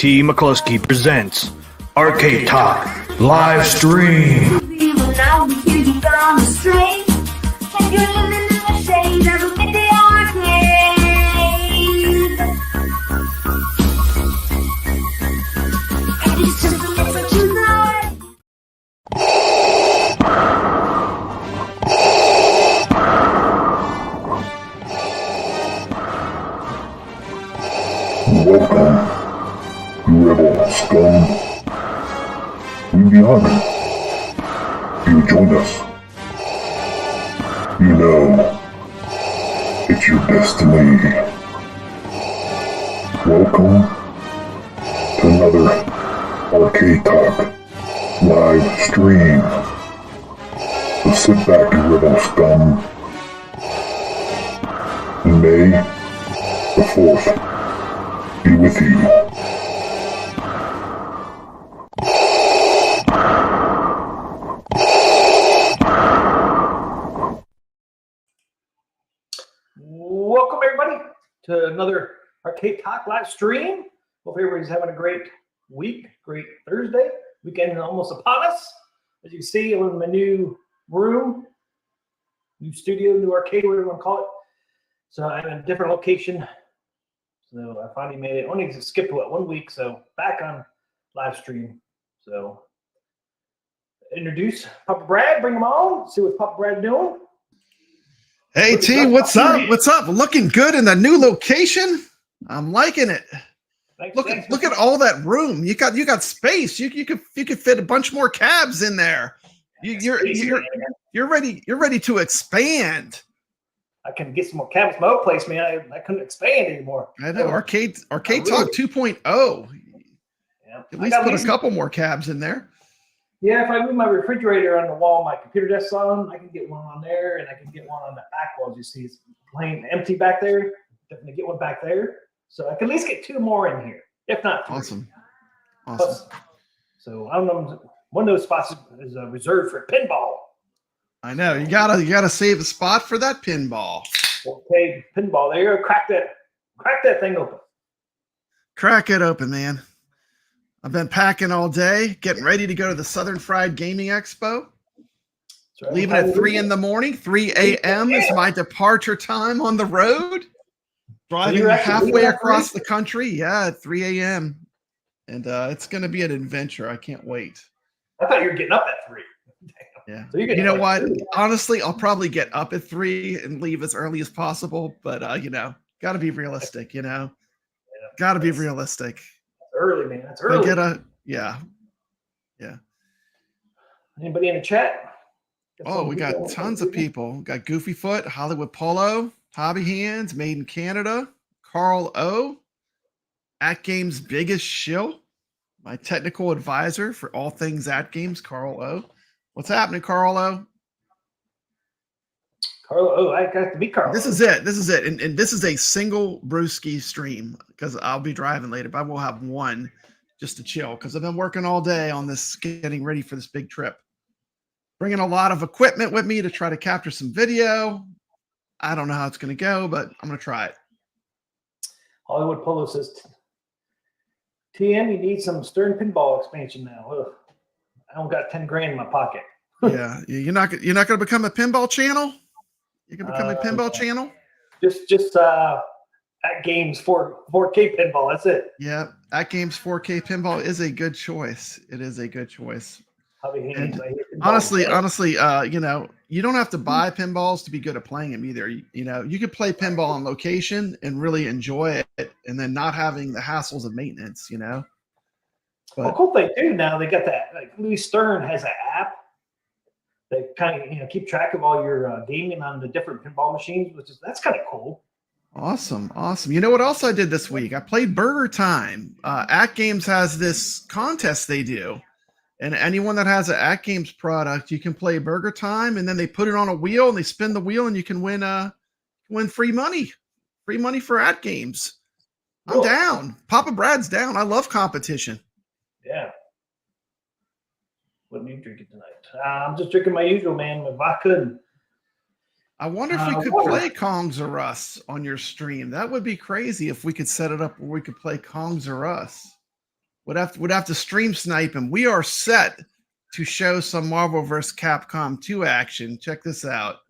TMCLOSKY presents Arcade Talk live stream. Welcome, you rebel scum. We beyond. You joined us. You know, it's your destiny. Welcome to another Arcade Talk live stream. So sit back, you rebel scum. And may the 4th be with you. Welcome everybody to another Arcade Talk live stream. Hope everybody's having a great week, great Thursday. Weekend is almost upon us. As you can see, I'm in my new room, new studio, new arcade, whatever you want to call it. So I'm in a different location. So I finally made it. Only skipped 1 week, so back on live stream. So introduce Papa Brad, bring him on. See what Papa Brad doing. Hey T, what's up? What's up? Looking good in the new location. I'm liking it. Thanks. Look at all that room. You got space. You could fit a bunch more cabs in there. You're ready to expand. I can get some more cabinets. My old place, man, I couldn't expand anymore. I know. Arcade Talk 2.0. Yeah. At least put a couple more cabs in there. Yeah, if I move my refrigerator on the wall, my computer desk's on, I can get one on there, and I can get one on the back wall. As you see, it's plain empty back there. Definitely get one back there. So I can at least get 2 more in here, if not 3. Awesome. Plus, so I don't know. One of those spots is reserved for pinball. I know. You gotta save a spot for that pinball. Okay, pinball. There you go. Crack that thing open. Crack it open, man. I've been packing all day, getting ready to go to the Southern Fried Gaming Expo. Right. Leaving at 3 in the morning. 3 a.m. is my departure time on the road. Driving halfway across the country. Yeah, at 3 a.m. And it's going to be an adventure. I can't wait. I thought you were getting up at 3. Yeah. So you know what? Honestly, I'll probably get up at 3 and leave as early as possible. But, got to be realistic, Yeah, got to be realistic. Early, man. That's early. Yeah. Anybody in the chat? We got tons of people. We got Goofy Foot, Hollywood Polo, Hobby Hands, Made in Canada, Carl O, At Games Biggest Shill, my technical advisor for all things At Games, Carl O. What's happening, Carl O? I got to meet Carl. This is it. And this is a single brewski stream because I'll be driving later, but I will have one just to chill because I've been working all day on this, getting ready for this big trip. Bringing a lot of equipment with me to try to capture some video. I don't know how it's going to go, but I'm going to try it. Hollywood Polo says, TM, you need some Stern pinball expansion now. Ugh. I don't got 10 grand in my pocket. Yeah, you're not going to become a pinball channel. You can become a pinball channel. Just At Games 4K pinball. That's it. Yeah, At Games 4K pinball is a good choice. It is a good choice. Honestly, you don't have to buy pinballs to be good at playing them either. You could play pinball on location and really enjoy it, and then not having the hassles of maintenance. But cool thing too. Now they got that. Like Louis Stern has an app that kind of keep track of all your gaming on the different pinball machines, that's kind of cool. Awesome. You know what else I did this week? I played Burger Time. At Games has this contest they do. And anyone that has an At Games product, you can play Burger Time, and then they put it on a wheel and they spin the wheel, and you can win free money for At Games. I'm down. Papa Brad's down. I love competition. Yeah. What are you drinking tonight? I'm just drinking my usual, man, my vodka. And, I wonder if we could play Kongs or Us on your stream. That would be crazy if we could set it up where we could play Kongs or Us. Would have to stream snipe him. We are set to show some Marvel vs. Capcom 2 action. Check this out.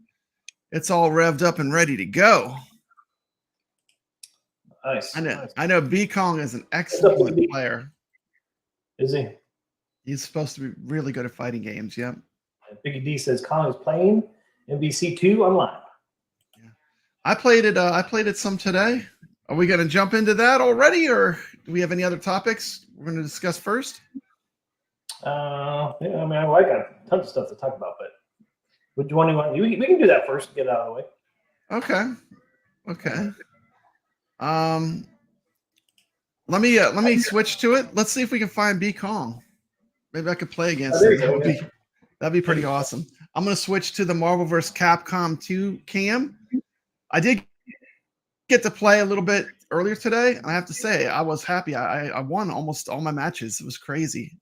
It's all revved up and ready to go. Nice. I know B Kong is an excellent player. Is he? He's supposed to be really good at fighting games. Yep. Biggie D says Kong is playing MVC2 online. Yeah. I played it some today. Are we going to jump into that already, or do we have any other topics we're going to discuss first? Yeah, I mean, I got a ton of stuff to talk about, but which one do you want? We can do that first. Get it out of the way. Okay. Let me switch to it. Let's see if we can find B Kong. Maybe I could play against him. That'd be pretty awesome. I'm going to switch to the Marvel vs. Capcom 2 cam. I did get to play a little bit earlier today. I have to say, I was happy. I won almost all my matches. It was crazy.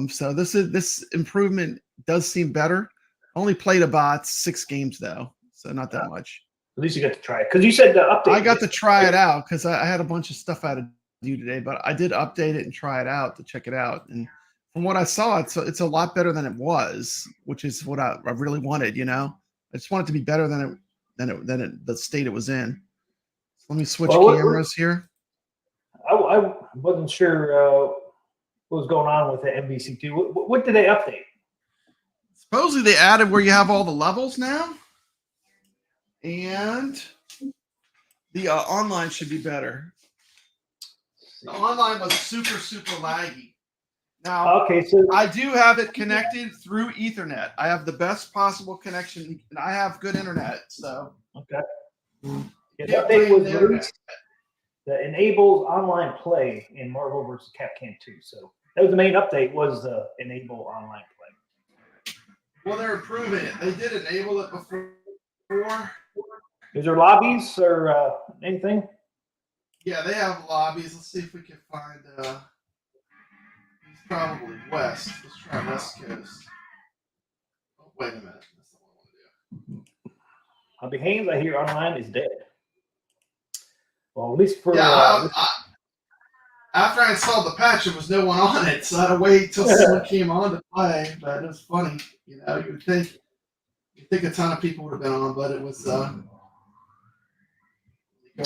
So this improvement does seem better. Only played about 6 games though, so not that much. At least you got to try it because you said the update. I got to try it out because I had a bunch of stuff I had to do today, but I did update it and try it out to check it out. And from what I saw, it's a lot better than it was, which is what I really wanted. You know, I just want it to be better than the state it was in. So let me switch cameras here. I wasn't sure what was going on with the MVC2. What did they update? Supposedly they added where you have all the levels now, and the online should be better. The online was super laggy. Now, okay, so I do have it connected through Ethernet. I have the best possible connection, and I have good internet. So okay. Yeah, the update was released that enables online play in Marvel vs. Capcom 2. So that was the main update, was the enable online play. Well, they're improving it. They did enable it before. Is there lobbies or anything? Yeah, they have lobbies. Let's see if we can find. He's probably west. Let's try West Coast. Oh, wait a minute. That's not what I want to do. On Haynes, I hear online is dead. Well, at least for after I installed the patch, there was no one on it, so I had to wait till someone came on to play. But it was funny, you know. You would think a ton of people would have been on, but it was. Go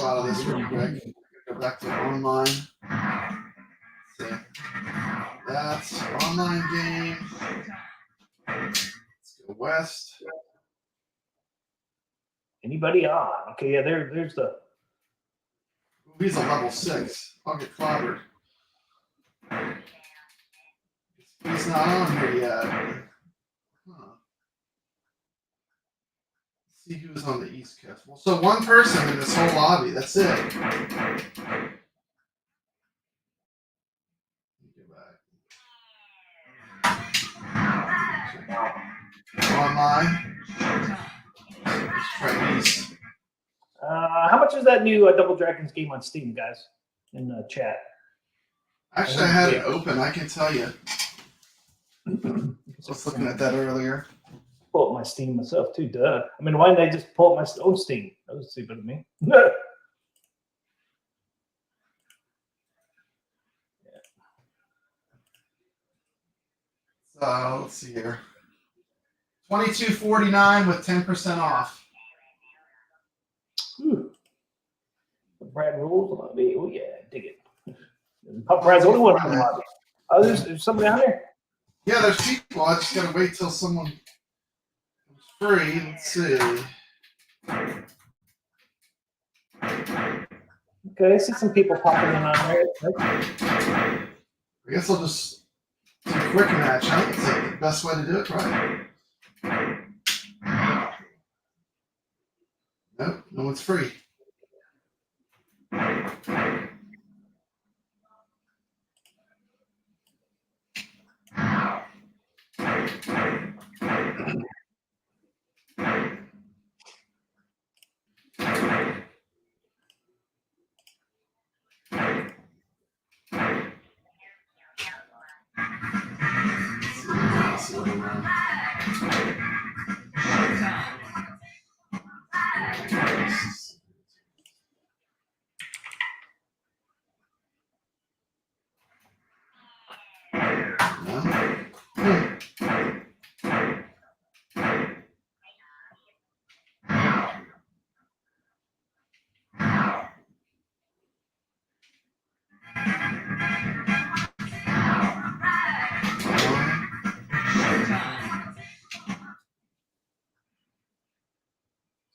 out of this real quick. Go back to online. Let's see. That's online game. Let's go west. Anybody on? Okay, yeah, there's the. He's a level 6. I'll get clobbered. He's not on here yet. Huh. Let's see who's on the East Coast. Well, so one person in this whole lobby. That's it. Let me go back. Online. Let's try East. How much is that new Double Dragons game on Steam, guys? In the chat. Actually, I had it open. I can tell you. I was looking at that earlier. Pull up my Steam myself too. Duh. I mean, why didn't I just pull up my own Steam? That was stupid of me. So let's see here. $22.49 with 10% off. Brad rules the lobby. Oh yeah, dig it. Brad's the only one on the lobby. Oh, there's somebody out there. Yeah, there's people. I just gotta wait till someone comes free. Let's see. Okay, I see some people popping in on there. I guess I'll just do a quick match. I think it's the best way to do it, right? Nope, no one's free.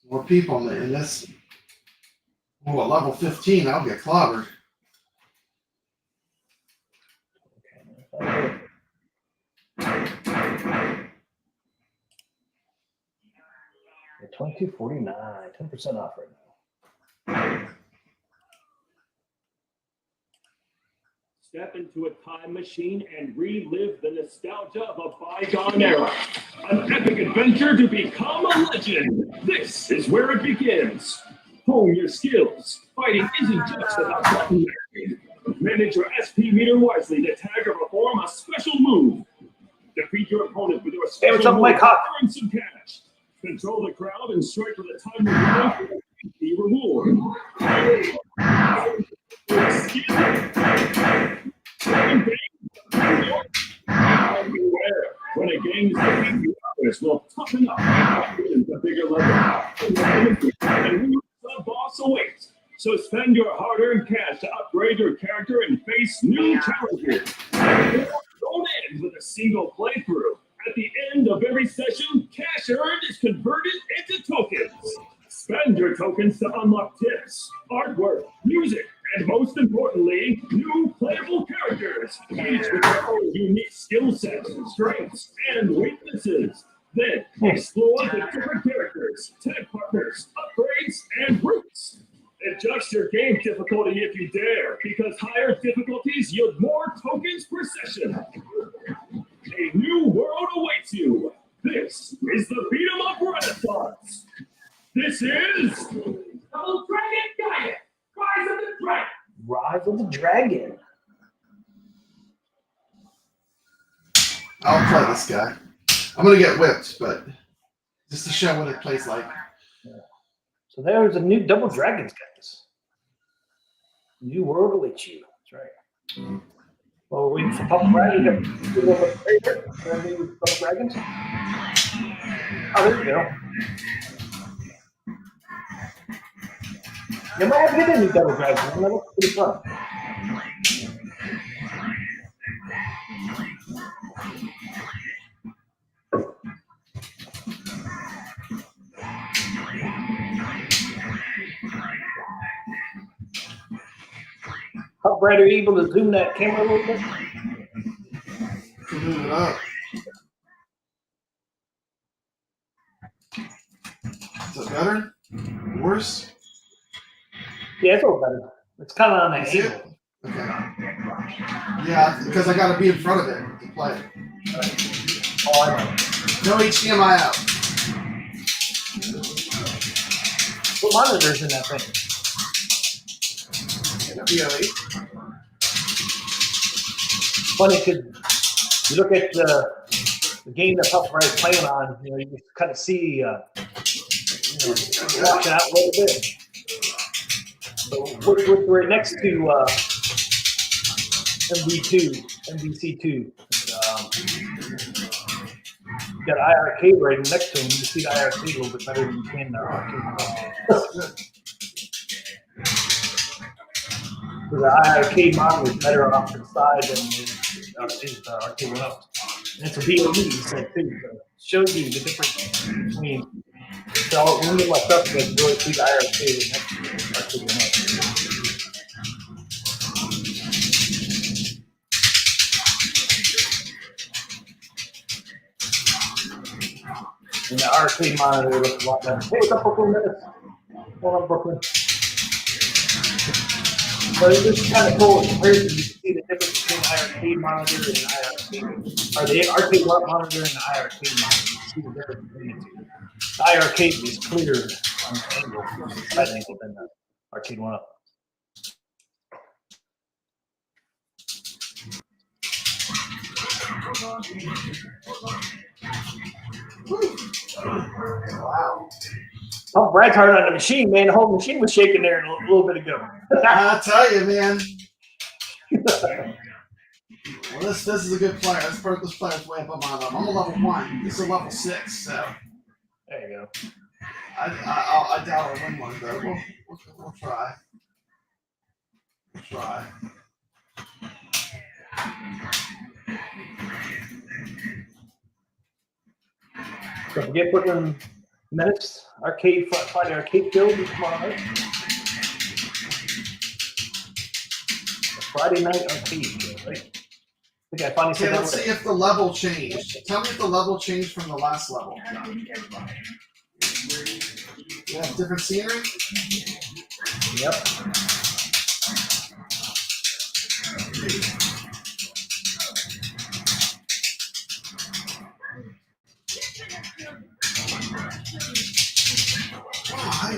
More people in this. Oh, at level 15, I'll get clobbered. Okay. 22.49, 10% off right now. Step into a time machine and relive the nostalgia of a bygone era. An epic adventure to become a legend. This is where it begins. Hone your skills. Fighting isn't just about button mashing. Manage your SP meter wisely to tag or perform a special move. Defeat your opponent with your Hey, what's special up, move Mike Hawk? to earn some cash. Control the crowd and strike with a time of the reward. Beware, when a game's defeating others will toughen up the bigger level. And the boss awaits. So spend your hard-earned cash to upgrade your character and face new challenges. Don't end with a single playthrough. At the end of every session, cash earned is converted into tokens. Spend your tokens to unlock tips, artwork, music, and most importantly, new playable characters, each with their own unique skill sets, strengths, and weaknesses. Then explore the different characters, tag partners, upgrades, and routes. Adjust your game difficulty if you dare, because higher difficulties yield more tokens per session. A new world awaits you. This is the Beat 'em Up Renaissance. This is Double Dragon Gaia, Rise of the Dragon. Rise of the Dragon. I'll play this guy. I'm gonna get whipped, but just to show what it plays like. So there's a new Double Dragons, guys. New world awaits you. That's right. Well, we're waiting for Puff Brad. You got a little bit of favorite for the new Double Dragons. Oh, there you go. You might have to get a new Double Dragons. That looks pretty fun. How Brad, are you able to zoom that camera a little bit? Move it up. Is it better? Worse? Yeah, it's a little better. It's kind of on that Is it? angle. Okay. Yeah, because I got to be in front of it to play. Oh, I know. No HDMI out. What monitor's in that thing? And a BLE. Funny because you look at the game that Puff Brad is playing on, you know, you just kind of see, watching out a little bit. So we're right next to MVC2. You got IRK right next to him. You see the IRK a little bit better than you can the arcade. So the IRK model is better off to the side than the arcade one up. And it's a BOE, you said too. So it shows you the difference between. So when you look up, you can really see the IRK right next to the arcade one up. And the arcade monitor looks a lot better. Hey, what's up, Brooklyn Minutes? Hold on, Brooklyn. But it's just kind of cool in comparison. You can see the difference between the arcade monitor and the IRK. Or the arcade monitor and the IRK monitor. You see the difference between the two. The IRK is clear on the angle, side angle than the arcade one up. Wow. Oh, Brad's hard on the machine, man. The whole machine was shaking there a little bit ago. I'll tell you, man. Well, this is a good player. This player's way above my level. I'm a level 1. This is a level 6, so. There you go. I doubt I'll win one, though. We'll try. We'll try. Don't forget putting Menace Arcade Friday Arcade Field tomorrow night. Friday night arcade, right? I think I finally said Okay, let's see if the level changed. Tell me if the level changed from the last level. Yeah, different scenery? Yep. Oh,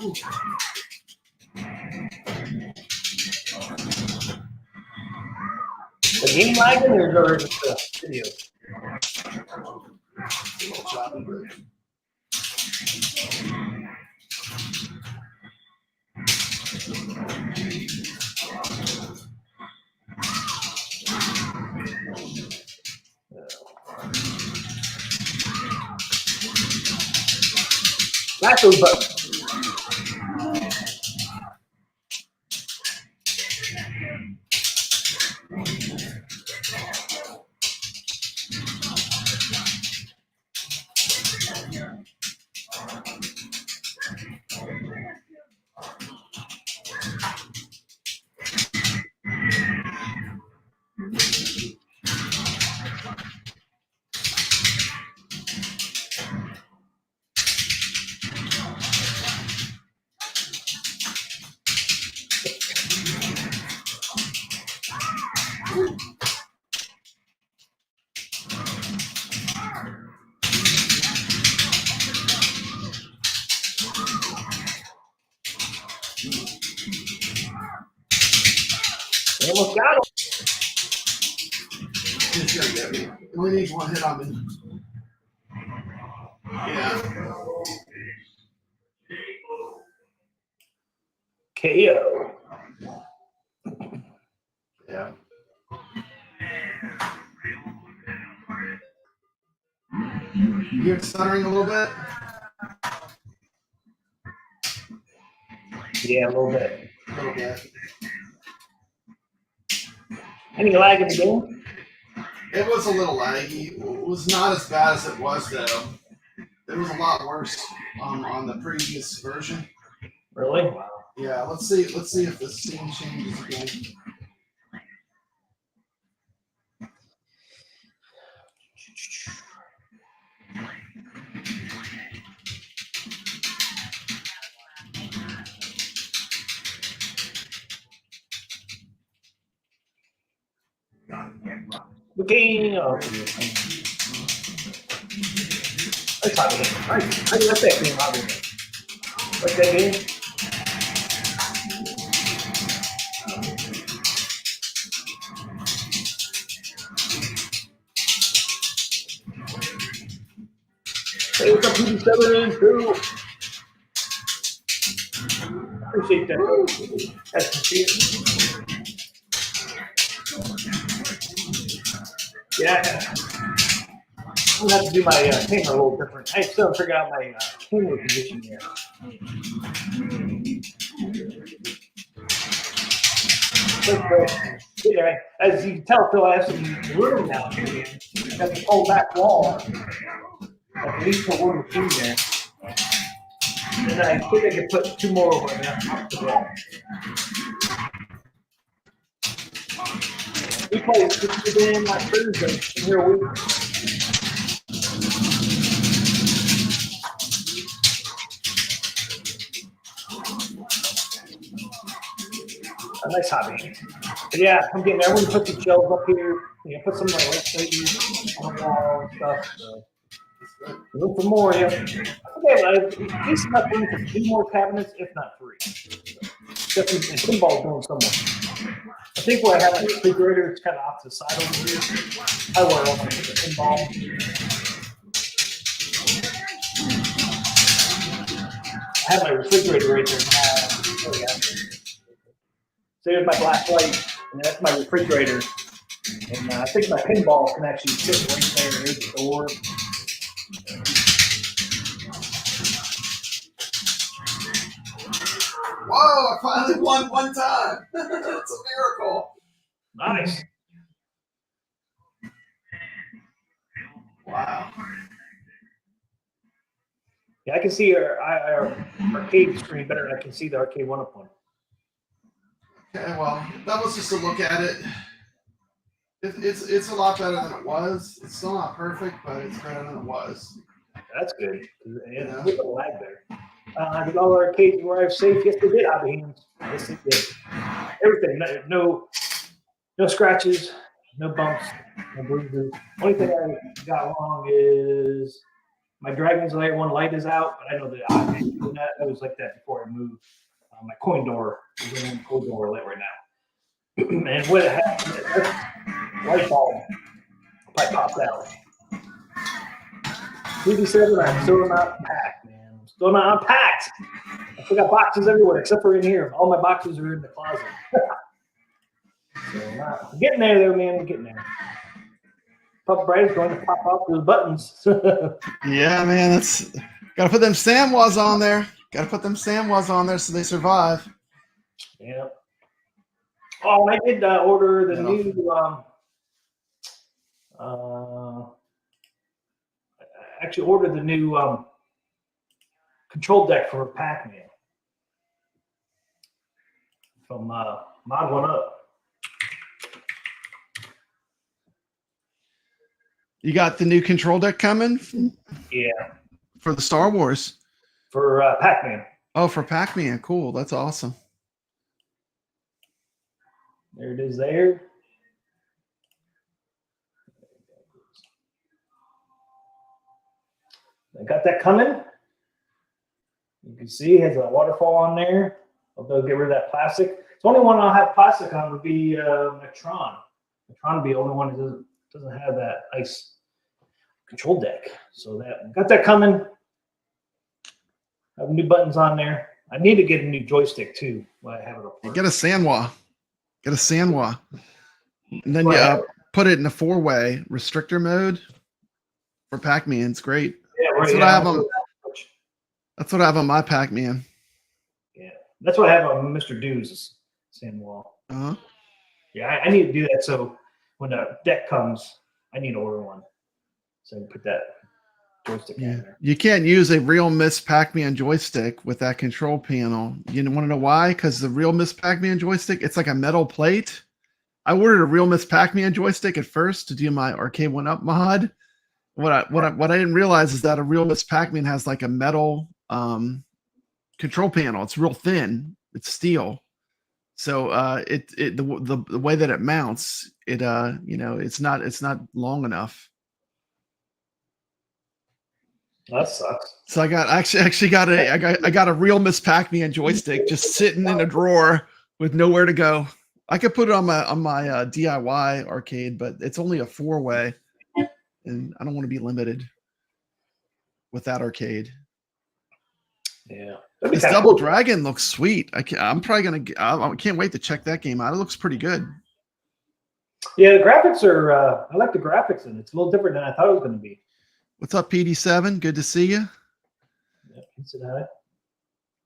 Ooh. The game lagging or just the video? That's those buttons. They almost got him. It only needs one hit on me. Yeah. KO. Yeah. You hear it stuttering a little bit? Yeah, a little bit. A little bit. Any lag in the game? It was a little laggy. It was not as bad as it was, though. It was a lot worse on the previous version. Really? Wow. Yeah, let's see if the scene changes again. The game. Oh, that's how the game. I like that game. How like that game? Hey, what's up, PD7 and 2? Appreciate that. That's the shit. Yeah. I'm gonna have to do my camera a little different. I still haven't figured out my camera position here. Yeah, as you can tell, Phil, I have some room now. Got the whole back wall. At least for one machine there. And I think I could put two more over there up the wall. We played this game last Thursday here a week. A nice hobby. But yeah, I'm getting there. I'm going to put some shelves up here. You know, put some of my light ladies on the wall and stuff. So. Look for more, yeah. Okay, at least enough room for 2 more cabinets, if not 3. Definitely, and pinball's going somewhere. I think where I have my refrigerator, it's kind of off to the side over here. I wear all my pinball. I have my refrigerator right there now. Oh, yeah. So here's my black light, and that's my refrigerator. And I think my pinball can actually fit right there. There's the door. Whoa, I finally won one time. It's a miracle. Nice. Wow. Yeah, I can see our arcade screen better than I can see the arcade one-up one. Okay, well, that was just a look at it. It's a lot better than it was. It's still not perfect, but it's better than it was. That's good. Yeah, with the lag there. Did all our arcades arrive safe? Yes, they did, Hobby Hands. Yes, they did. Everything. No scratches, no bumps, no bruises. Only thing I got wrong is my Dragon's Lair one light is out, but I know that that was like that before I moved. My coin door is in the coin door lit right now. And what it happened, light bulb probably popped out. TV7, I'm still not packed, man. I'm still not unpacked. I still got boxes everywhere except for in here. All my boxes are in the closet. So I'm getting there, though, man. I'm getting there. Pup Brad is going to pop off those buttons. Yeah, man. That's gotta put them Samwas on there. Gotta put them Samwas on there so they survive. Yeah. Oh, I did order the new. I actually ordered the new control deck for Pac-Man from Mod One Up. You got the new control deck coming? Yeah. For the Star Wars. For Pac-Man. Oh, for Pac-Man. Cool. That's awesome. There it is there. I got that coming. You can see it has a waterfall on there. Although get rid of that plastic. The only one I'll have plastic on would be Metron. Metron would be the only one that doesn't have that nice control deck. So that got that coming. Have new buttons on there. I need to get a new joystick too. While I have it apart. Get a Sanwa. Get a Sanwa. And then you put it in a 4-way restrictor mode for Pac-Man. It's great. Yeah, right. That's what I have on. That's what I have on my Pac-Man. Yeah, that's what I have on Mr. Dew's Sandwall. Uh-huh. Yeah, I need to do that. So when the deck comes, I need to order one. So I can put that joystick in there. You can't use a real Miss Pac-Man joystick with that control panel. You want to know why? Because the real Miss Pac-Man joystick, it's like a metal plate. I ordered a real Miss Pac-Man joystick at first to do my Arcade 1-Up mod. What I didn't realize is that a real Miss Pac-Man has like a metal control panel. It's real thin. It's steel. So the way that it mounts, it's not long enough. That sucks. So I got a real Miss Pac-Man joystick just sitting in a drawer with nowhere to go. I could put it on my DIY arcade, but it's only a 4-way, and I don't want to be limited with that arcade. Yeah, this Double Dragon looks sweet. I can't wait to check that game out. It looks pretty good. Yeah, the graphics are. I like the graphics in it. It's a little different than I thought it was going to be. What's up, PD7? Good to see you. Yeah,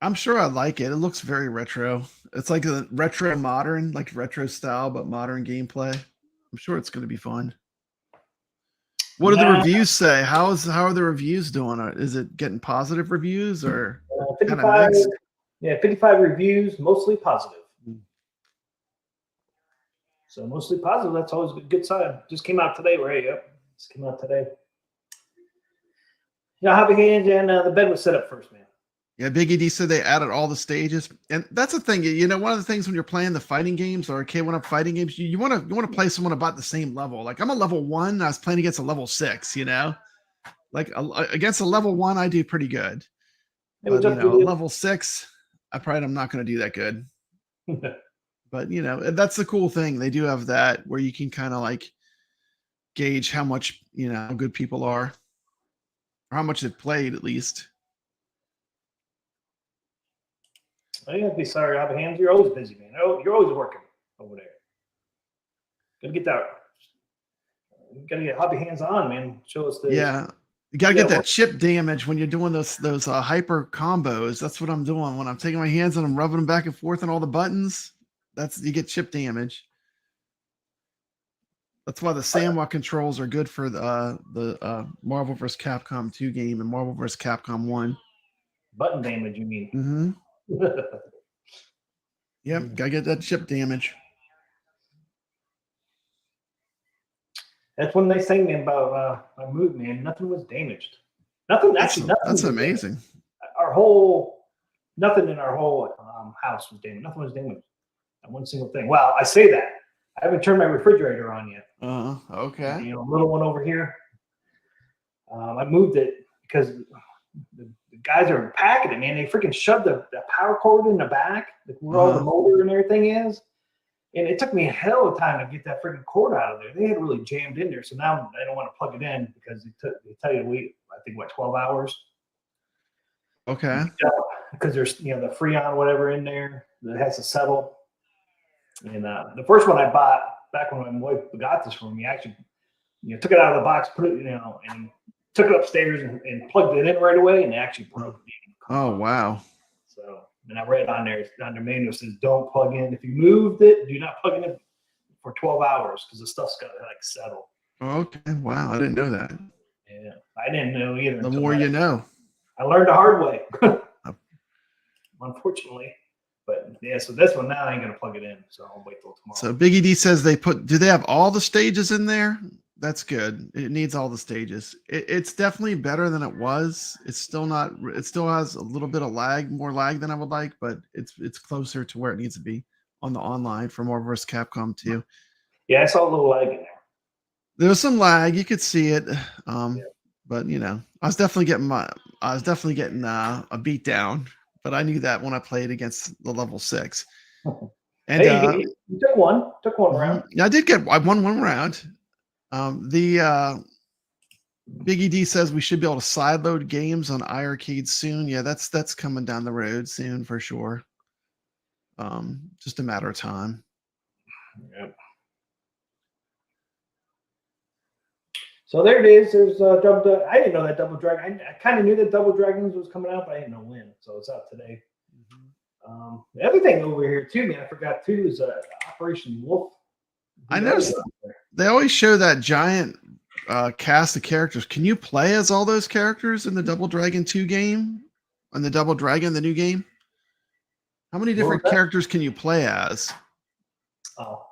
I'm sure I like it. It looks very retro. It's like a retro modern, like retro style, but modern gameplay. I'm sure it's going to be fun. What do the reviews say? How are the reviews doing? Is it getting positive reviews or 55? Yeah, 55 reviews, mostly positive. So mostly positive. That's always a good sign. Just came out today, right? Yep, just came out today. Yeah, Hobby Hands and the bed was set up first, man. Yeah, Biggie D said they added all the stages, and that's the thing. One of the things when you're playing the fighting games or Arcade 1-Up fighting games, you want to play someone about the same level. Like I'm a level 1, I was playing against a level 6. Like against a level 1, I do pretty good. But level 6, I'm not going to do that good. But that's the cool thing. They do have that where you can kind of like gauge how much how good people are. Or how much they've played, at least. I have to be sorry, Hobby Hands. You're always busy, man. You're always working over there. Gotta get that. Gotta get Hobby Hands on, man. Show us the. Yeah, You gotta Yeah, get that chip damage when you're doing those hyper combos. That's what I'm doing when I'm taking my hands and I'm rubbing them back and forth on all the buttons. You get chip damage. That's why the Sandwalk controls are good for the Marvel vs. Capcom 2 game and Marvel vs. Capcom 1. button damage, you mean? Mm-hmm. Yep, gotta get that chip damage. That's when they sang about my move, man. Nothing was damaged. Nothing. Actually, nothing. That's was amazing. Damaged. Nothing in our whole house was damaged. Nothing was damaged. Not one single thing. Well, I say that. I haven't turned my refrigerator on yet. Okay. You know, little one over here. I moved it because the guys are packing it, man. They freaking shoved the power cord in the back, where all the motor and everything is. And it took me a hell of a time to get that freaking cord out of there. They had really jammed in there. So now I don't want to plug it in because they tell you to wait, I think, 12 hours. Okay. Because there's, the Freon, whatever in there that has to settle. And the first one I bought back when my wife got this for me, actually, took it out of the box, put it, and took it upstairs and plugged it in right away, and it actually broke. Oh, wow. So, and I read on their manual says don't plug in. If you moved it, do not plug it in for 12 hours because the stuff's got to settle. Okay. Wow. I didn't know that. Yeah. I didn't know either. The more you know. I learned the hard way. Unfortunately. But yeah, so this one now I ain't gonna plug it in, so I'll wait till tomorrow. So Biggie D says do they have all the stages in there? That's good. It needs all the stages. It's definitely better than it was. It's still not. It still has a little bit of more lag than I would like, but it's closer to where it needs to be on the online for Marvel vs. Capcom 2. Yeah, I saw a little lag in there. There was some lag. You could see it, but I was definitely getting a beat down. But I knew that when I played against the level 6. And hey, you took one round. Yeah, I won one round. The Biggie D says we should be able to sideload games on iArcade soon. Yeah, that's coming down the road soon for sure. Just a matter of time. Yep. So there it is. There's Double. I didn't know that Double Dragon. I kind of knew that Double Dragons was coming out, but I didn't know when. So it's out today. The other thing over here too, man, I forgot too, is Operation Wolf. I noticed they always show that giant cast of characters. Can you play as all those characters in the Double Dragon 2 game? On the Double Dragon, the new game? How many different characters can you play as? Oh.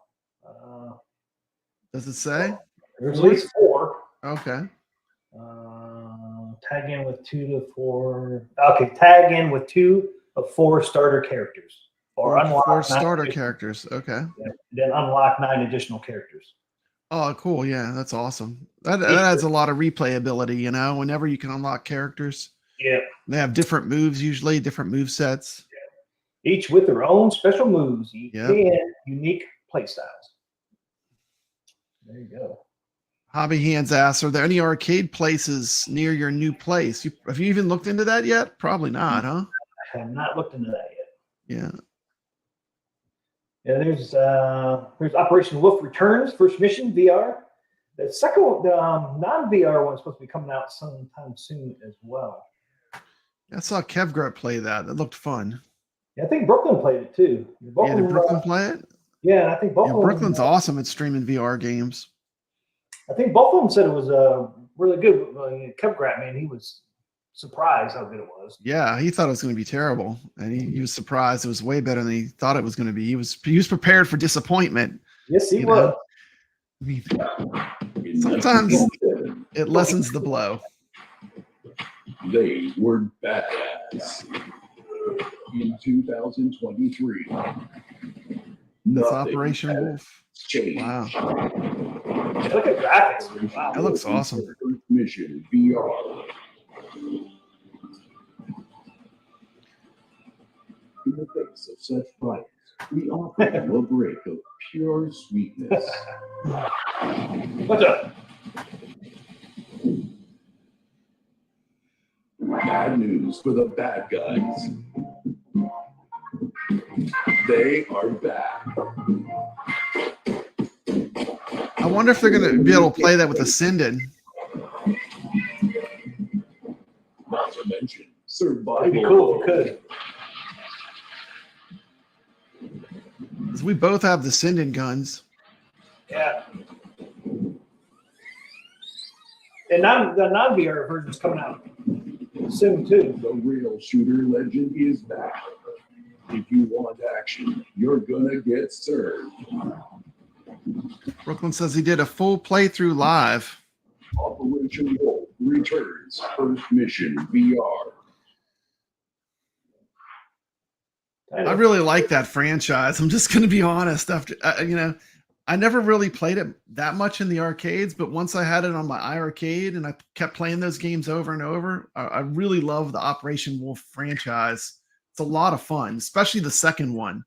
Does it say? There's at least 4. Okay. Tag in with 2 to 4. Okay, tag in with 2 of 4 starter characters. Or unlock 4 starter characters. Okay. Then unlock 9 additional characters. Oh, cool. Yeah, that's awesome. That adds a lot of replayability, whenever you can unlock characters. Yeah. They have different moves, usually different move sets. Yeah. Each with their own special moves and unique play styles. There you go. Hobby Hands asks, are there any arcade places near your new place? Have you even looked into that yet? Probably not, huh? I have not looked into that yet. Yeah. Yeah, there's Operation Wolf Returns, first mission, VR. The second one, the non-VR one is supposed to be coming out sometime soon as well. I saw Kevgrat play that. That looked fun. Yeah, I think Brooklyn played it too. Did Brooklyn play it? Yeah, I think both of them. Brooklyn's awesome at streaming VR games. I think both of them said it was really good. Kevgrat, man, he was surprised how good it was. Yeah, he thought it was going to be terrible, and he was surprised it was way better than he thought it was going to be. He was prepared for disappointment. Yes, he was. I mean, sometimes it lessens the blow. They were badass in 2023. That's Operation Wolf. Changed. Wow. Look at graphics. Wow. That looks awesome. Mission VR. In the face of such fights, we offer them a break of pure sweetness. What's up? Bad news for the bad guys. They are back. I wonder if they're going to be able to play that with Ascended. mention It'd survival. be cool if you could. 'Cause we both have the sending guns. Yeah. And the non-VR version's coming out soon too. The real shooter legend is back. If you want action, you're gonna get served. Brooklyn says he did a full playthrough live. Operation Wolf returns. First mission VR. I really like that franchise. I'm just going to be honest. After I never really played it that much in the arcades, but once I had it on my iArcade and I kept playing those games over and over, I really love the Operation Wolf franchise. It's a lot of fun, especially the second one.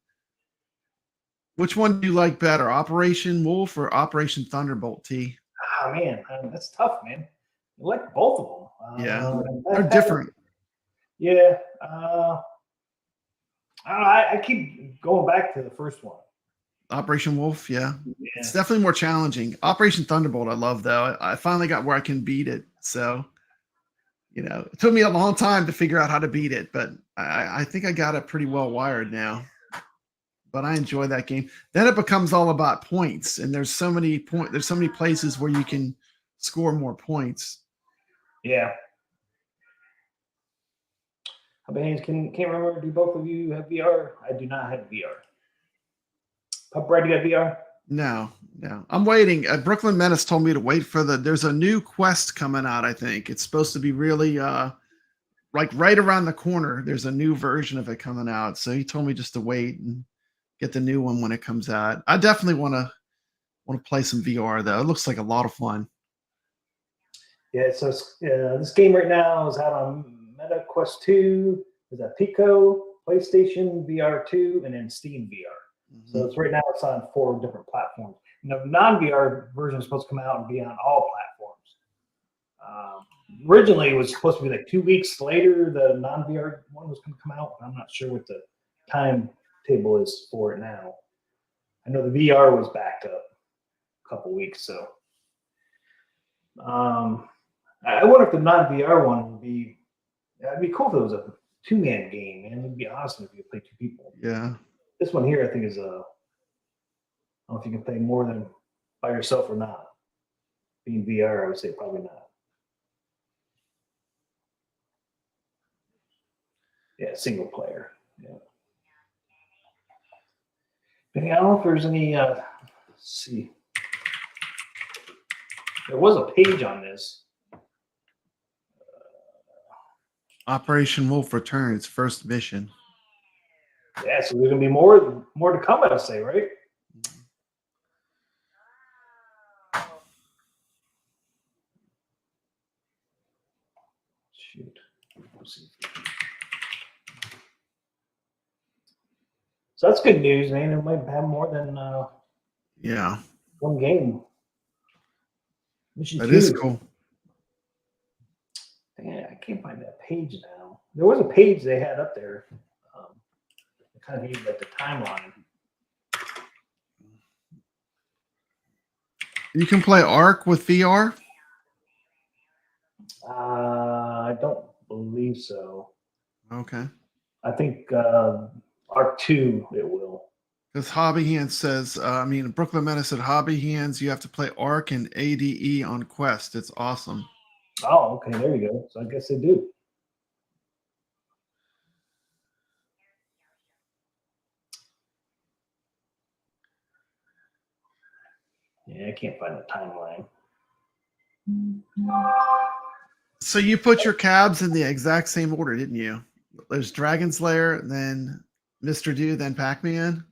Which one do you like better, Operation Wolf or Operation Thunderbolt, T? Ah, man, that's tough, man. I like both of them. Yeah, they're different. Yeah. I keep going back to the first one. Operation Wolf, yeah. It's definitely more challenging. Operation Thunderbolt, I love though. I finally got where I can beat it. So, it took me a long time to figure out how to beat it, but I think I got it pretty well wired now. But I enjoy that game. Then it becomes all about points, and there's so many places where you can score more points. Yeah. Can't remember. Do both of you have VR? I do not have VR. Pup Brad, you got VR? No. I'm waiting. Brooklyn Menace told me to wait for there's a new Quest coming out, I think. It's supposed to be really like right around the corner. There's a new version of it coming out. So he told me just to wait and get the new one when it comes out. I definitely want to play some VR though. It looks like a lot of fun. Yeah, so this game right now is out on Meta Quest 2, is that Pico, PlayStation VR 2, and then Steam VR. Mm-hmm. So right now it's on 4 different platforms. The non-VR version is supposed to come out and be on all platforms. Originally, it was supposed to be like 2 weeks later. The non-VR one was going to come out, but I'm not sure what the timetable is for it now. I know the VR was backed up a couple weeks, so I wonder if the non-VR one would be. It'd be cool if it was a 2-man game, man. It'd be awesome if you could play 2 people. Yeah. This one here, I think, is I don't know if you can play more than by yourself or not. Being VR, I would say probably not. Yeah, single player. Yeah. But I don't know if there's any. Let's see. There was a page on this. Operation Wolf returns, first mission. Yeah, so there's gonna be more to come, I'd say, right? Shoot. Let's see. So that's good news, man. It might have more than one game. Mission That 2. is cool. Yeah, I can't find that page now. There was a page they had up there. It kind of gave like the timeline. You can play Ark with VR? I don't believe so. Okay. I think Arc 2 it will. Because Hobby Hands says, Brooklyn Menace said Hobby Hands, you have to play Ark and ADE on Quest. It's awesome. Oh, okay, there you go. So I guess they do. Yeah, I can't find the timeline. So you put your cabs in the exact same order, didn't you? There's Dragon's Lair, then Mr. Do, then Pac-Man,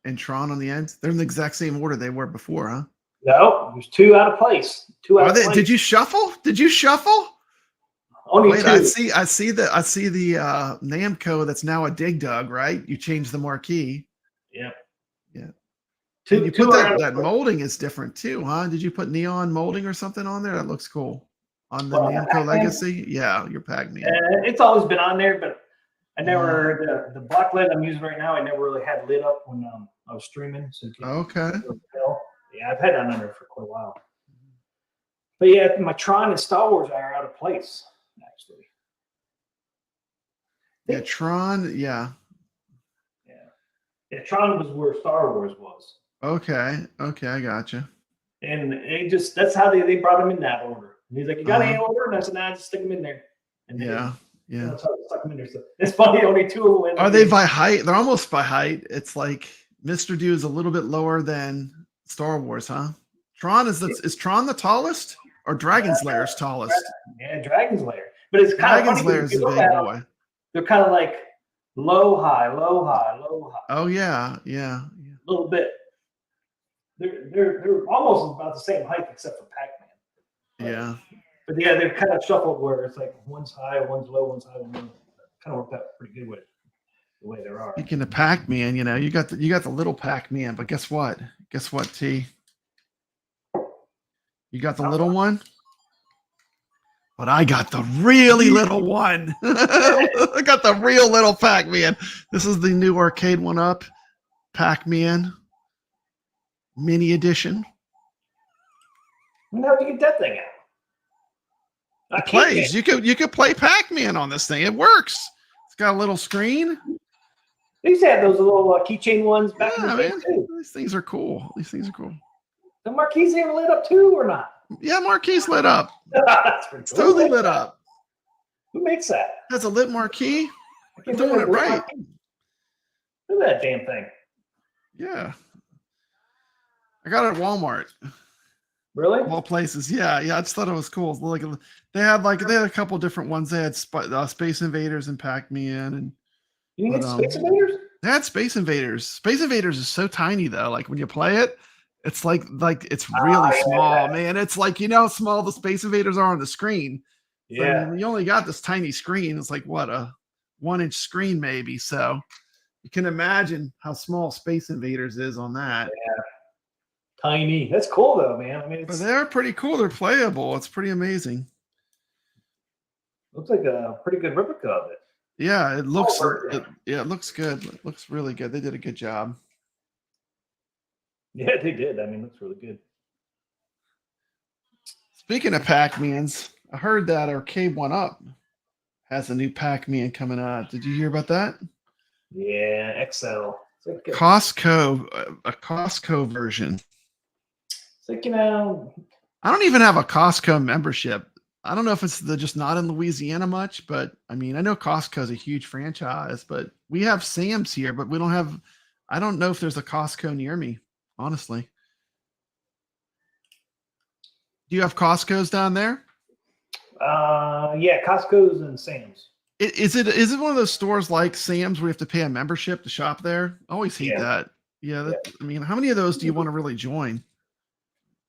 and Tron on the end. They're in the exact same order they were before, huh? No, there's 2 out of place. 2 out of place. Did you shuffle? Only Wait, 2. I see the Namco that's now a Dig Dug, right? You changed the marquee. Yeah. Yeah. Two, you put that molding is different too, huh? Did you put neon molding or something on there? That looks cool. On the Namco Legacy? Yeah, your Pac-Man. It's always been on there, but I never, the black lid I'm using right now, I never really had lit up when I was streaming. So okay. Yeah, I've had that on there for quite a while. But yeah, my Tron and Star Wars are out of place, actually. Yeah, Tron. Yeah. Yeah, Tron was where Star Wars was. Okay. Okay, I gotcha. And that's how they brought him in that order. And he's like, you got any Uh-huh. order? And I said, nah, just stick him in there. And Yeah. Yeah. that's how they stuck him in there. So it's funny, only two of them went. Are they by height? They're almost by height. It's like Mr. Do is a little bit lower than Star Wars, huh? Tron is Tron the tallest or Dragon's Lair is tallest? Yeah, Dragon's Lair. But it's kind of Dragon's funny. Lair is a big boy. They're kind of like low, high, low, high, low, high. Oh yeah, yeah. A little bit. They're almost about the same height except for Pac-Man. Yeah. But yeah, they're kind of shuffled where it's like one's high, one's low, one's high, one's low. Kind of worked out pretty good with the way there are. Speaking of Pac-Man, you got the little Pac-Man, but guess what? Guess what, T? You got the little one? But I got the really little one. I got the real little Pac-Man. This is the new arcade one-up Pac-Man mini edition. How'd you get that thing out? It plays. You could play Pac-Man on this thing. It works. It's got a little screen. They used to have those little keychain ones back in the day too. These things are cool. The marquees even lit up too, or not? Yeah, marquee's lit up. That's pretty It's cool. totally lit up. Who makes that? Has a lit marquee. They're Doing it right. Look at that damn thing. Yeah. I got it at Walmart. Really? Of all places. Yeah. I just thought it was cool. Like they had a couple different ones. They had Space Invaders and Pac-Man, and you can get Space Invaders? They had Space Invaders. Space Invaders is so tiny though. Like when you play it, it's like it's really small, man. It's like how small the Space Invaders are on the screen. Yeah. So you only got this tiny screen. It's like what, a 1-inch screen maybe. So you can imagine how small Space Invaders is on that. Yeah. Tiny. That's cool though, man. I mean, but they're pretty cool. They're playable. It's pretty amazing. Looks like a pretty good replica of it. Yeah, it looks. It looks good. It looks really good. They did a good job. Yeah, they did. I mean, it looks really good. Speaking of Pac-Mans, I heard that Arcade 1-Up has a new Pac-Man coming out. Did you hear about that? Yeah, XL. It's like a Costco version. It's like I don't even have a Costco membership. I don't know if it's just not in Louisiana much, but I mean, I know Costco is a huge franchise, but we have Sam's here, but we don't have. I don't know if there's a Costco near me, honestly. Do you have Costco's down there? Yeah, Costco's and Sam's. Is it one of those stores like Sam's where you have to pay a membership to shop there? I always hate that. Yeah, I mean, how many of those do you want to really join?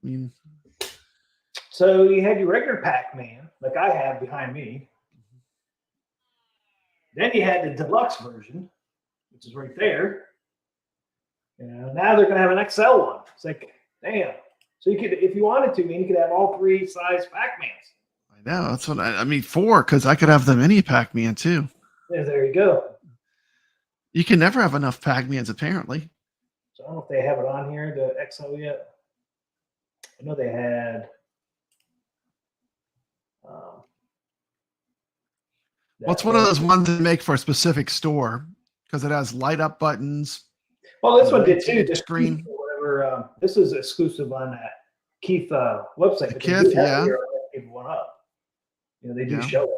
I mean, so you had your regular Pac-Man, like I have behind me. Then you had the deluxe version, which is right there. Now they're going to have an XL one. It's like, damn. So you could, if you wanted to, man, you could have all three size Pac-Mans. I know. That's what I mean. 4, because I could have the mini Pac-Man too. Yeah, there you go. You can never have enough Pac-Mans, apparently. So I don't know if they have it on here, the XL yet. I know they had. What's one of those ones they make for a specific store because it has light up buttons? Well, this one did too. The screen. Whatever. This is exclusive on that Keith website. The Keith, yeah. One up. They do show it.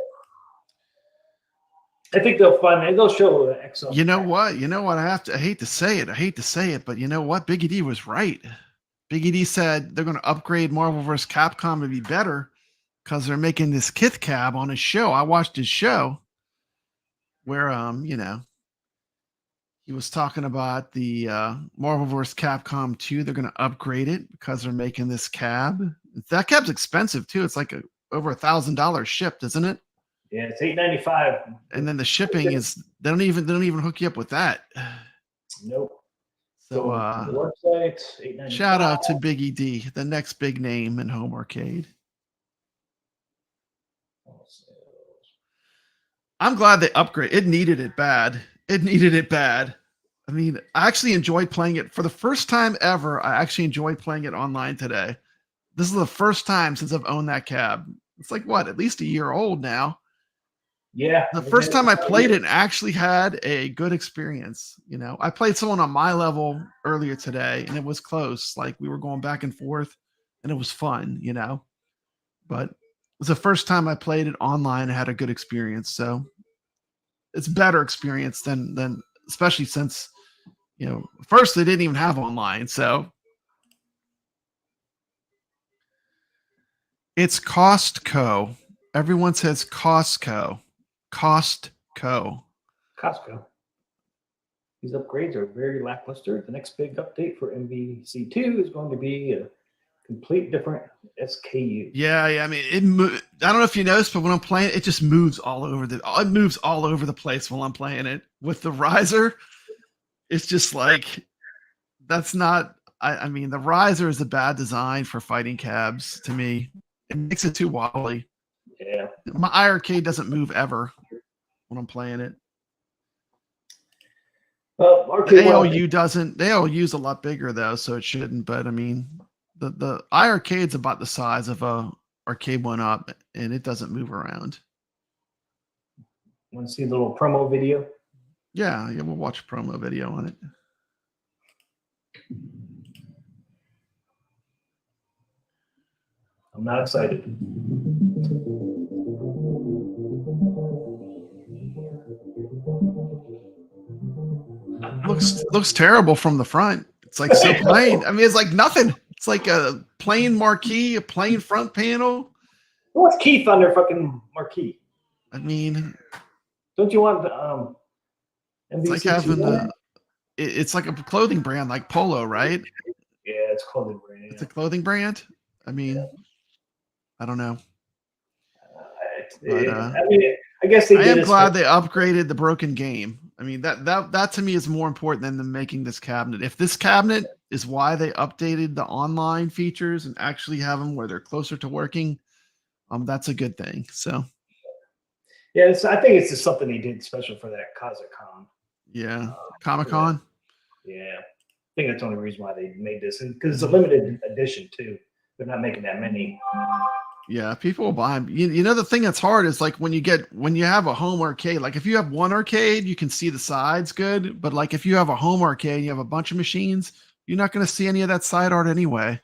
I think they'll show the XL. You know what? I hate to say it, but you know what? Biggie D was right. Biggie D said they're going to upgrade Marvel vs. Capcom to be better because they're making this Kith cab on his show. I watched his show where, he was talking about the Marvel vs. Capcom 2. They're going to upgrade it because they're making this cab. That cab's expensive too. It's like over $1,000 shipped, isn't it? Yeah, it's $895. And then the shipping is they don't even hook you up with that. Nope. So the website, $895. Shout out to Biggie D, the next big name in home arcade. I'm glad they upgrade. It needed it bad. I mean, I actually enjoyed playing it for the first time ever. I actually enjoyed playing it online today. This is the first time since I've owned that cab. It's like what, at least a year old now. Yeah. The first time I played it, actually had a good experience. You know, I played someone on my level earlier today, and it was close. Like we were going back and forth, and it was fun. You know, but it was the first time I played it online and had a good experience. So it's better experience than especially since first they didn't even have online. So it's Costco. Everyone says Costco. Costco. Costco. These upgrades are very lackluster. The next big update for MVC2 is going to be a complete different SKU. Yeah. I mean, I don't know if you noticed, but when I'm playing, it just moves all over the place while I'm playing it. With the riser, it's just like that's not. I mean, the riser is a bad design for fighting cabs to me. It makes it too wobbly. Yeah. My iArcade doesn't move ever when I'm playing it. Well, The ALU doesn't. The ALU is a lot bigger though, so it shouldn't. But I mean, the iArcade's about the size of a arcade 1-up, and it doesn't move around. Want to see the little promo video? Yeah, we'll watch a promo video on it. I'm not excited. Looks terrible from the front. It's like so plain. I mean, it's like nothing. It's like a plain marquee, a plain front panel. What's Keith on their fucking marquee? I mean, don't you want it's like having it's like a clothing brand like Polo, right? Yeah, it's clothing brand. Yeah. It's a clothing brand. I mean, I don't know. But, I mean, I guess I am glad they upgraded the broken game. I mean, that to me is more important than them making this cabinet. If this cabinet is why they updated the online features and actually have them where they're closer to working, that's a good thing. So, yeah, I think it's just something they did special for that Kazakhstan. Yeah, Comic-Con. Yeah, I think that's the only reason why they made this, because it's a limited edition too. They're not making that many. Yeah, people will buy them. You know, the thing that's hard is like when you have a home arcade, like if you have one arcade, you can see the sides good. But like if you have a home arcade, you have a bunch of machines, you're not going to see any of that side art anyway.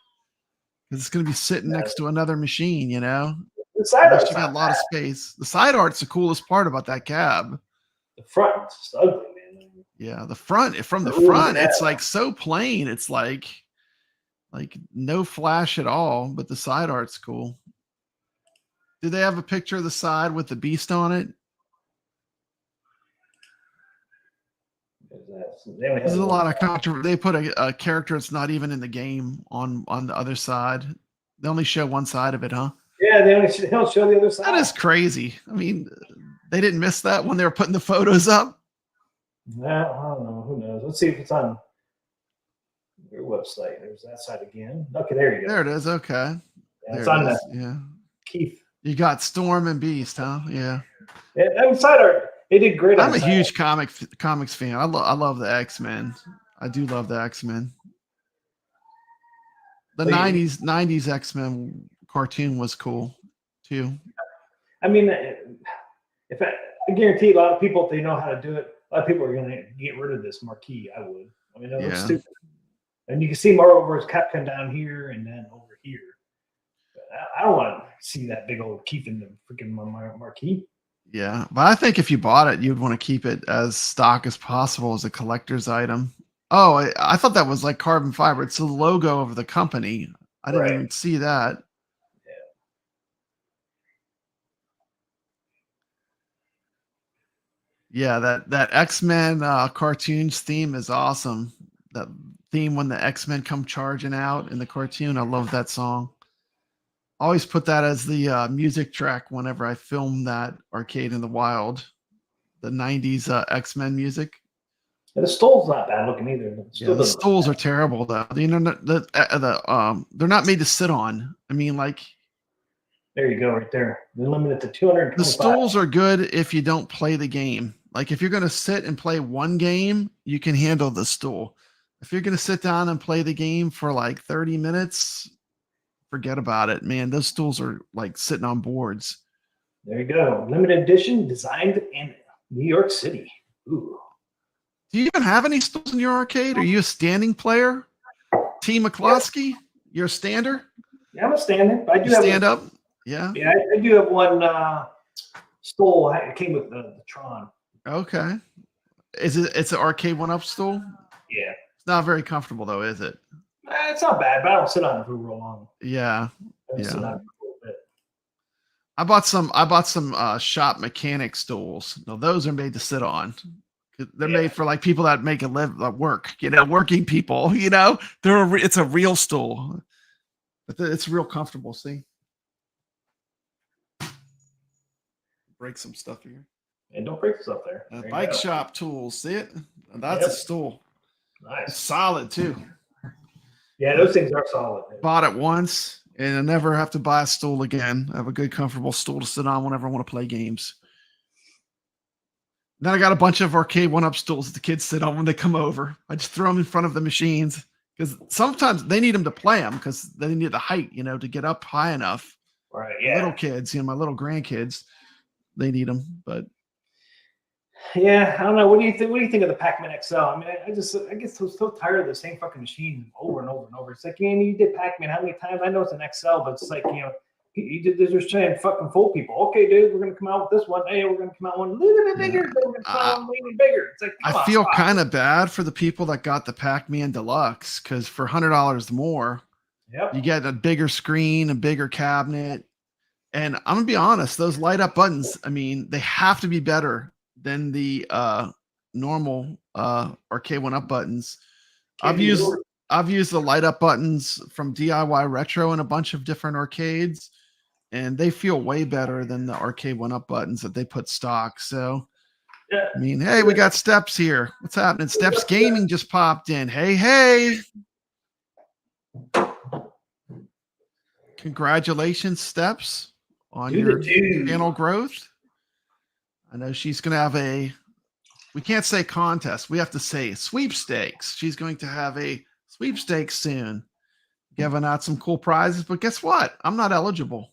Because it's going to be sitting next to another machine, you know? The side art's you got a lot of space. The side art's the coolest part about that cab. The front's just ugly, man. Yeah, the front, it's like so plain. It's like no flash at all, but the side art's cool. Do they have a picture of the side with the beast on it? There's a lot of controversy. They put a character that's not even in the game on the other side. They only show one side of it, huh? Yeah, they don't show the other side. That is crazy. I mean, they didn't miss that when they were putting the photos up. No, I don't know. Who knows? Let's see if it's on your website. There's that side again. Okay, there you go. There it is. Okay. Yeah, it's on that. Yeah. Keith. You got Storm and Beast, huh? Yeah. And side art, they did great. I'm a huge comics fan. I love the X-Men. I do love the X-Men. The 90s X-Men cartoon was cool too. I mean, I guarantee a lot of people, if they know how to do it, a lot of people are going to get rid of this marquee. I would. I mean, it looks stupid. And you can see Marvel's Capcom down here and then over here. I don't want to see that big old Keith in the freaking marquee. Yeah, but I think if you bought it, you'd want to keep it as stock as possible as a collector's item. Oh, I thought that was like carbon fiber. It's the logo of the company. I didn't even see that. Yeah, that X-Men cartoons theme is awesome. That theme when the X-Men come charging out in the cartoon, I love that song. Always put that as the music track whenever I film that Arcade in the Wild, the 90s X-Men music. And the stool's not bad looking either. The stools are terrible though. You know, they're not made to sit on. I mean, like, there you go, right there. They're limited to 225. The stools are good if you don't play the game. Like if you're going to sit and play one game, you can handle the stool. If you're going to sit down and play the game for like 30 minutes, forget about it, man. Those stools are like sitting on boards. There you go. Limited edition, designed in New York City. Ooh. Do you even have any stools in your arcade? Are you a standing player? TMCLOSKY? You're a stander? Yeah, I'm a standing. I do You have stand up? Yeah. Yeah, I do have one stool. It came with the Tron. Okay. It's an arcade one-up stool? Yeah. It's not very comfortable though, is it? It's not bad, but I don't sit on it for real long. Yeah. I just sit Yeah. on it for a little bit. I bought some shop mechanic stools. Now those are made to sit on. They're made for like people that make a work, working people, it's a real stool. But it's real comfortable, see? Break some stuff here. And don't break stuff there. Bike shop tools, see it? And that's a stool. Nice. It's solid too. Yeah, those things are solid. Bought it once and I never have to buy a stool again. I have a good, comfortable stool to sit on whenever I want to play games. Then I got a bunch of arcade one-up stools that the kids sit on when they come over. I just throw them in front of the machines because sometimes they need them to play them because they need the height, to get up high enough. Right. Yeah. Little kids, my little grandkids, they need them. But yeah, I don't know. What do you think? What do you think of the Pac-Man XL? I mean, I get so tired of the same fucking machine over and over and over. It's like, you did Pac-Man how many times? I know it's an XL, but it's like, you did this. Just trying to fucking fool people. Okay, dude, we're gonna come out with this one. Hey, we're gonna come out one a little bit bigger. Then we're gonna come out one maybe bigger. It's like, I feel kind of bad for the people that got the Pac-Man Deluxe because for $100 more, you get a bigger screen, a bigger cabinet, and I'm gonna be honest, those light up buttons. I mean, they have to be better than the normal arcade one-up buttons. I've used the light up buttons from DIY Retro in a bunch of different arcades, and they feel way better than the arcade one-up buttons that they put stock. So, I mean, hey, we got Steps here. What's happening? Steps Gaming just popped in. Hey. Congratulations, Steps, on your channel growth. I know she's going to have we can't say contest. We have to say sweepstakes. She's going to have a sweepstakes soon, giving out some cool prizes. But guess what? I'm not eligible.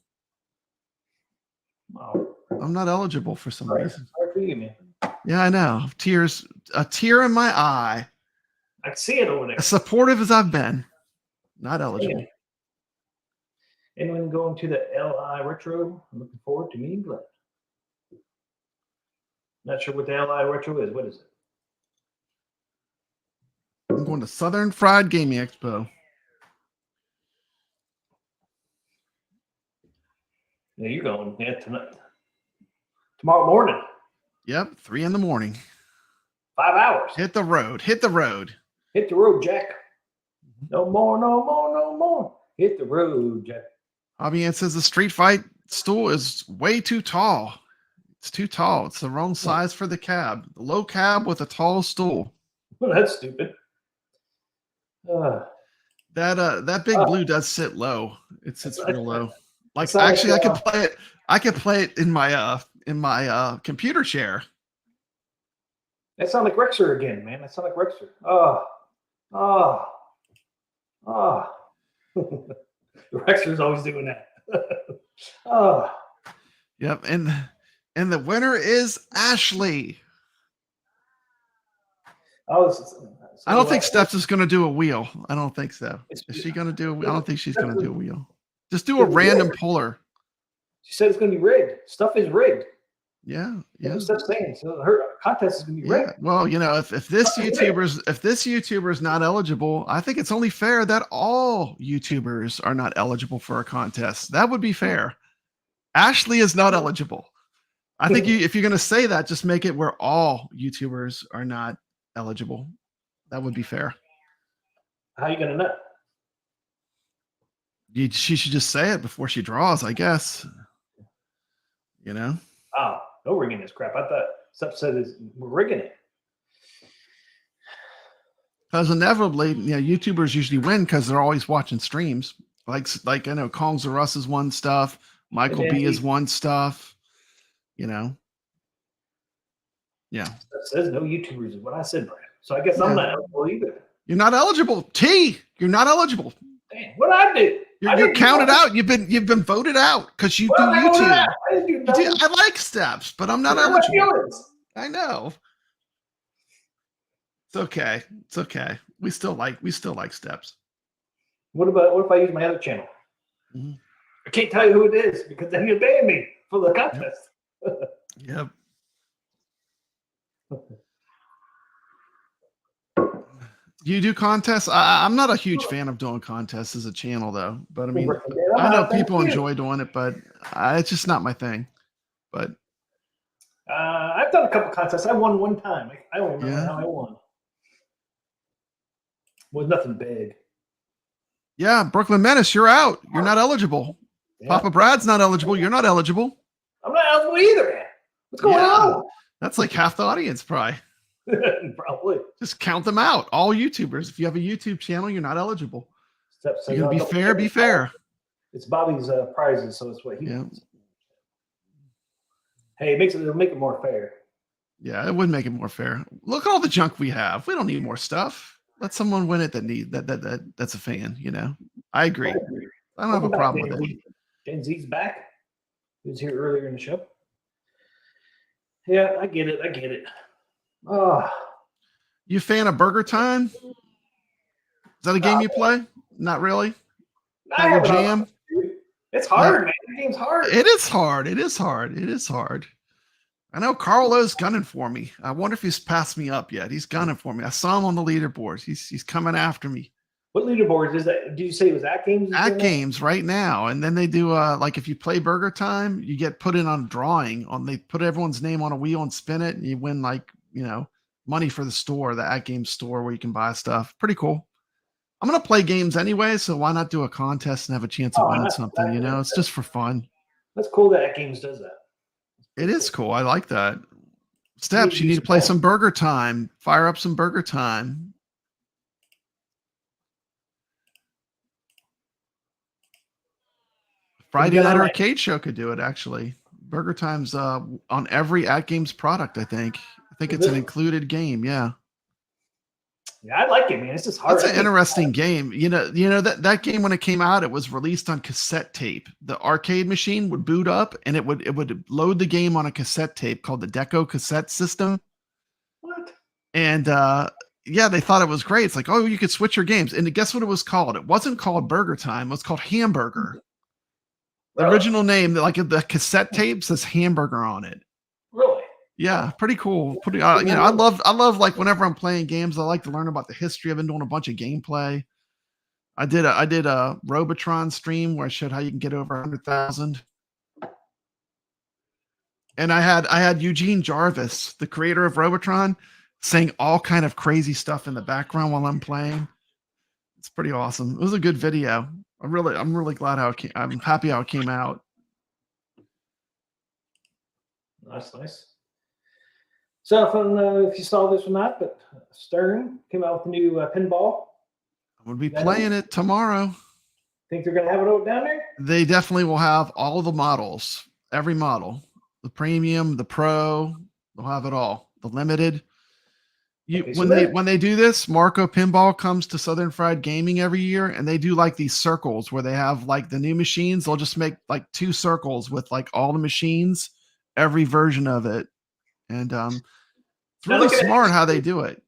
Wow. I'm not eligible for some reason. Sorry for you, man. Yeah, I know. A tear in my eye. I can see it over there. As supportive as I've been, not eligible. Anyone going to the LI Retro? I'm looking forward to meeting Glenn. Not sure what the LI Retro is. What is it? I'm going to Southern Fried Gaming Expo. Yeah, you're going tonight. Tomorrow morning. Yep, 3 in the morning. 5 hours. Hit the road. Hit the road. Hit the road, Jack. No more, no more, no more. Hit the road, Jack. Hobby says the Street Fight stool is way too tall. It's too tall. It's the wrong size for the cab. The low cab with a tall stool. Well, that's stupid. That big blue does sit low. It sits real low. Like actually, I could play it. I could play it in my computer chair. That sounds like Rexer again, man. That sounds like Rexer. Rexer's always doing that. Yep, and the winner is Ashley. I don't think Steps is going to do a wheel. I don't think so. Is she going to do? I don't think she's going to do a wheel. Just do a random puller. She said it's going to be rigged. Stuff is rigged. Yeah. That's what Steph's saying. So her contest is going to be rigged. Well, if this YouTuber is not eligible, I think it's only fair that all YouTubers are not eligible for a contest. That would be fair. Ashley is not eligible. I think if you're going to say that, just make it where all YouTubers are not eligible. That would be fair. How are you going to know? She should just say it before she draws, I guess. Oh, no rigging this crap. I thought Steph said we're rigging it. Because inevitably, YouTubers usually win because they're always watching streams. Like I know Kongs or Russ is one stuff. Michael B is one stuff. Yeah. Steph says no YouTubers is what I said, Brian. So I guess I'm not eligible either. You're not eligible. You're not eligible. Damn, what'd I do? You're counted out. You've been voted out because you do YouTube. I like steps, but I'm not eligible. I know. It's okay. It's okay. We still like steps. What if I use my other channel? Mm-hmm. I can't tell you who it is because then you'll ban me for the contest. Yep. You do contests? I'm not a huge fan of doing contests as a channel, though. But I mean, I know people enjoy doing it, but it's just not my thing. But I've done a couple contests. I won one time. I don't remember how I won. It was nothing big. Yeah, Brooklyn Menace, you're out. You're not eligible. Yeah. Papa Brad's not eligible. You're not eligible. I'm not eligible either, man. What's going on? That's like half the audience, probably. Probably. Just count them out. All YouTubers. If you have a YouTube channel, you're not eligible. So you be fair. Be fair. It's Bobby's prizes, so it's what he wants. Hey, it'll make it more fair. Yeah, it would make it more fair. Look at all the junk we have. We don't need more stuff. Let someone win it that's a fan. You know, I agree. I don't have a problem with it. Gen Z's back. He was here earlier in the show. Yeah, I get it. Oh, you a fan of Burger Time? Is that a game you play? Not really. Not your jam. It's hard, man. The game's hard. It is hard. I know Carlo's gunning for me. I wonder if he's passed me up yet. He's gunning for me. I saw him on the leaderboards. He's coming after me. What leaderboards is that? Did you say it was At Games? At Games right now. And then they do like if you play Burger Time, you get put in on drawing they put everyone's name on a wheel and spin it, and you win money for the store, the At Games store where you can buy stuff. Pretty cool. I'm gonna play games anyway, so why not do a contest and have a chance of winning something? It's just for fun. That's cool that At Games does that. It is cool. I like that. Steps, you need to play some Burger Time. Fire up some Burger Time. Friday Night Arcade Show could do it, actually. Burger Time's on every At Games product, I think. I think it's an included game, yeah. Yeah, I like it, man. It's just hard. That's an interesting game. You know that game when it came out, it was released on cassette tape. The arcade machine would boot up and it would load the game on a cassette tape called the Deco cassette system. What? And they thought it was great. It's like, oh, you could switch your games. And guess what it was called? It wasn't called Burger Time. It was called Hamburger. The original name, like the cassette tape, says Hamburger on it. Really? Yeah, pretty cool. I love like whenever I'm playing games, I like to learn about the history. I've been doing a bunch of gameplay. I did a Robotron stream where I showed how you can get over 100,000. And I had Eugene Jarvis, the creator of Robotron, saying all kind of crazy stuff in the background while I'm playing. It's pretty awesome. It was a good video. I'm really glad I'm happy how it came out. That's nice. So I don't know if you saw this or not, but Stern came out with a new pinball. I'm going to be playing it tomorrow. Think they're going to have it out down there? They definitely will have all the models, every model. The premium, the pro, they'll have it all. The limited. When they do this, Marco Pinball comes to Southern Fried Gaming every year, and they do like these circles where they have like the new machines. They'll just make like 2 circles with like all the machines, every version of it. And it's really smart how they do it.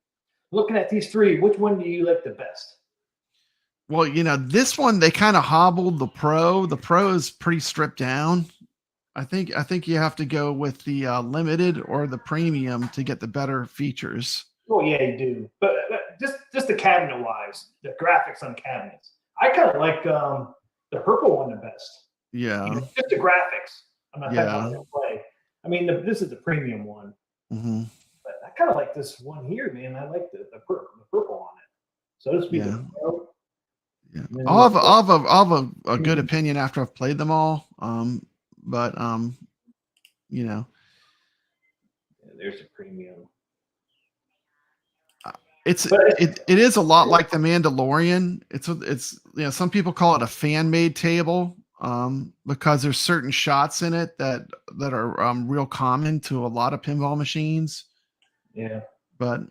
Looking at these 3, which one do you like the best? Well, this one, they kind of hobbled the pro. The pro is pretty stripped down. I think you have to go with the limited or the premium to get the better features. Oh yeah, you do. But just the cabinet wise, the graphics on cabinets. I kind of like the purple one the best. Yeah. Just the graphics. I'm not talking about the play. I mean, this is the premium one. Mm-hmm. But I kind of like this one here, man. I like the purple on it. So to speak. Yeah. I'll have a good opinion after I've played them all. But yeah, there's a premium. It is a lot like the Mandalorian. It's some people call it a fan made table because there's certain shots in it that are real common to a lot of pinball machines. Yeah, but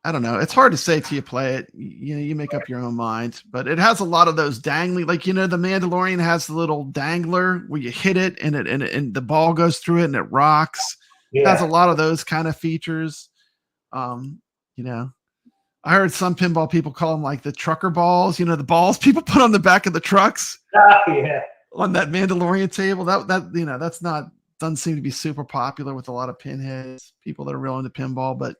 I don't know. It's hard to say till you play it. You make up your own mind. But it has a lot of those dangling, like the Mandalorian has the little dangler where you hit it and the ball goes through it and it rocks. It has a lot of those kind of features. You know, I heard some pinball people call them like the trucker balls. The balls people put on the back of the trucks. Yeah. On that Mandalorian table. That's not doesn't seem to be super popular with a lot of pinheads, people that are real into pinball, but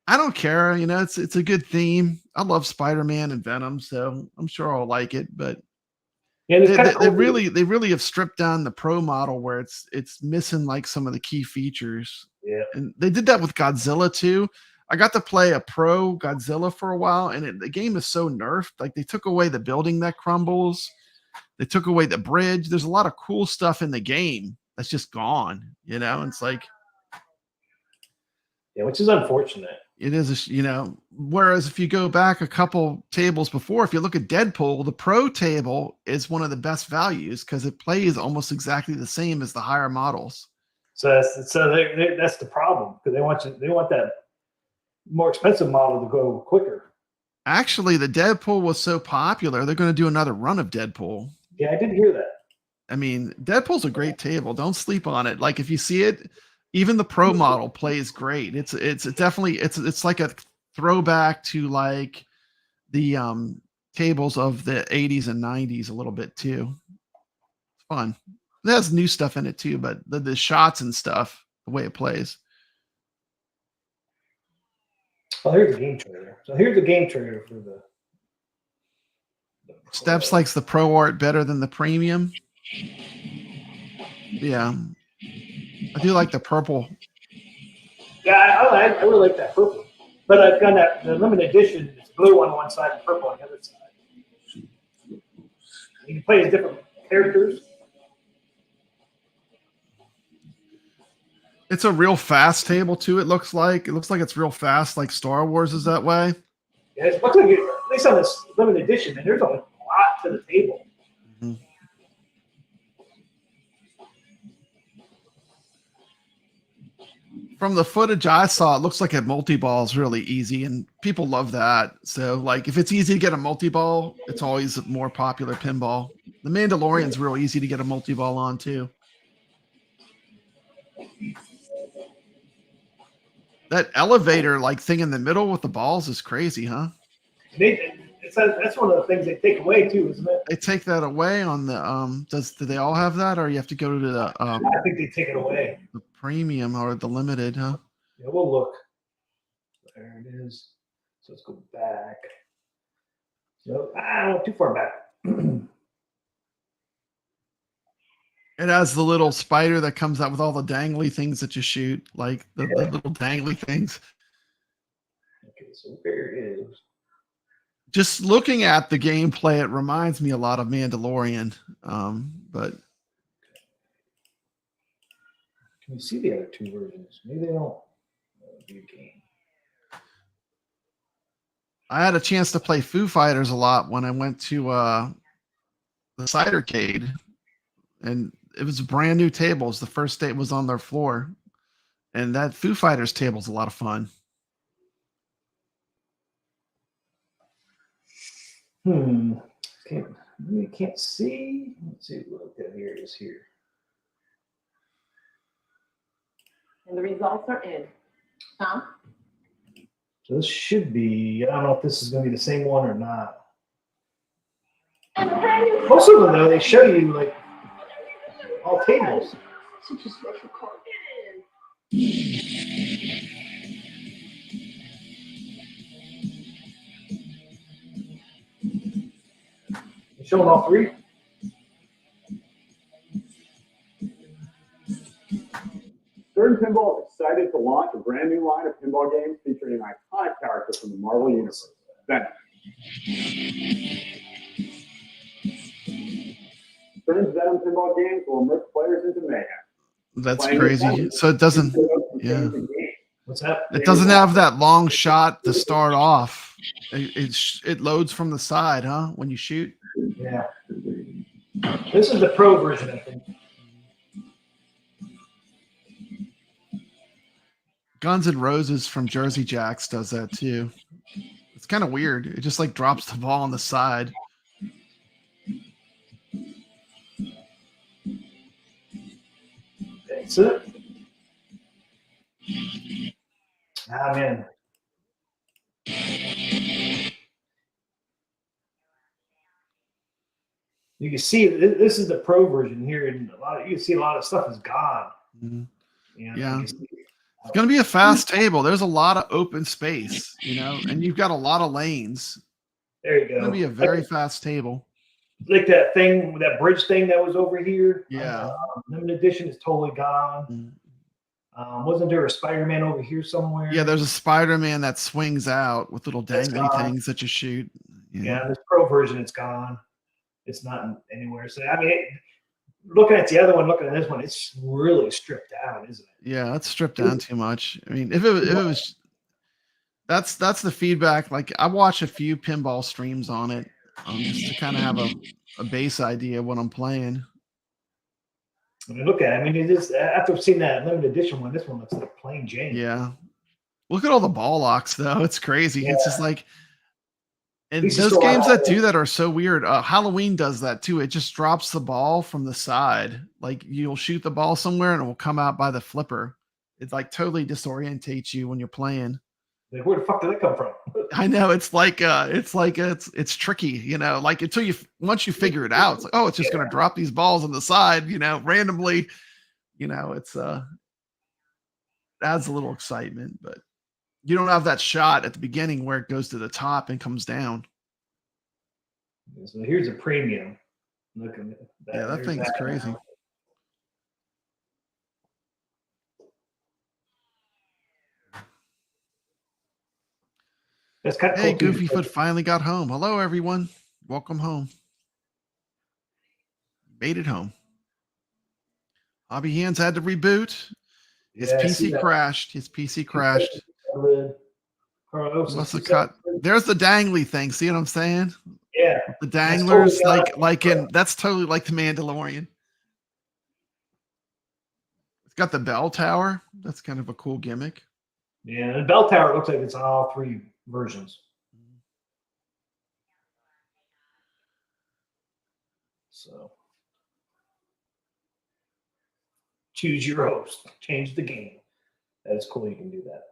I don't care. It's a good theme. I love Spider-Man and Venom, so I'm sure I'll like it. But Yeah, they really have stripped down the Pro model where it's missing like some of the key features. Yeah, and they did that with Godzilla too. I got to play a Pro Godzilla for a while, and the game is so nerfed. Like they took away the building that crumbles, they took away the bridge. There's a lot of cool stuff in the game that's just gone. It's like, yeah, which is unfortunate. It is, whereas if you go back a couple tables before, if you look at Deadpool, the Pro table is one of the best values because it plays almost exactly the same as the higher models. So that's the problem, because they want that more expensive model to go quicker. Actually, the Deadpool was so popular, they're going to do another run of Deadpool. Yeah, I did hear that. I mean, Deadpool's a great table. Don't sleep on it. Like if you see it, even the Pro model plays great. It's definitely it's like a throwback to like the tables of the 80s and 90s a little bit too. It's fun. It has new stuff in it too, but the shots and stuff, the way it plays. Oh, here's the game trailer. So here's the game trailer for the Steps likes the Pro art better than the premium. Yeah. I do like the purple. Yeah, I really like that purple. But I've got the limited edition. It's blue on one side and purple on the other side. You can play as different characters. It's a real fast table too. It looks like it's real fast, like Star Wars is that way. Yeah, it looks like at least on this limited edition, and there's a lot to the table. Mm-hmm. From the footage I saw, it looks like a multi-ball is really easy, and people love that. So, like, if it's easy to get a multi-ball, it's always a more popular pinball. The Mandalorian's real easy to get a multi-ball on, too. That elevator, like, thing in the middle with the balls is crazy, huh? That's one of the things they take away, too, isn't it? They take that away on the, do they all have that, or you have to go to the, I think they take it away. The premium or the limited, huh? Yeah, we'll look. There it is. So let's go back. So I don't went too far back. It has the little spider that comes out with all the dangly things that you shoot, like the little dangly things. Okay, so where is? Just looking at the gameplay, it reminds me a lot of Mandalorian, but. Can you see the other two versions? Maybe they don't do a game. I had a chance to play Foo Fighters a lot when I went to the Cidercade, and it was a brand new table. It was the first day it was on their floor, and that Foo Fighters table is a lot of fun. Can't see. Let's see what here it is here. And the results are in. Tom? So this should be, I don't know if this is going to be the same one or not. Most of them, though, they show you, like, all tables. Such a special card. They're showing all three. Stern Pinball is excited to launch a brand new line of pinball games featuring an iconic character from the Marvel Universe, Venom. Stern's Venom pinball games will immerse players into mayhem. That's crazy. So it doesn't, yeah. What's that? It doesn't have that long shot to start off. It loads from the side, huh? When you shoot. Yeah. This is the Pro version, I think. Guns N' Roses from Jersey Jacks does that too. It's kind of weird. It just like drops the ball on the side. That's it. Ah, man. You can see this is the pro version here, and you can see a lot of stuff is gone. Mhm. You know, Yeah. you can see- It's going to be a fast table. There's a lot of open space, and you've got a lot of lanes. there you It's going to be a go. very fast table. Like that thing, that bridge thing that was over here. Yeah. Limited edition is totally gone. Mhm. Wasn't there a Spider-Man over here somewhere? Yeah, there's a Spider-Man that swings out with little That's dangly gone. things that you shoot. Yeah, this pro version, it's gone. It's not anywhere. So I mean, looking at the other one, looking at this one, it's really stripped down, isn't it? Yeah, it's stripped down too much. I mean, if it was, that's the feedback. Like I watch a few pinball streams on it, just to kind of have a base idea of what I'm playing. I mean, look at it. I mean, it is, after I've seen that limited edition one, this one looks like plain Jane. Yeah. Look at all the ball locks though. It's crazy. Yeah. It's just like, and These are those still games on that do that are so weird. Halloween does that too. It just drops the ball from the side. Like you'll shoot the ball somewhere and it will come out by the flipper. It like totally disorientates you when you're playing. Like, where the fuck did that come from? I know it's tricky, like until once you figure it out, it's like, oh, it's just going to drop these balls on the side, randomly, it's adds a little excitement, but you don't have that shot at the beginning where it goes to the top and comes down. So here's a premium. Look at that. Yeah, that thing's crazy. That's kind of Hey, cool. Goofyfoot finally got home. Hello, everyone. Welcome home. Made it home. Hobby Hands had to reboot. His PC crashed. His PC crashed. Must have cut. There's the dangly thing. See what I'm saying? Yeah. The danglers, that's totally like the Mandalorian. It's got the bell tower. That's kind of a cool gimmick. Yeah, the bell tower looks like it's on all three versions. So choose your host. Change the game. That is cool. You can do that.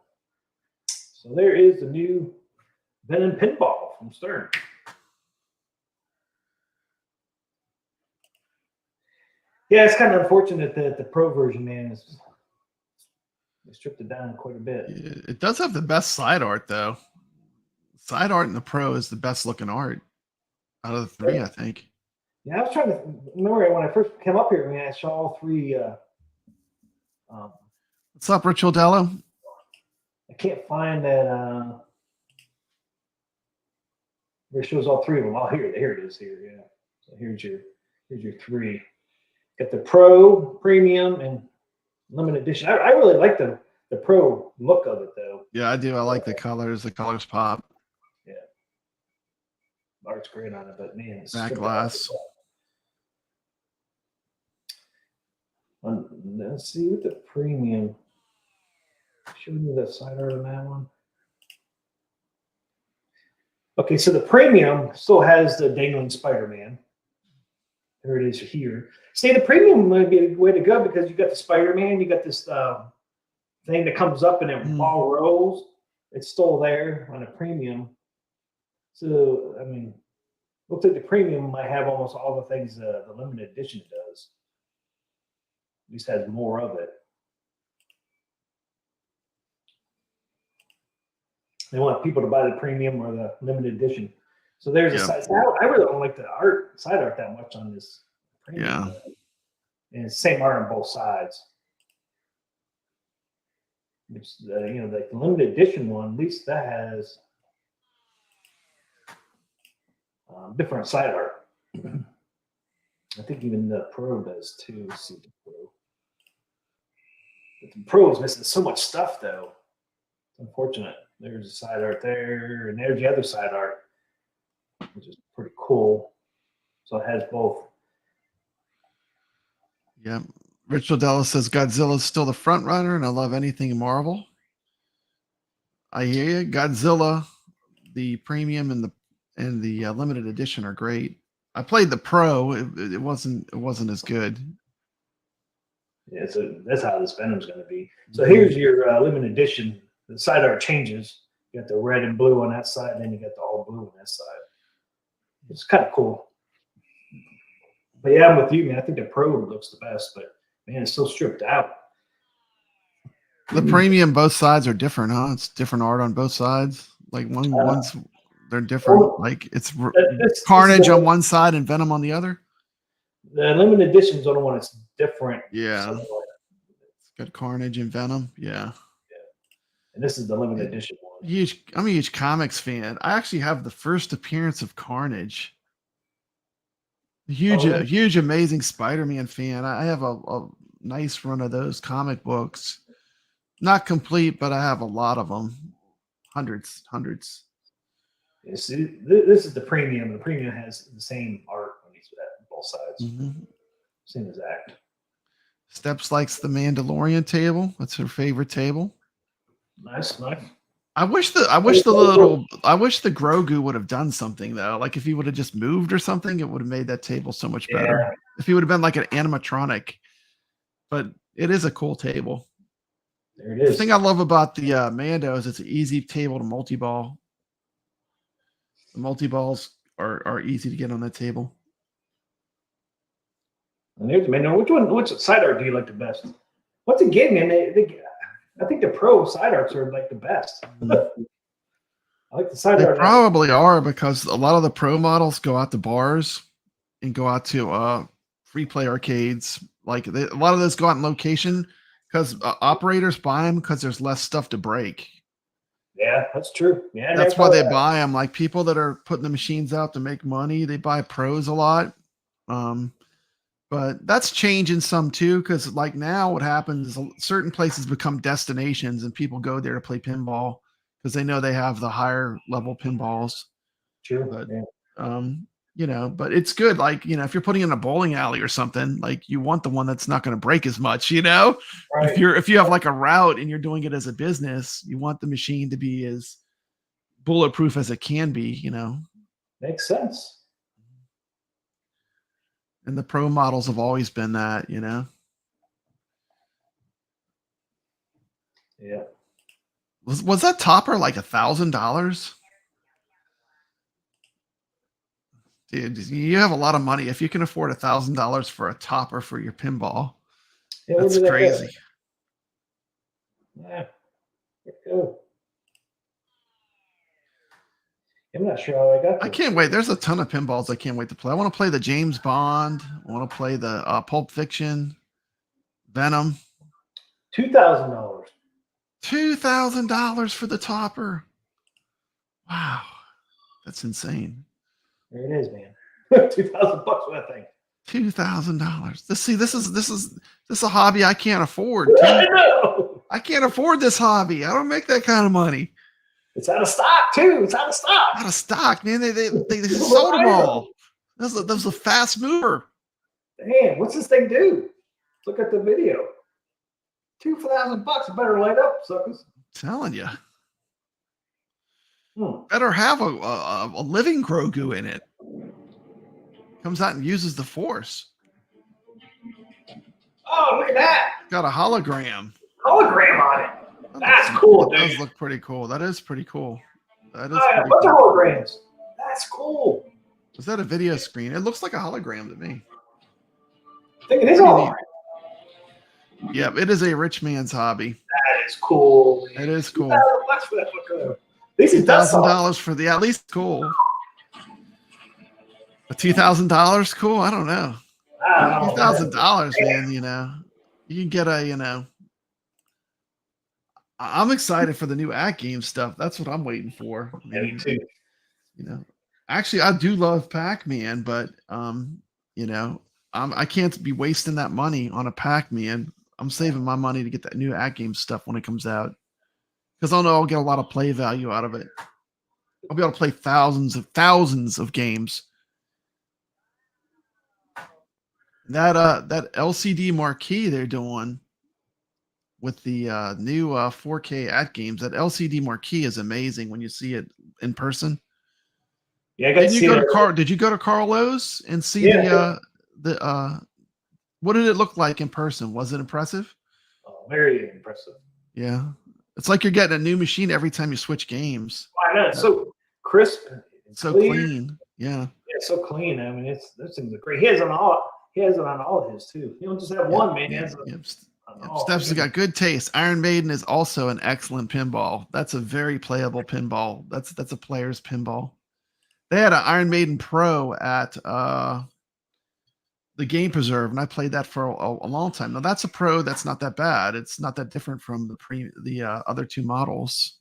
So there is the new Venom Pinball from Stern. Yeah, it's kind of unfortunate that the pro version, man, they stripped it down quite a bit. It does have the best side art, though. Side art in the pro is the best looking art out of the three, I think. Yeah, I was trying to remember when I first came up here. I mean, I saw all three. What's up, Rich Odello? I can't find that. Where it shows all three of them. Oh, here it is. Here, yeah. So here's your three. Got the Pro, Premium, and Limited Edition. I really like the Pro look of it, though. Yeah, I do. I like the colors. The colors pop. Yeah, art's great on it, but man, it's back glass. Let's see with the Premium. Show me the side art on that one. Okay, so the Premium still has the dangling Spider-Man. There it is here. See, the Premium might be a way to go because you got the Spider-Man, you got this thing that comes up and it ball rolls. It's still there on the Premium. So, I mean, looks like the Premium might have almost all the things the Limited Edition does. At least has more of it. They want people to buy the Premium or the Limited Edition. So there's a side. I really don't like the side art that much on this Premium. Yeah. And it's same art on both sides. It's like the Limited Edition one, at least that has different side art. I think even the Pro does too. Let's see the Pro. But the Pro is missing so much stuff, though. It's unfortunate. There's the side art there, and there's the other side art, which is pretty cool. So it has both. Yeah. Rich Odell says Godzilla's still the front runner, and I love anything Marvel. I hear you. Godzilla, the premium and the limited edition are great. I played the pro. It wasn't as good. Yeah, so that's how this Venom's going to be. So Mhm. here's your limited edition. The side art changes. You got the red and blue on that side, and then you got the all blue on that side. It's kind of cool. But yeah, I'm with you, man. I think the pro looks the best, but man, it's so stripped out. The premium, both sides are different, huh? It's different art on both sides. Like one's they're different. Well, Like it's this Carnage is on one side and Venom on the other. the limited edition is the only one that's different. Yeah. somewhat. It's got Carnage and Venom. Yeah. And this is the limited edition one. I'm a huge comics fan. I actually have the first appearance of Carnage. Huge, amazing Spider-Man fan. I have a nice run of those comic books. Not complete, but I have a lot of them. Hundreds. Yeah, see, this is the premium. The premium has the same art on both sides. Mm-hmm. Same exact. Steps likes the Mandalorian table. That's her favorite table. Nice. I wish the Grogu would have done something though. Like if he would have just moved or something, it would have made that table so much better. Yeah. If he would have been like an animatronic. But it is a cool table. There it is. The thing I love about the Mando is it's an easy table to multi-ball. The multi-balls are easy to get on that table. And there's man. Which side art do you like the best? Once again, man, I think the pro side arts are like the best. I like the side They art. probably are because a lot of the pro models go out to bars and go out to free play arcades. Like a lot of those go out in location because operators buy them because there's less stuff to break. Yeah, that's true. Yeah, That's why they buy them. Like people that are putting the machines out to make money, they buy pros a lot. But that's changing some too, because like now what happens is certain places become destinations and people go there to play pinball because they know they have the higher level pinballs. True. But yeah. but it's good. Like, if you're putting in a bowling alley or something, like you want the one that's not going to break as much, Right. If you have like a route and you're doing it as a business, you want the machine to be as bulletproof as it can be, Makes sense. And the pro models have always been that, Yeah. Was that topper like $1,000? Dude, you have a lot of money. If you can afford $1,000 for a topper for your pinball, that's crazy. Yeah. Cool. I'm not sure how I got. I can't wait. There's a ton of pinballs I can't wait to play. I want to play the James Bond. I want to play the Pulp Fiction, Venom. $2,000. $2,000 for the topper. Wow, that's insane. There it is, man. $2,000 for that thing. $2,000. This is a hobby I can't afford. I know. I can't afford this hobby. I don't make that kind of money. It's out of stock too. It's out of stock. Out of stock, man. They sold them all. That was a fast mover. Damn, what's this thing do? Look at the video. $2,000. Better light up, suckers. I'm telling you. Better have a living Grogu in it. Comes out and uses the Force. Oh, look at that. Got a hologram. Hologram on it. That's cool, dude. That does look pretty cool. That is pretty cool. That is a bunch of holograms. That's cool. Is that a video screen? It looks like a hologram to me. I think it is a hologram. Yeah, it is a rich man's hobby. That is cool. Man. It is cool. $2,000 for that fucker. $2,000 for the at least cool. $2,000 cool? I don't know. $2,000, man. You can get a I'm excited for the new At Game stuff. That's what I'm waiting for. Me too. Actually, I do love Pac-Man, but I can't be wasting that money on a Pac-Man. I'm saving my money to get that new At Game stuff when it comes out, because I know I'll get a lot of play value out of it. I'll be able to play thousands of games. That LCD marquee they're doing with the new 4K at games. That LCD marquee is amazing when you see it in person. Yeah, I got to see it. Did you go to Carlo's and see Yeah. the what did it look like in person? Was it impressive? Oh, very impressive. Yeah. It's like you're getting a new machine every time you switch games. I know, it's so crisp, So clear. clean. Yeah. Yeah, so clean. I mean, those things are great. He has it on all of his too. You don't just have one, man. He has it on all. Steph's got good taste. Iron Maiden is also an excellent pinball. That's a very playable pinball. That's a player's pinball. They had an Iron Maiden Pro at the Game Preserve, and I played that for a long time. Now that's a Pro. That's not that bad. It's not that different from the other two models.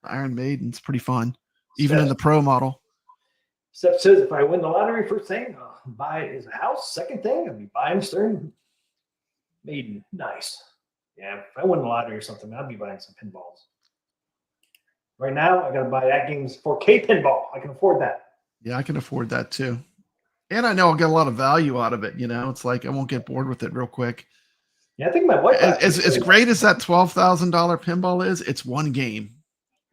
Iron Maiden's pretty fun, even in the Pro model. Steph says if I win the lottery, first thing I'll buy is a house. Second thing I'll be buying Stern Maiden. Nice. Yeah, if I win the lottery or something, I'll be buying some pinballs. Right now, I got to buy that game's 4K pinball. I can afford that. Yeah, I can afford that too. And I know I'll get a lot of value out of it. You know, it's like I won't get bored with it real quick. Yeah, I think my wife. As great as that $12,000 pinball is, it's one game.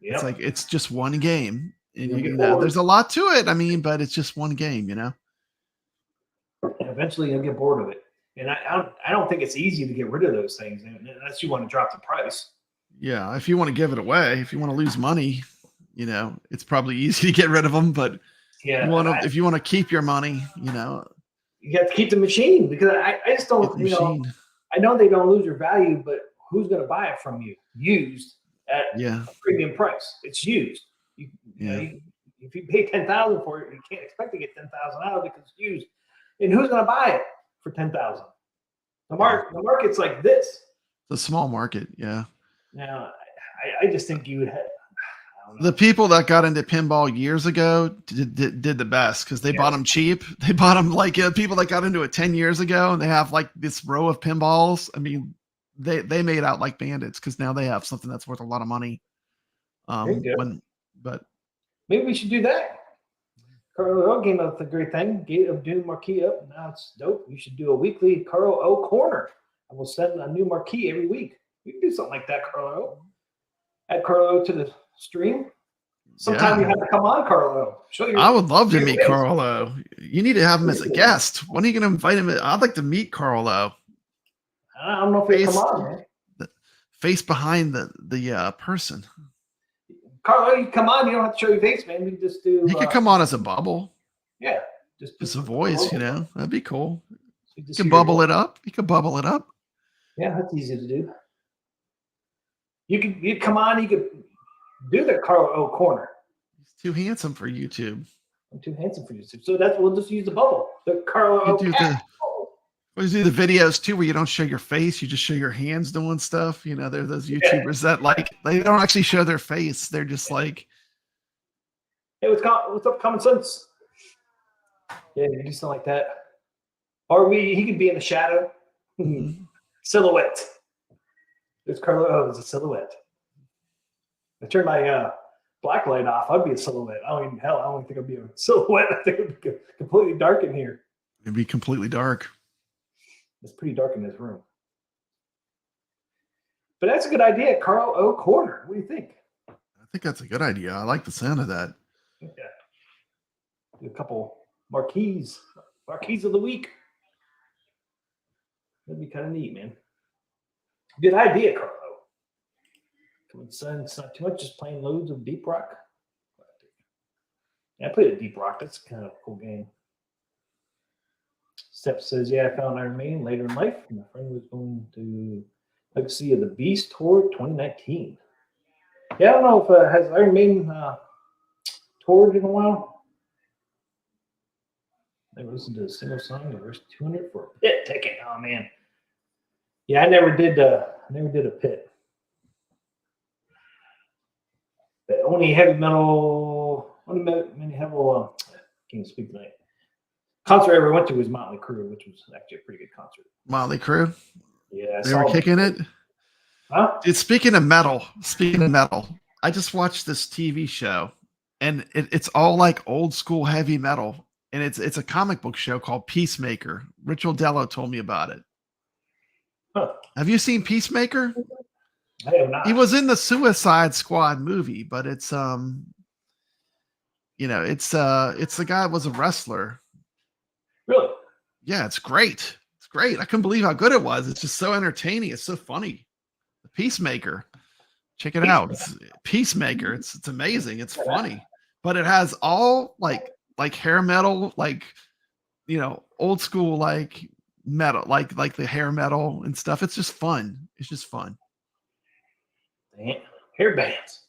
Yep. It's like it's just one game, and there's a lot to it. I mean, but it's just one game. You know. And eventually, you'll get bored of it. And I don't think it's easy to get rid of those things unless you want to drop the price. Yeah, if you want to give it away, if you want to lose money, you know, it's probably easy to get rid of them. But yeah, if you want to keep your money, you know, you have to keep the machine because I just don't. You know, I know they don't lose their value, but who's going to buy it from you used at a premium price? It's used. You know, if you pay $10,000 for it, you can't expect to get $10,000 out of it because it's used. And who's going to buy it for $10,000? The market's like this. The small market, yeah. Now, I just think you would have. The people that got into pinball years ago did the best because they bought them cheap. They bought them like people that got into it 10 years ago, and they have like this row of pinballs. I mean, they made out like bandits because now they have something that's worth a lot of money. But maybe we should do that. Carl O came up with a great thing. Gate of Doom marquee up. Now it's dope. You should do a weekly Carl O corner. I will send a new marquee every week. We can do something like that, Carlo. Add Carlo to the stream. Sometime you have to come on, Carlo. I would love to meet Carlo. You need to have him as a guest. When are you going to invite him? I'd like to meet Carlo. I don't know if he'll come on, man. The face behind the person. Carlo, you come on. You don't have to show your face, man. We can just do. He could come on as a bubble. Yeah, just a voice. You know, that'd be cool. You can bubble it up. You can bubble it up. Yeah, that's easy to do. You come on. You could do the Carl O corner. He's too handsome for YouTube. I'm too handsome for YouTube. So we'll just use the bubble. The Carl O. We do the videos too where you don't show your face, you just show your hands doing stuff. You know, there are those YouTubers that like they don't actually show their face. They're just like, hey, what's up, common sense? Yeah, you do something like that. Or he could be in the shadow. Silhouette. There's Carlo O as a silhouette. I turned my black light off. I'd be a silhouette. I don't think I'd be a silhouette. I think it'd be completely dark in here. It'd be completely dark. It's pretty dark in this room. But that's a good idea, Carl O. Corner. What do you think? I think that's a good idea. I like the sound of that. Yeah. Do a couple marquees of the week. That'd be kind of neat, man. Good idea, Carlo. It's not too much, just playing loads of Deep Rock. Yeah, I played a Deep Rock. That's kind of a cool game. Steph says, yeah, I found Iron Maiden later in life. My friend was going to Legacy of the Beast Tour 2019. Yeah, I don't know if has Iron Maiden toured in a while. Never listened to a single song. There's 200 for a pit ticket. Oh man. Yeah, I never did a pit. But only heavy metal. Can't speak tonight. Concert I ever went to was Motley Crue, which was actually a pretty good concert. Motley Crue? Yeah. They were kicking it? Huh? Dude, speaking of metal, I just watched this TV show, and it's all like old school heavy metal, and it's a comic book show called Peacemaker. Rich Odello told me about it. Huh. Have you seen Peacemaker? I have not. He was in the Suicide Squad movie, but it's it's the guy that was a wrestler. Really? Yeah, it's great. It's great. I couldn't believe how good it was. It's just so entertaining. It's so funny. The Peacemaker. Check it out. It's Peacemaker. It's amazing. It's funny. But it has all like hair metal, like old school like metal, like the hair metal and stuff. It's just fun. It's just fun. Damn. Hair bands.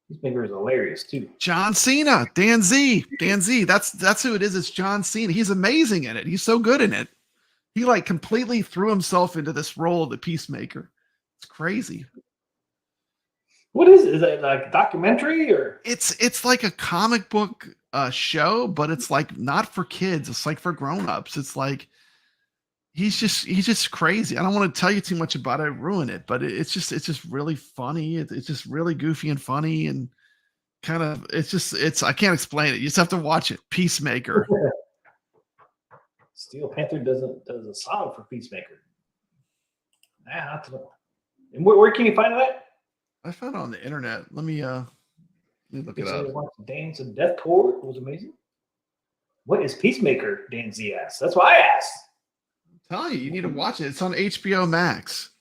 Peacemaker is hilarious too. John Cena, Dan Z. That's who it is. It's John Cena. He's amazing in it. He's so good in it. He like completely threw himself into this role of the Peacemaker. It's crazy. What is it? Is it like a documentary or? It's like a comic book show, but it's like not for kids. It's like for grown-ups. It's like he's just crazy. I don't want to tell you too much about it, ruin it, but it's just really funny. It's just really goofy and funny and kind of I can't explain it. You just have to watch it. Peacemaker. Steel Panther does a song for Peacemaker. I have to know. And where can you find that? I found it on the internet. Let me look it up. Dance of Death Core. It was amazing. What is Peacemaker? Dan Z asked. That's why I asked. I'm telling you need to watch it. It's on HBO Max.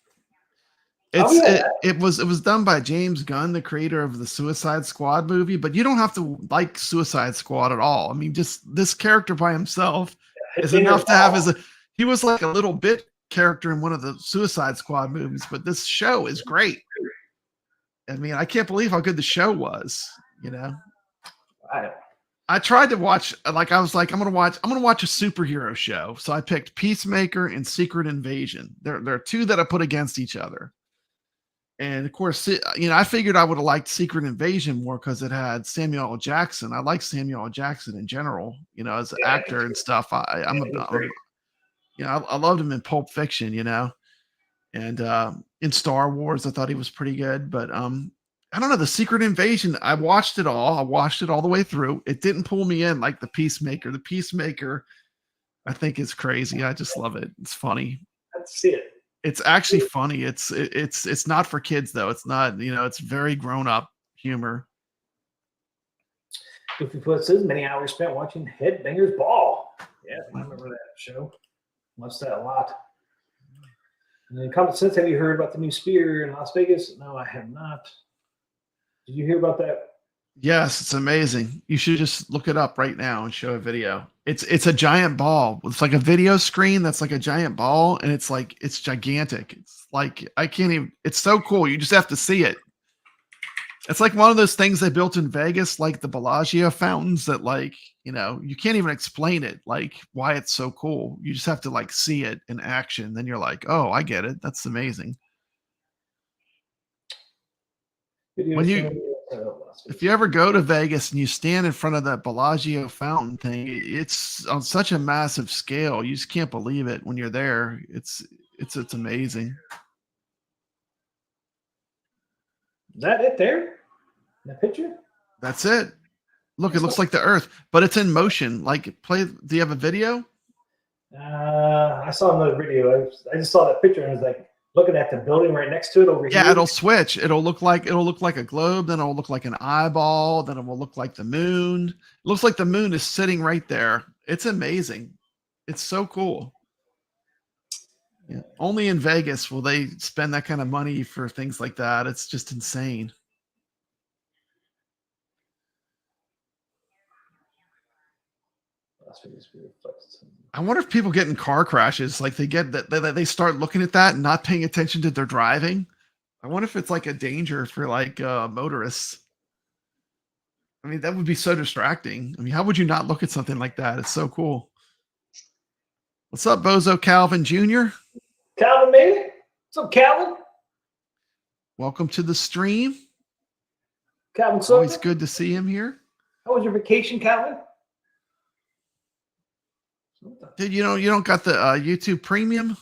It was done by James Gunn, the creator of the Suicide Squad movie, but you don't have to like Suicide Squad at all. I mean, just this character by himself is enough to have he was like a little bit character in one of the Suicide Squad movies, but this show is great. I mean, I can't believe how good the show was, I tried to watch, like, I was like, I'm gonna watch a superhero show. So I picked Peacemaker and Secret Invasion. There are two that I put against each other. And of course, I figured I would have liked Secret Invasion more because it had Samuel L. Jackson. I like Samuel L. Jackson in general, as an actor and stuff. I loved him in Pulp Fiction, and in Star Wars, I thought he was pretty good. But I don't know, the Secret Invasion, I watched it all the way through. It didn't pull me in like the Peacemaker. The Peacemaker, I think, is crazy. I just love it. It's funny. Let's see it. It's actually funny. It's not for kids though. It's not, it's very grown up humor. Goofy Foot says many hours spent watching Headbangers Ball. Yeah, I remember that show. Watched that a lot. And then Common Sense, have you heard about the new Sphere in Las Vegas? No, I have not. Did you hear about that? Yes, it's amazing. You should just look it up right now and show a video. It's a giant ball. It's like a video screen that's like a giant ball, and it's gigantic. It's like I can't even. It's so cool. You just have to see it. It's like one of those things they built in Vegas, like the Bellagio fountains that, like, you can't even explain it, like why it's so cool. You just have to like see it in action. Then you're like, oh, I get it. That's amazing. If you ever go to Vegas and you stand in front of that Bellagio fountain thing, it's on such a massive scale. You just can't believe it when you're there. It's amazing. Is that it there? That picture? That's it. Look, it looks like the Earth, but it's in motion. Like, do you have a video? I saw another video. I just saw that picture and I was like looking at the building right next to it over here. Yeah, it'll switch. It'll look like a globe, then it'll look like an eyeball, then it will look like the moon. It looks like the moon is sitting right there. It's amazing. It's so cool. Yeah. Only in Vegas will they spend that kind of money for things like that. It's just insane. I wonder if people get in car crashes, like they start looking at that and not paying attention to their driving. I wonder if it's like a danger for like motorists. I mean, that would be so distracting. I mean, how would you not look at something like that? It's so cool. What's up, Bozo Calvin Jr.? Calvin, baby. What's up, Calvin? Welcome to the stream. Calvin, it's always good to see him here. How was your vacation, Calvin? Dude, you don't got the YouTube Premium?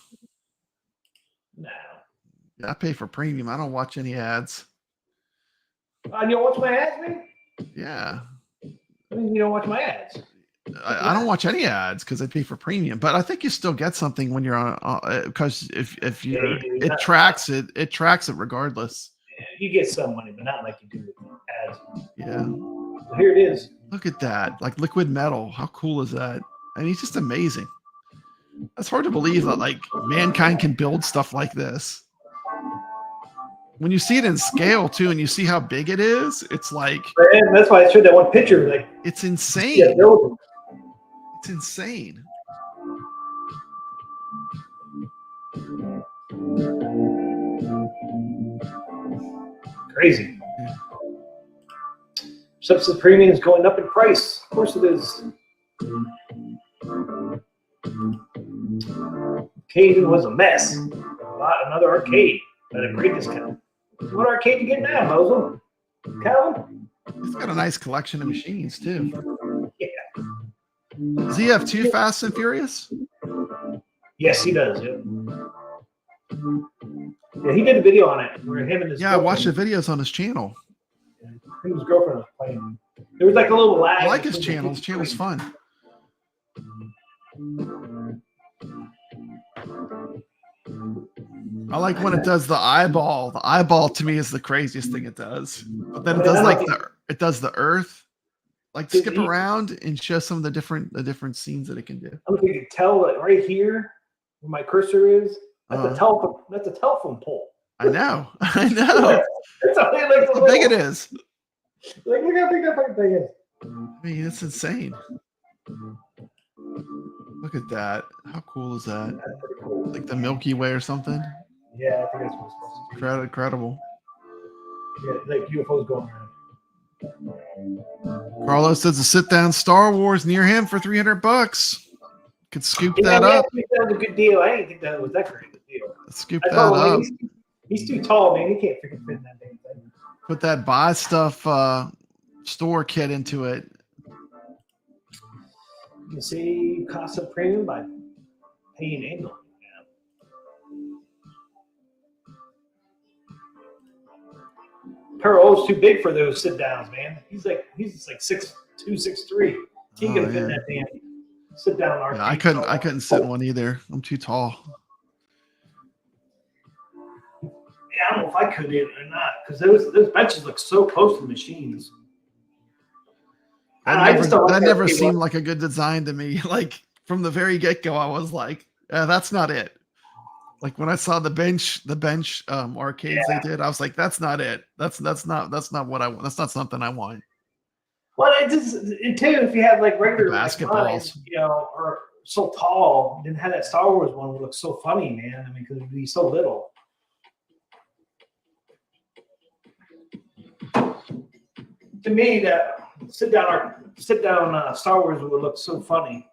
No. Yeah, I pay for Premium. I don't watch any ads. You don't watch my ads, man? Yeah. I mean, you don't watch my ads. I don't watch any ads because I pay for premium, but I think you still get something when you're on because if Yeah, you're you do. it tracks it regardless. You get some money, but not like you do with ads. Yeah. So here it is. Look at that. Like liquid metal. How cool is that? I mean, it's just amazing. It's hard to believe that like mankind can build stuff like this. When you see it in scale too, and you see how big it is, it's like And that's why I showed that one picture. Like, it's yeah, insane. building. It's insane. Crazy. Yeah. Substance premium is going up in price. Of course it is. Arcade was a mess. Bought another arcade at a great discount. What arcade you get now, Mosul? Calvin? It's got a nice collection of machines too. Yeah. Does he have 2 Fast and Furious? Yes, he does. Yeah. Yeah, he did a video on it where him and his Yeah, I watched the videos on his channel. him and his girlfriend was playing. There was like a little lag. I like his between channel. the His channel's fun. I like when it does the eyeball. The eyeball to me is the craziest thing it does. But then it does like the earth, like skip around and show some of the different scenes that it can do. I don't know if you can tell that right here where my cursor is. That's a telephone. That's a telephone pole. I know. I know. It's only like How big it is. Like, look how big that fucking thing is. I mean, it's insane. Look at that. How cool is that? That's pretty cool. Like the Milky Way or something? Yeah, I think that's what it's supposed to Incredible. be. Yeah, like UFOs going around. Carlos says a sit down Star Wars near him for $300. Could scoop that up. That was a good deal. I didn't think that was that great a deal. Scoop I that told him, up. He's too tall, man. He can't freaking fit in that damn thing. Put that buy stuff store kit into it. You can see cost of premium by paying annually. Pearl's too big for those sit downs, man. He's just like 6'2", 6'3". He can fit in that damn sit down arcade. Yeah, I couldn't sit in one either. I'm too tall. Yeah, I don't know if I could or not because those benches look so close to the machines. That never seemed like a good design to me. Like from the very get go, I was like, "That's not it." Like when I saw the bench arcades they did, I was like, "That's not it. That's not what I want. That's not something I want." Well, it just and too if you have like regular basketballs, like mine, or so tall, then have that Star Wars one would look so funny, man. I mean, because it'd be so little. To me, that sit down Star Wars would look so funny.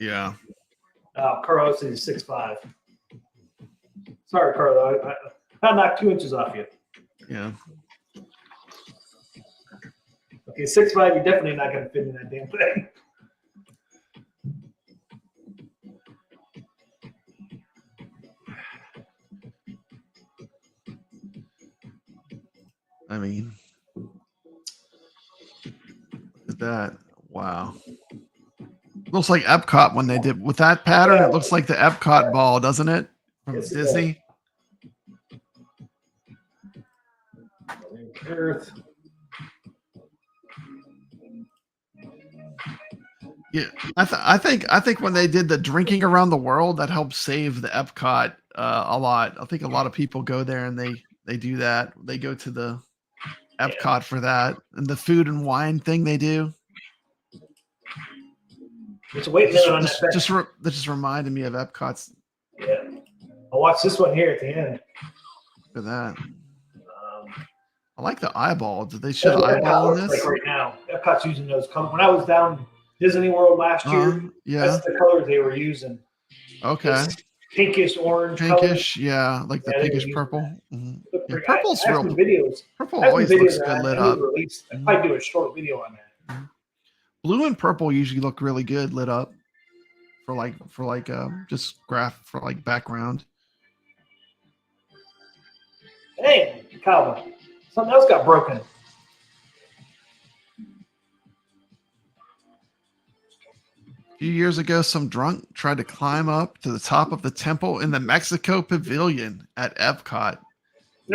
Yeah. Carlos is 6'5". Sorry, Carlo. I knocked 2 inches off you. Yeah. Okay, 6'5", you're definitely not going to fit in that damn thing. I mean, look at that. Wow. Looks like Epcot when they did with that pattern. It looks like the Epcot ball, doesn't it? From Yes, Disney. Earth. Yeah, I think when they did the drinking around the world, that helped save the Epcot a lot. I think a lot of people go there and they do that. They go to the Epcot for that, and the food and wine thing they do. It's a weight limit on that. That just reminded me of Epcot's. Yeah, I'll watch this one here at the end. Look at that. I like the eyeball. Did they show the eyeball in this? Like right now, Epcot's using those colors. When I was down Disney World last year, that's the colors they were using. Okay. It's pinkish orange. Pinkish, color. yeah, like the pinkish purple. Mm-hmm. Yeah, purple's real. Videos. Purple always looks good lit up. I'd probably do a short video on that. Blue and purple usually look really good lit up for just background. Hey, Calvin, something else got broken. few years ago, some drunk tried to climb up to the top of the temple in the Mexico Pavilion at Epcot.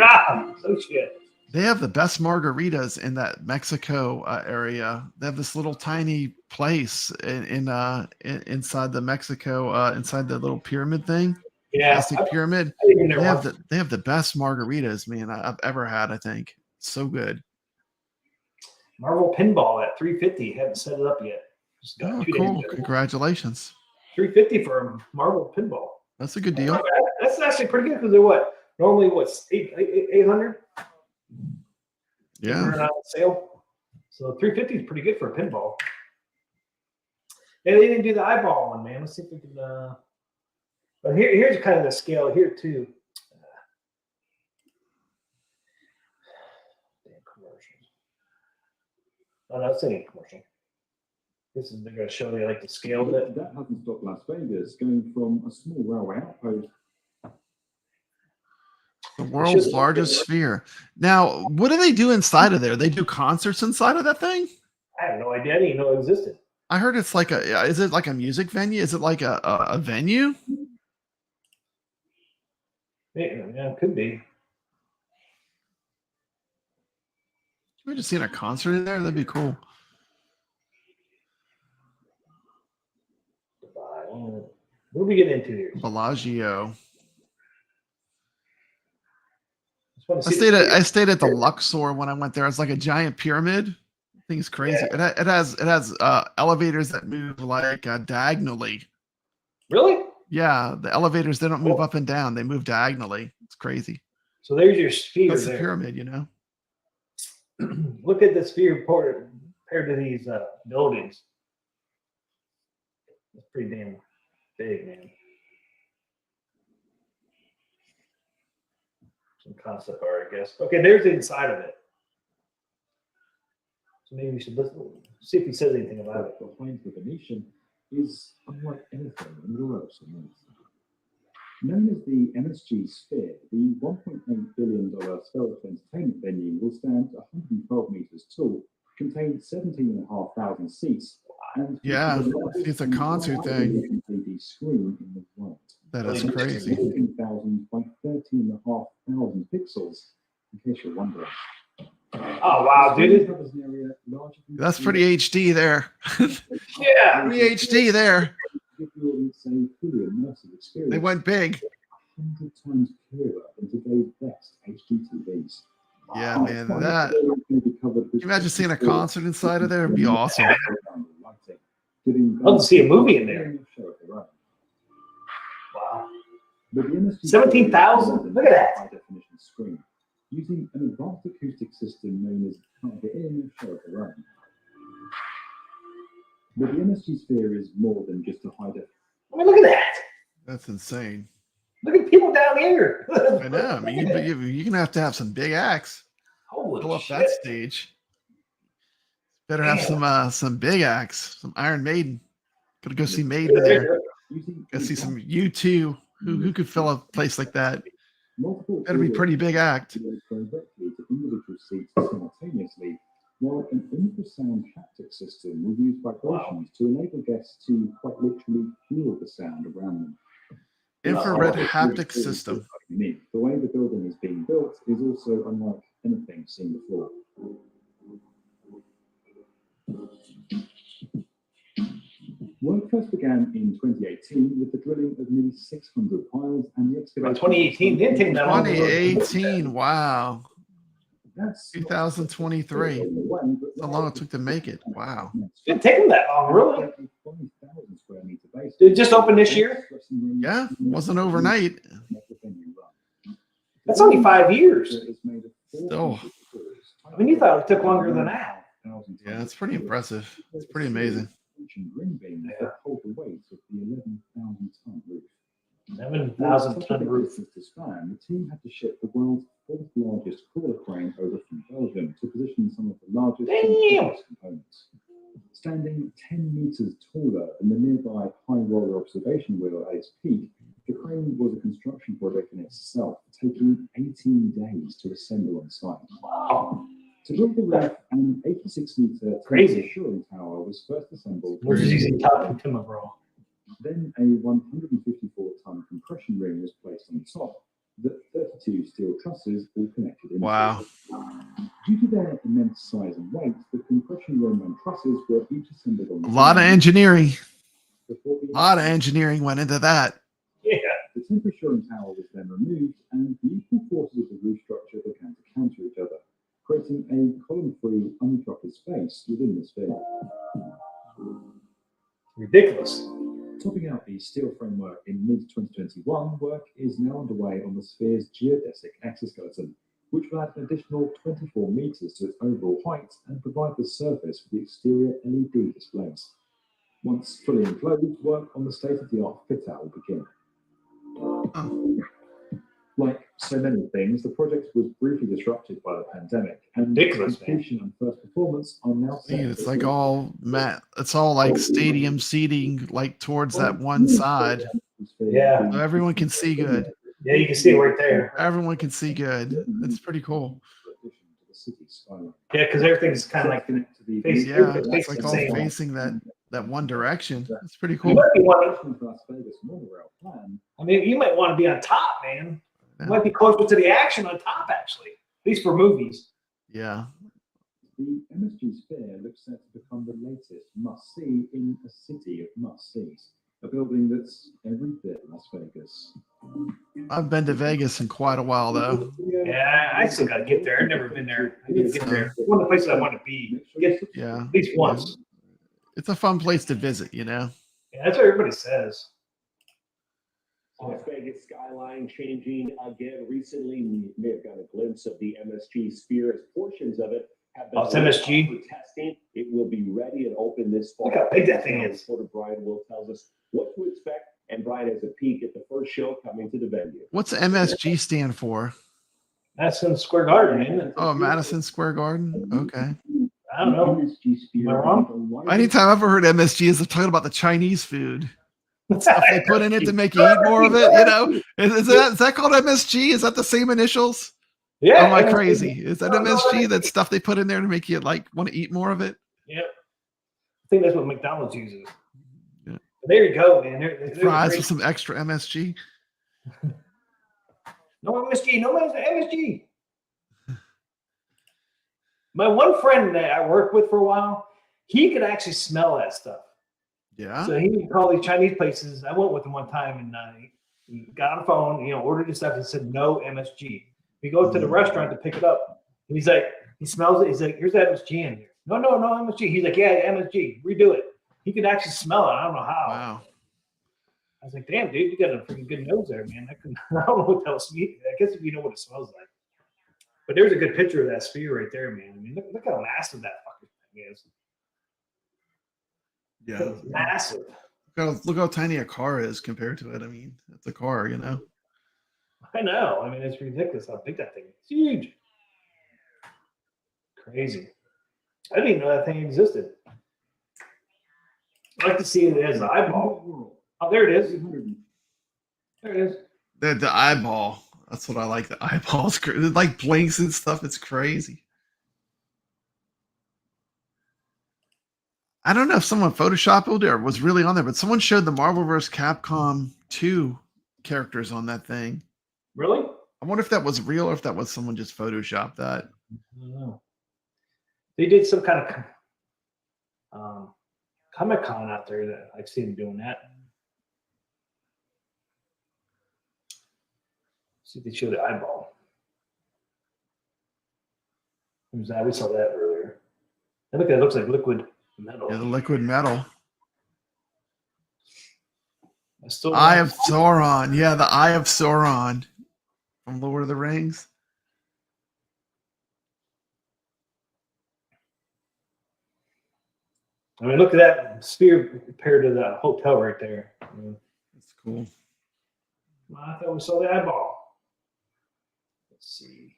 Ah, so shit. They have the best margaritas in that Mexico area. They have this little tiny place inside the Mexico, inside the little pyramid thing. Yeah. Plastic pyramid. I've been there once. They have the best margaritas, man, I've ever had. I think so good. Marvel Pinball at 350. Haven't set it up yet. Just got Oh, 2 days cool! ago. Congratulations. 350 for a Marvel Pinball. That's a good deal. That's actually pretty good because they're what? Normally, what's 800? Yeah. They're on sale. So 350 is pretty good for a pinball. And they didn't do the eyeball one, man. Let's see if we can. But here's kind of the scale here too. Damn commercials. Oh no, it's any commercial. This is they're going to show you like the scale of it. That hasn't stopped Las Vegas going from a small railway outpost. The world's largest sphere. Now, what do they do inside of there? They do concerts inside of that thing? I have no idea. I didn't even know it existed. I heard it's like is it like a music venue? Is it like a venue? Yeah, it could be. We just seen a concert in there. That'd be cool. What are we getting into here? Bellagio. I stayed at the Luxor when I went there. It's like a giant pyramid. I think it's crazy. Yeah. It has elevators that move like diagonally. Really? Yeah, the elevators, they don't move up and down. They move diagonally. It's crazy. So there's your sphere. That's the there. pyramid, you know. Look at the sphere compared to these buildings. It's pretty damn big, man. Some concept art, I guess. Okay, there's the inside of it. So maybe we should see if he says anything about it. Behind the Venetian is unlike anything anywhere else on Earth. Known as the MSG Sphere, the $1.8 billion spherical entertainment venue will stand 112 meters tall, contain 17,500 seats, and Yeah, it's a concert thing. LED screen in the world. That is crazy. 14,000 by 13,500 pixels, in case you're wondering. Oh wow, dude! That's pretty HD there. Yeah, Pretty HD there. They They went big. 100 times clearer than today's best HD TVs. Yeah, man. Can you imagine seeing a concert inside of there? It'd be awesome. I'd love to see a movie in there. Wow. 17,000? Look at that. High definition screen using an advanced acoustic system known as Target In Show of the Room. But the MSG Sphere is more than just a high definition. I mean, look at that. That's insane. Look at people down here. I know. I mean, you're gonna have to have some big acts. Holy Fill up shit. that stage. Better have some big acts. Some Iron Maiden. Gotta go see Maiden there. Go see some U2. Who could fill a place like that? That'd be a pretty big act. Directly to individual seats simultaneously, while an infrasound haptic system will use vibrations to enable guests to quite literally feel the sound around them. Infrared haptic system. Unique. The way the building is being built is also unlike anything seen before. Work first began in 2018 with the drilling of nearly 600 piles and the excavation. 2018 didn't take that long. 2018. Wow. That's 2023. That's how long it took to make it. Wow. Didn't take them that long, really. 5,000 square meter base. Did it just open this year? Yeah, wasn't overnight. That's only 5 years. Oh. I mean, you thought it took longer than that. Yeah, it's pretty impressive. It's pretty amazing. Ring beams that hold the weight of the 11,000 ton roof. 11,000 ton roof. To span, the team had to ship the world's fourth largest crawler crane over from Belgium to position some of the largest components. Standing 10 meters taller than the nearby high roller observation wheel at its peak, the crane was a construction project in itself, taking 18 days to assemble on site. Wow. To build the roof, an 86-meter Crazy. assuring tower was first assembled. Which is easy top timber, bro. Then a 154-ton compression ring was placed on top. The 32 steel trusses all connected in. Wow. Due to their immense size and weight, the compression ring and trusses were each assembled on A lot of engineering. before A lot of engineering went into that. Yeah. The timber assuring tower was then removed, and the equal forces of the roof structure began to counter each other, creating a column-free, uninterrupted space within the sphere. Ridiculous. Topping out the steel framework in mid-2021, work is now underway on the sphere's geodesic exoskeleton, which will add an additional 24 meters to its overall height and provide the surface for the exterior LED displays. Once fully enclosed, work on the state-of-the-art fit-out will begin. Like so many things, the project was briefly disrupted by the pandemic, and Ridiculous, completion and first performance are now set. It's like all it's all like stadium seating, like towards that one side. Yeah. So everyone can see good. Yeah, you can see it right there. Everyone can see good. That's pretty cool. Yeah, because everything's kind of like facing. Yeah, everything's it's facing like the all same. facing that one direction. It's pretty You cool. might be I mean, you might want to be on top, man. You might be closer to the action on top, actually. At least for movies. Yeah. The MSG Sphere looks set to become the latest must-see in a city of must-sees, a building that's every bit Las Vegas. I've been to Vegas in quite a while, though. Yeah, I still got to get there. I've never been there. I need to get there. It's one of the places I want to be. Yeah. At least once. It's a fun place to visit, you know? Yeah, that's what everybody says. Las Vegas skyline changing again. Recently, we may have got a glimpse of the MSG Sphere as portions of it have been it's MSG. for testing. It will be ready and open this fall. Look how big that thing is. Reporter Brian Will tells us what to expect, and Brian has a peek at the first show coming to the venue. What's MSG stand for? Madison Square Garden, isn't it? Oh, Madison Square Garden? Okay. I don't know. MSG Sphere Am I wrong? Anytime I've ever heard MSG is talking about the Chinese food. Stuff they put in it to make you eat more of it, you know? Is that called MSG? Is that the same initials? Yeah. Am I crazy? Is that MSG? That stuff they put in there to make you like want to eat more of it? Yep. I think that's what McDonald's uses. Yeah. There you go, man. There's Fries great- with some extra MSG. No MSG. No MSG. My one friend that I worked with for a while, he could actually smell that stuff. Yeah. So he would call these Chinese places. I went with him one time, and he got on the phone, ordered his stuff, and said no MSG. We go to the restaurant to pick it up. And he's like, he smells it. He's like, here's the MSG in here. No MSG. He's like, yeah, MSG. Redo it. He could actually smell it. I don't know how. Wow. I was like, damn, dude, you got a freaking good nose there, man. I don't know what else. I guess if you know what it smells like. But there's a good picture of that sphere right there, man. I mean, look how massive that fucking thing is. Yeah. It's massive. Look how tiny a car is compared to it. I mean, it's a car, you know? I know. I mean, it's ridiculous how big that thing is. It's huge. Crazy. I didn't even know that thing existed. I'd like to see it as an eyeball. Oh, there it is. There it is. The eyeball. That's what I like. The eyeballs. It like blinks and stuff. It's crazy. I don't know if someone photoshopped it or was really on there, but someone showed the Marvel vs. Capcom 2 characters on that thing. Really? I wonder if that was real or if that was someone just photoshopped that. I don't know. They did some kind of Comic-Con out there that I've seen them doing that. See if they show the eyeball. Who's that? We saw that earlier. And look, it looks like liquid metal. Yeah, the liquid metal. Eye of Sauron. Yeah, the Eye of Sauron from Lord of the Rings. I mean, look at that sphere compared to the hotel right there. That's cool. Well, I thought we saw the eyeball. Let's see.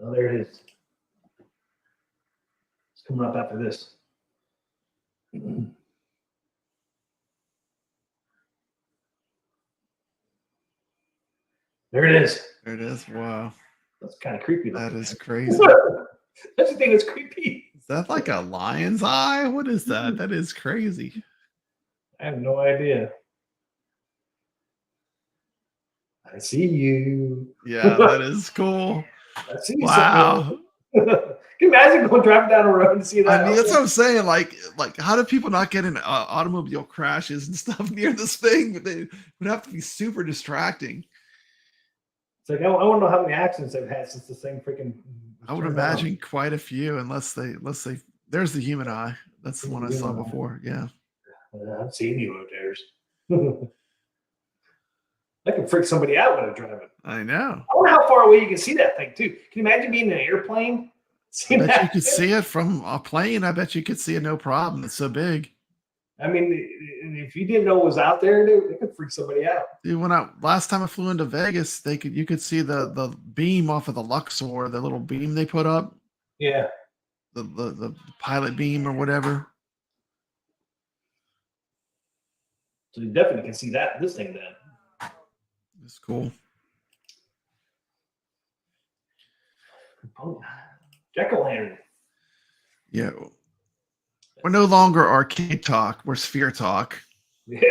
Oh, there it is. It's coming up after this. There it is. There it is. Wow. That's kind of creepy. That looking, is man. crazy. That's the thing that's creepy. Is that like a lion's eye? What is that? That is crazy. I have no idea. I see you. Yeah, that is cool. I see you. Wow. Can you imagine going driving down the road and see that? I mean, that's what I'm saying. Like, how do people not get in automobile crashes and stuff near this thing? But they would have to be super distracting. It's like I want to know how many accidents they've had since this thing freaking. I would imagine quite a few, unless they. There's the human eye. That's the one I saw before. Yeah. I've seen you out there. That can freak somebody out when they're driving. I know. I wonder how far away you can see that thing too. Can you imagine being in an airplane? I bet you could see it from a plane. I bet you could see it no problem. It's so big. I mean, if you didn't know it was out there, they could freak somebody out. Dude, last time I flew into Vegas, you could see the beam off of the Luxor, the little beam they put up. Yeah. The pilot beam or whatever. So you definitely can see this thing then. It's cool. Oh, Jack-o'-lantern. Yeah. We're no longer arcade talk. We're sphere talk. Yeah.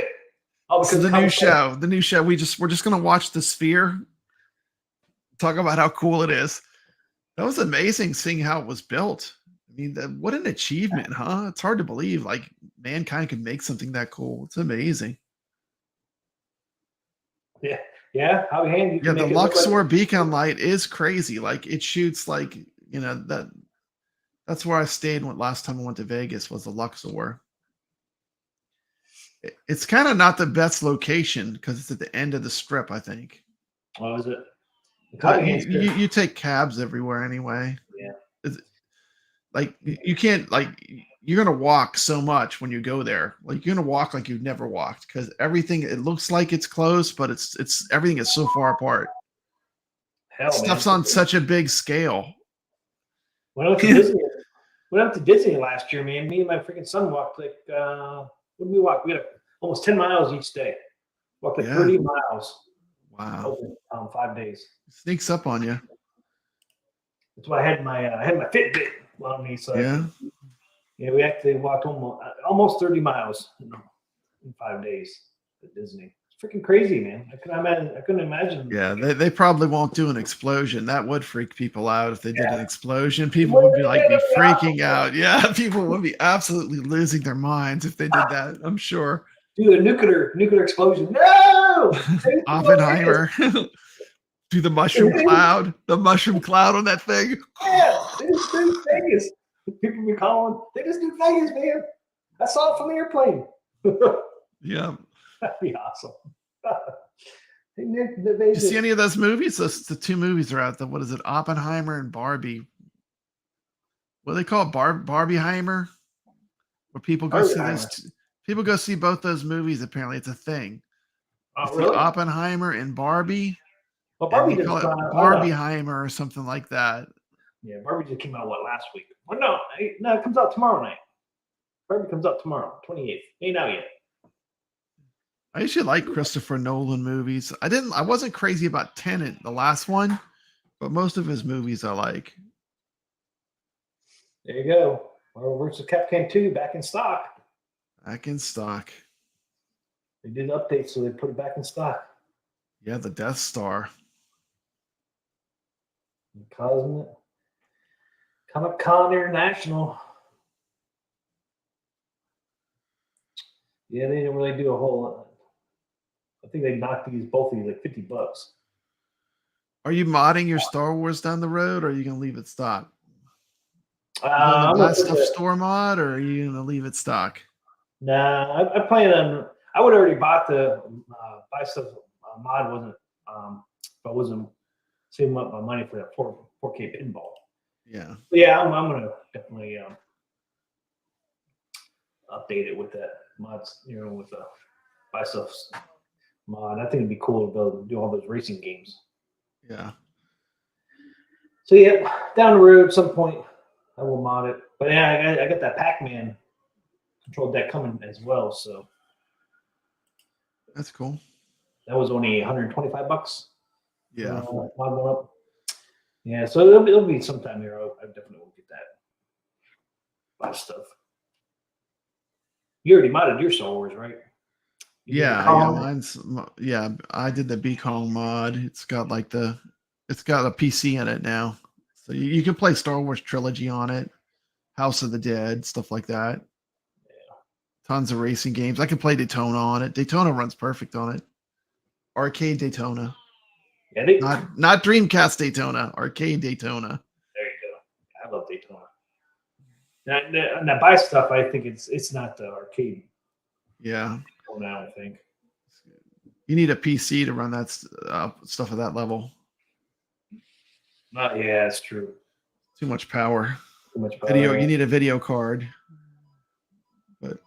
Oh, this is the new show. The new show. We're just gonna watch the sphere. Talk about how cool it is. That was amazing seeing how it was built. I mean, what an achievement, huh? It's hard to believe like mankind could make something that cool. It's amazing. Yeah. Yeah, how handy. Yeah, the Luxor beacon light is crazy. Like it shoots like, that's where I stayed last time I went to Vegas was the Luxor. It's kind of not the best location because it's at the end of the strip, I think. Oh, is it? You take cabs everywhere anyway. Yeah. Like you can't you're gonna walk so much when you go there. Like you're gonna walk like you've never walked because everything it looks like it's close, but it's everything is so far apart. Hell, Stuff's man. on such a big scale. When I went to Disney last year, man. Me and my freaking son walked like what did we walk? We had almost 10 miles each day. Walked like 30 miles. Wow. 5 days. It sneaks up on you. That's why I had my Fitbit on me. So yeah, we actually walked almost 30 miles in 5 days at Disney. It's freaking crazy, man. I couldn't imagine. Yeah, they probably won't do an explosion. That would freak people out if they did an explosion. People would be freaking out. Yeah, people would be absolutely losing their minds if they did that. I'm sure. Do a nuclear explosion. No! Oppenheimer. Do the mushroom cloud. The mushroom cloud on that thing. Yeah, they just do Vegas. People be calling. They just do Vegas, man. I saw it from the airplane. Yeah. That'd be awesome. Did you see any of those movies? The two movies are out there. What is it? Oppenheimer and Barbie. What do they call it? Barbieheimer? Where people go see this. People go see both those movies. Apparently, it's a thing. Oh, really? Oppenheimer and Barbie. Well, Barbie and call it Barbieheimer or something like that. Yeah, Barbie just came out last week? Well, no, it comes out tomorrow night. Barbie comes out tomorrow, 28th. Ain't out yet. I usually like Christopher Nolan movies. I wasn't crazy about Tenet, the last one, but most of his movies I like. There you go. Marvel vs. Capcom 2 back in stock. Back in stock. They did updates, so they put it back in stock. Yeah, the Death Star. Comic-Con International. Yeah, they didn't really do a whole lot. I think they knocked both of these like $50. Are you modding your Star Wars down the road, or are you going to leave it stock? I'm buy stuff store mod, or are you going to leave it stock? Nah, I plan on. I would already bought the buy stuff. Mod wasn't, but wasn't saving up my money for that 4K pinball. Yeah. But yeah, I'm gonna definitely update it with that mods. With the buy stuff mod. I think it'd be cool to be able to do all those racing games. Yeah. So yeah, down the road at some point I will mod it. But yeah, I got that Pac-Man control deck coming as well. So that's cool. That was only $125. Yeah. Mod one up. Yeah, so it'll be sometime here. I definitely will get that. A lot of stuff. You already modded your Star Wars, right? You did the Yeah, Kong? I did the B Kong mod. It's got a PC in it now. So you can play Star Wars Trilogy on it, House of the Dead, stuff like that. Tons of racing games. I can play Daytona on it. Daytona runs perfect on it. Arcade Daytona. Yeah, Not Dreamcast Daytona, arcade Daytona. there you go. I love Daytona. And that buy stuff, I think it's not the arcade. Yeah. Now I think You need a PC to run that stuff at that level. Yeah, it's true. Too much power. Too much power. Video. You need a video card. But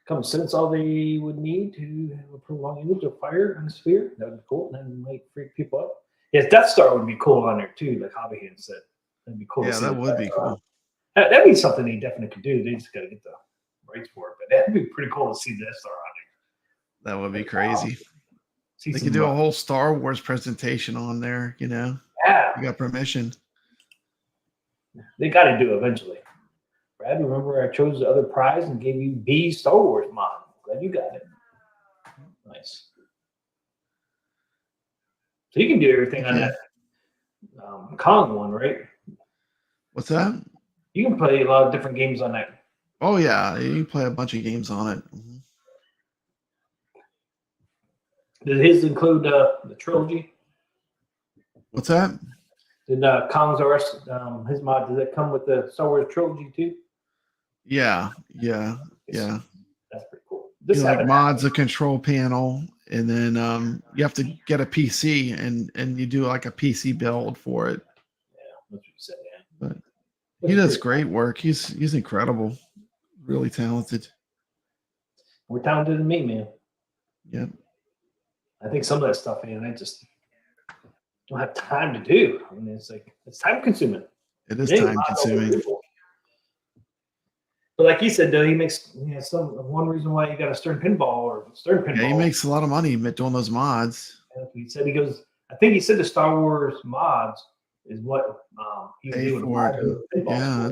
Common sense, all they would need to have a prolonged image of fire on a sphere. That would be cool. And then might freak people up. Yeah, Death Star would be cool on there too, like Hobby Hand said. That'd be cool. Yeah, that would be cool. That'd be something they definitely could do. They just got to get the rights for it. But that'd be pretty cool to see Death Star on there. That would be crazy. They could some, do a whole Star Wars presentation on there, you know. Yeah. You got permission. They got to do it eventually. Brad, remember I chose the other prize and gave you B Star Wars mod. Glad you got it. Nice. So you can do everything on that Kong one, right? What's that? You can play a lot of different games on that. Oh yeah, you can play a bunch of games on it. Mm-hmm. Did his include the trilogy? What's that? Did Kong's RS, his mod, did it come with the Star Wars trilogy too? Yeah. That's pretty cool. This like mods a control panel, and then you have to get a PC, and you do like a PC build for it. Yeah, that's what you said. Yeah, but he does great work. He's incredible, really talented. More talented than me, man. Yeah. I think some of that stuff, man, I just don't have time to do. I mean, it's time consuming. It is time consuming. But like he said, though, he makes one reason why you got a Stern Pinball. Yeah, he makes a lot of money doing those mods. He said I think he said the Star Wars mods is what he was doing for it. Yeah,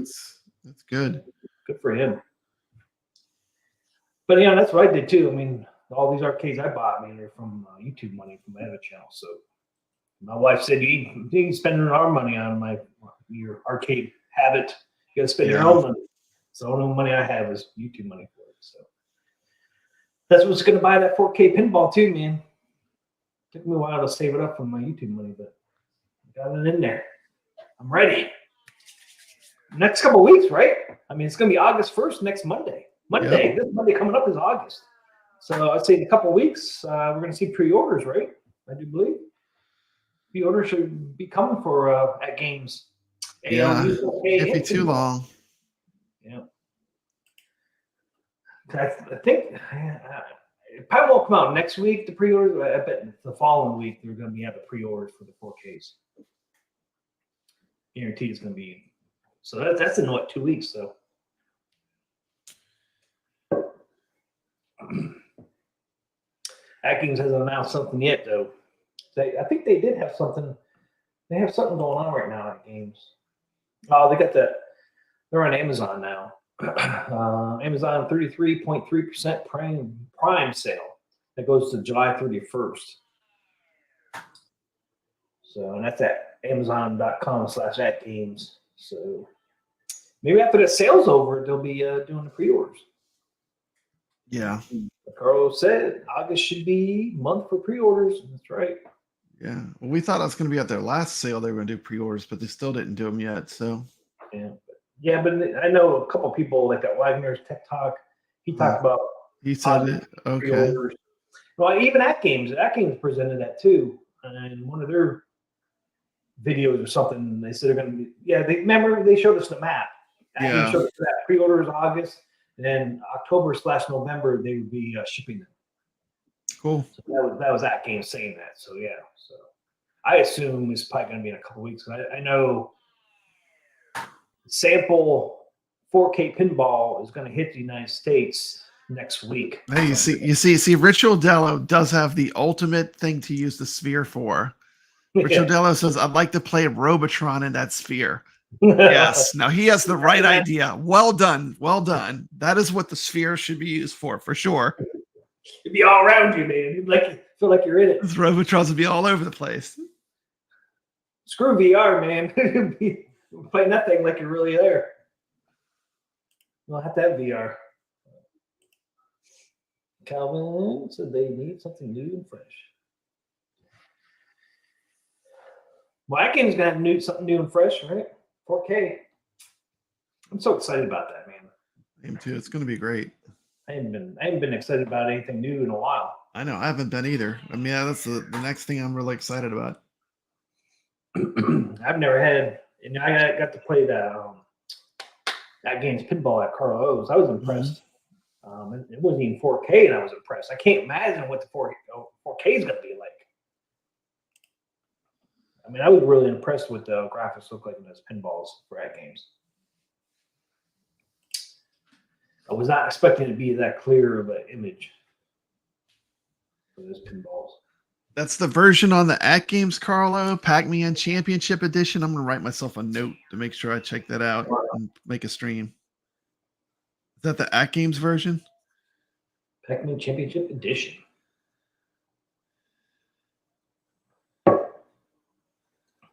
that's good. Good for him. But yeah, that's what I did too. I mean, all these arcades I bought, man, they're from YouTube money from my other channel. So my wife said, you ain't spending our money on your arcade habit. You got to spend your own money. So the only money I have is YouTube money for it. So that's what's going to buy that 4K pinball too, man. Took me a while to save it up from my YouTube money, but I got it in there. I'm ready. Next couple of weeks, right? I mean, it's going to be August 1st next Monday. This Monday coming up is August. So I'd say in a couple of weeks, we're going to see pre-orders, right? I do believe. Pre-orders should be coming for at games. Yeah, can't be too long. Yeah. I think it probably won't come out next week, the pre-orders. I bet the following week they're going to have the pre-orders for the 4Ks. Guaranteed it's going to be. So that's in 2 weeks, though. Atkins hasn't announced something yet, though. I think they did have something. They have something going on right now at games. Oh, they got that. They're on Amazon now. Amazon 33.3% prime sale. That goes to July 31st. So, and that's at Amazon.com/@games. So maybe after that sale's over, they'll be doing the pre-orders. Yeah. Carlos said August should be month for pre-orders. That's right. Yeah. Well, we thought it was going to be at their last sale. They were going to do pre-orders, but they still didn't do them yet. So. Yeah, but I know a couple of people like that Wagner's Tech Talk. He talked about. He said it. Okay. Pre-orders. Well, even at Games presented that too, and one of their videos or something. They said they're going to be. Yeah, they showed us the map. Yeah. Showed us that pre-orders August, and then October/November they would be shipping them. Cool. So that was at Games saying that. So yeah. So I assume it's probably going to be in a couple of weeks. I know. Sample 4K pinball is going to hit the United States next week. Hey, you see, Rich Dello does have the ultimate thing to use the sphere for. Richard Dello says, I'd like to play Robotron in that sphere. Yes. Now he has the right idea. Well done. Well done. That is what the sphere should be used for sure. It'd be all around you, man. You'd feel like you're in it. Those Robotrons would be all over the place. Screw VR, man. You're playing that thing like you're really there. You don't have to have VR. Calvin said they need something new and fresh. Well, that game's gonna have something new and fresh, right? 4K. I'm so excited about that, man. Me too. It's gonna be great. I haven't been excited about anything new in a while. I know. I haven't been either. I mean, yeah, that's the next thing I'm really excited about. I've never had, and I got to play that game's pinball at Carl O's. I was impressed. It wasn't even 4K, and I was impressed. I can't imagine what the 4K is going to be like. I mean, I was really impressed with the graphics look like in those pinballs for that games. I was not expecting it to be that clear of an image for those pinballs. That's the version on the At Games, Carlo, Pac-Man Championship Edition. I'm going to write myself a note to make sure I check that out and make a stream. Is that the At Games version? Pac-Man Championship Edition.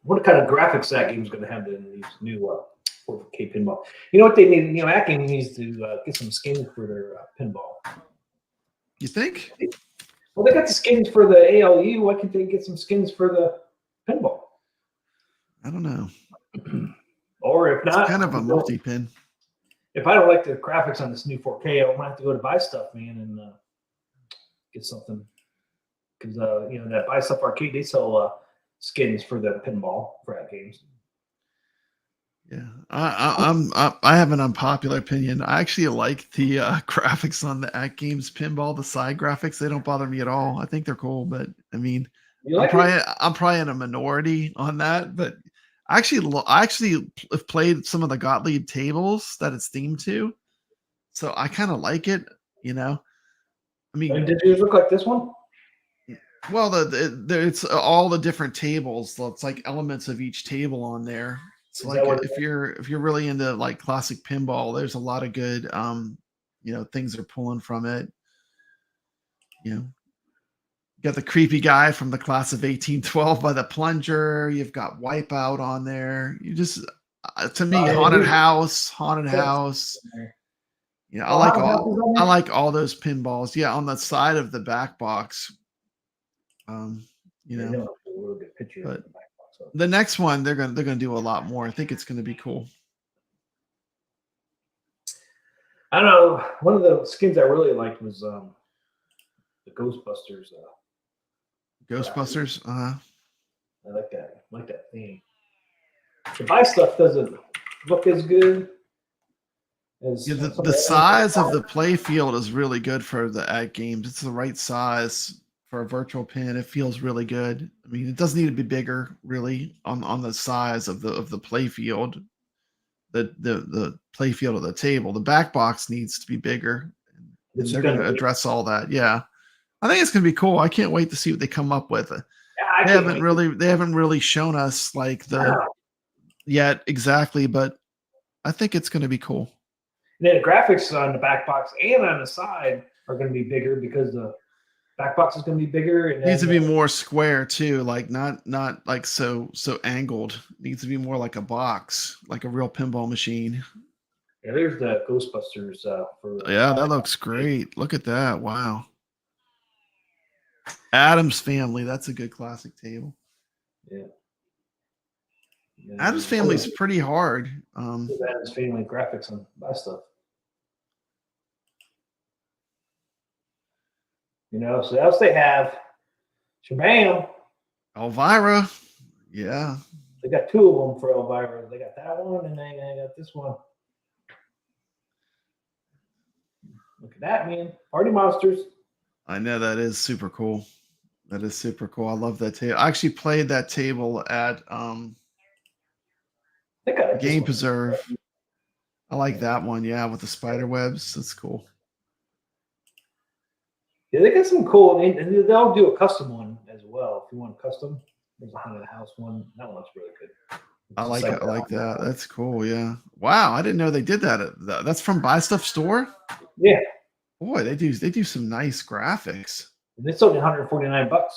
What kind of graphics that game's going to have in these new 4K pinball? You know what they need? You know, At Games needs to get some skins for their pinball. You think? Well, they got the skins for the ALU. Why can't they get some skins for the pinball? I don't know. Or if not, it's kind of a multi-pin. If I don't like the graphics on this new 4K, I'm gonna have to go to Buy Stuff, man, and get something. Because you know, that Buy Stuff Arcade, they sell skins for the pinball for At Games. Yeah, I have an unpopular opinion. I actually like the graphics on the At Games pinball. The side graphics, they don't bother me at all. I think they're cool, but I mean, I'm probably in a minority on that. But I actually have played some of the Gottlieb tables that it's themed to, so I kind of like it. You know, I mean, did you look like this one? Well, it's all the different tables. So it's like elements of each table on there. So like if you're really into like classic pinball, there's a lot of good you know, things they're pulling from it. You know, you got the creepy guy from the class of 1812 by the plunger. You've got Wipeout on there. You just to me, haunted house. Yeah, I like all those pinballs. Yeah, on the side of the back box. You know, but the next one they're gonna do a lot more. I think it's gonna be cool. I don't know. One of the skins I really liked was the Ghostbusters. Ghostbusters. I like that. I like that theme. The Buy Stuff doesn't look as good. The size of the play field is really good for the At Games. It's the right size for a virtual pin. It feels really good. I mean, it doesn't need to be bigger, really, on the size of the play field. The play field of the table. The back box needs to be bigger. And they're going to address all that. Yeah, I think it's going to be cool. I can't wait to see what they come up with. They haven't really shown us like yet exactly, but I think it's going to be cool. And then the graphics on the back box and on the side are going to be bigger because the back box is going to be bigger. And it needs to be more square too, like not like so angled. It needs to be more like a box, like a real pinball machine. Yeah, there's the Ghostbusters. Yeah, that looks great. Look at that! Wow. Addams Family. That's a good classic table. Yeah. Addams Family's pretty hard. Addams Family graphics on Buy Stuff. You know, so else they have Shabam. Elvira. Yeah. They got two of them for Elvira. They got that one and they got this one. Look at that, man. Party Monsters. I know, that is super cool. That is super cool. I love that table. I actually played that table at Game Preserve. I like that one, yeah, with the spider webs. That's cool. Yeah, they got some cool, and they'll do a custom one as well if you want a custom. There's a haunted house one. That one's really good. I It's like just it. I like that. That's cool. Yeah. Wow. I didn't know they did that. That's from Buy Stuff Store. Yeah, Boy, they do some nice graphics. it's only $149.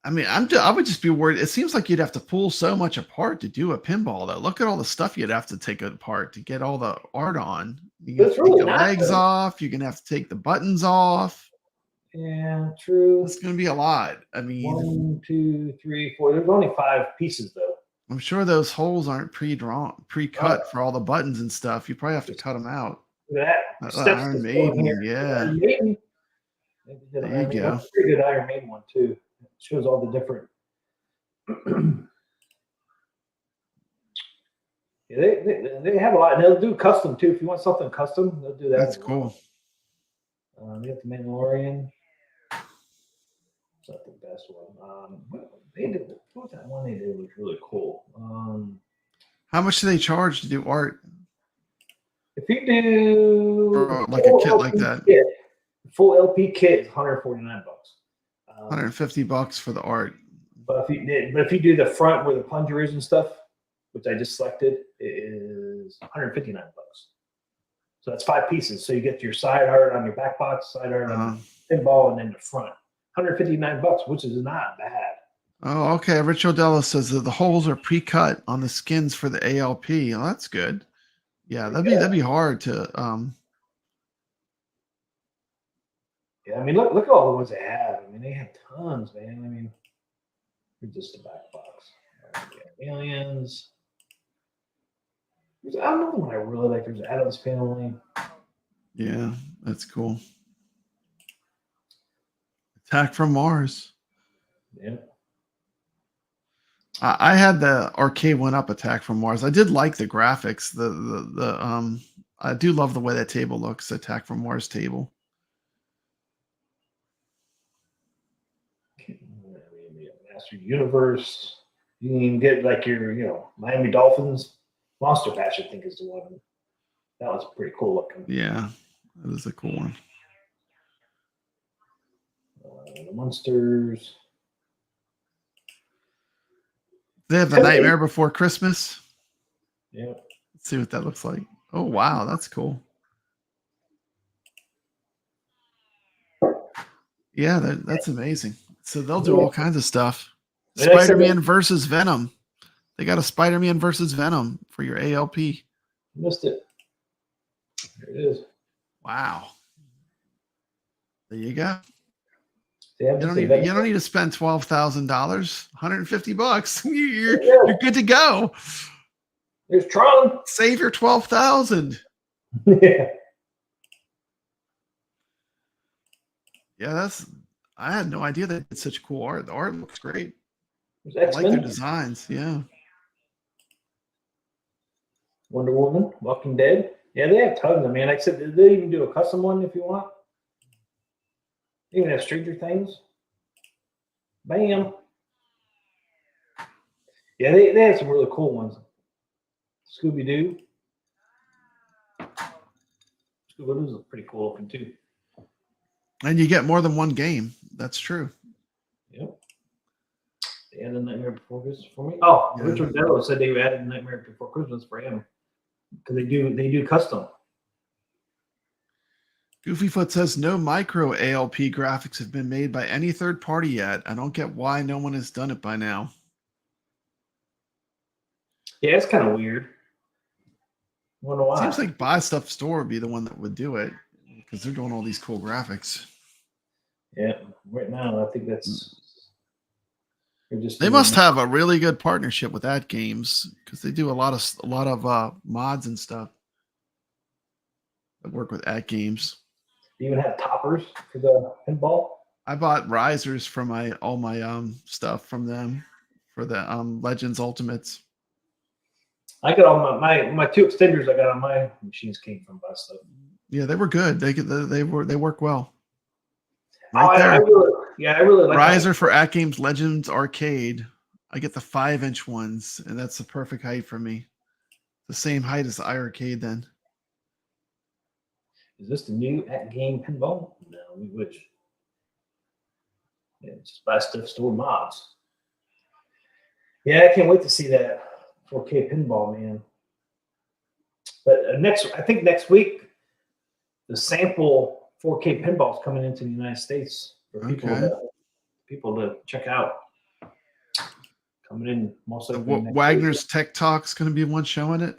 I mean, I would just be worried. It seems like you'd have to pull so much apart to do a pinball. Though, look at all the stuff you'd have to take apart to get all the art on. You But can it's take really the not, legs though. off. You're gonna have to take the buttons off. Yeah, true. It's gonna be a lot. I mean, 1, 2, 3, 4. There's only 5 pieces though. I'm sure those holes aren't pre-cut for all the buttons and stuff. You probably have to cut them out. Look at that. Steps Iron to Maiden, here. yeah. Iron Maiden. They did There Iron you Maiden. go. That's a pretty good Iron Maiden one too. It shows all the different. Yeah, they have a lot, and they'll do custom too. If you want something custom, they'll do that. That's as well. cool. They have the Mandalorian. It's not the best one. They did what was that one they did was really cool. How much do they charge to do art? If you do Or like a kit like that? kit, full LP kit is $149. $150 for the art. But if you do the front where the plunger is and stuff, which I just selected, it is $159. So that's 5 pieces. So you get your side art on your back box, side art on the pinball, and then the front. $159, which is not bad. Oh, okay. Rich Odella says that the holes are pre-cut on the skins for the ALP. Oh, that's good. Yeah, that'd be hard to Yeah, I mean look at all the ones they have. I mean they have tons, man. I mean, here's just the back box. Aliens. I don't know the one I really like. There's Addams Family. Yeah, that's cool. Attack from Mars. Yeah. I had the arcade one up, Attack from Mars. I did like the graphics. I do love the way that table looks, Attack from Mars table. Master Universe. You can even get like your, Miami Dolphins. Monster Bash, I think, is the one. That was pretty cool looking. Yeah, that is a cool one. The Monsters. They have the Nightmare Before Christmas. Yeah. Let's see what that looks like. Oh, wow, that's cool. Yeah, that's amazing. So they'll do all kinds of stuff. Spider-Man versus Venom. They got a Spider-Man versus Venom for your ALP. Missed it. There it is. Wow. There you go. You don't need to spend $12,000. $150. You're good to go. There's Tron. Save your $12,000. Yeah. Yeah, I had no idea they did such cool art. The art looks great. I like their designs. Yeah. Wonder Woman, Walking Dead. Yeah, they have tons of man. Like I said, they even do a custom one if you want. They even have Stranger Things. Bam. Yeah, they have some really cool ones. Scooby Doo. Scooby Doo's pretty cool looking too. And you get more than one game. That's true. Yep. They added Nightmare Before Christmas for me. Oh, Yeah. Richard Bello said they added Nightmare Before Christmas for him because they do custom. Goofyfoot says no micro ALP graphics have been made by any third party yet. I don't get why no one has done it by now. Yeah, it's kind of weird. Wonder why. Seems like Buy Stuff Store would be the one that would do it because they're doing all these cool graphics. Yeah, right now I think that's. They must have a really good partnership with At Games because they do a lot of mods and stuff that work with At Games. They even have toppers for the pinball. I bought risers for all my stuff from them for the Legends Ultimates. I got all my 2 extenders I got on my machines came from Buy Stuff. Yeah, they were good. They work well. Right there. I really like riser that. For At Games Legends Arcade. I get the 5-inch ones, and that's the perfect height for me. The same height as the iArcade then. Is this the new At Game pinball? No, we wish. Yeah, it's just Buy Stuff Store mods. Yeah, I can't wait to see that 4K pinball, man. But I think next week, the sample 4K pinball is coming into the United States for people to check out. Coming in most likely next Wagner's week. Tech Talk's going to be one showing it.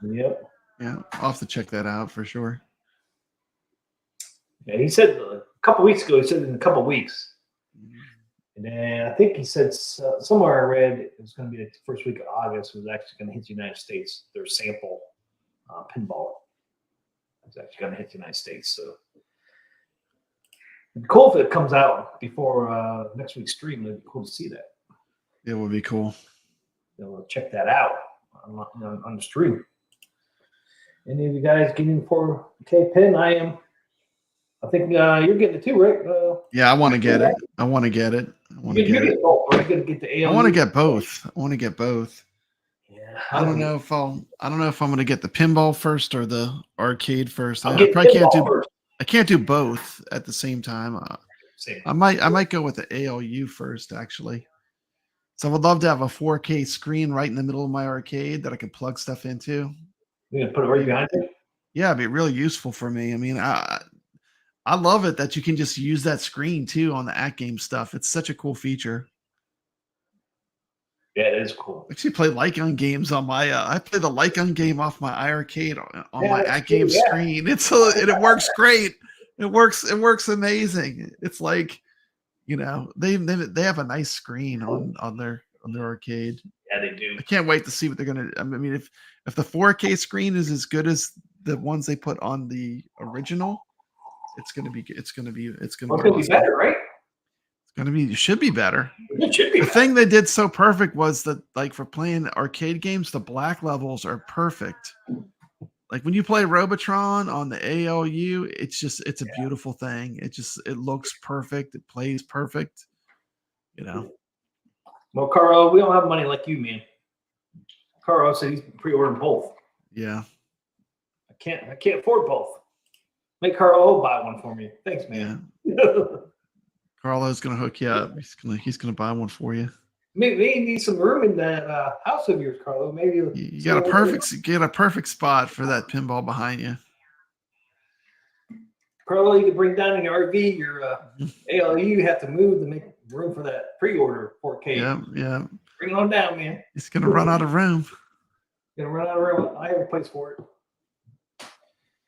Yep. Yeah, I'll have to check that out for sure. Yeah, he said a couple weeks ago. He said in a couple weeks, and then I think he said somewhere I read it was going to be the first week of August. It was actually going to hit the United States. Their sample pinball is actually going to hit the United States. So it'd be cool if it comes out before next week's stream. It'd be cool to see that. It would be cool. Check that out on the stream. Any of you guys getting 4K pin? I am. I think you're getting it too, right? Yeah, I want to get it. I want to get it. I want to get it. Both, right? Get the ALU. I want to get both. I want to get both. Yeah. I don't know if I'm going to get the pinball first or the arcade first. I can't do both at the same time. I might go with the ALU first, actually. So I would love to have a 4K screen right in the middle of my arcade that I could plug stuff into. You're gonna put it right behind you? Yeah, it'd be really useful for me. I mean, I love it that you can just use that screen too on the At Game stuff. It's such a cool feature. Yeah, it is cool. I actually play Lycon games on my. I play the Lycon game off my iArcade on my At Game screen. It works great. It works amazing. It's like, they have a nice screen on their arcade. Yeah, they do. I can't wait to see what they're gonna. I mean, if the 4K screen is as good as the ones they put on the original, it's gonna be awesome. Be better, right? It should be better. It should be. The thing they did so perfect was that, like, for playing arcade games, the black levels are perfect. Like when you play Robotron on the ALU, it's a beautiful thing. It looks perfect. It plays perfect. Well, Carl, we don't have money like you, man. Carl said he's pre-ordering both. Yeah. I can't afford both. Make Carl buy one for me. Thanks, man. Yeah. Carlo's gonna hook you up. He's gonna buy one for you. Maybe you need some room in that house of yours, Carlo. Maybe you got a perfect spot for that pinball behind you. Carlo, you can bring down in your RV your ALU. You have to move to make room for that pre-order 4K. Yeah. Bring it on down, man. He's gonna run out of room. I have a place for it.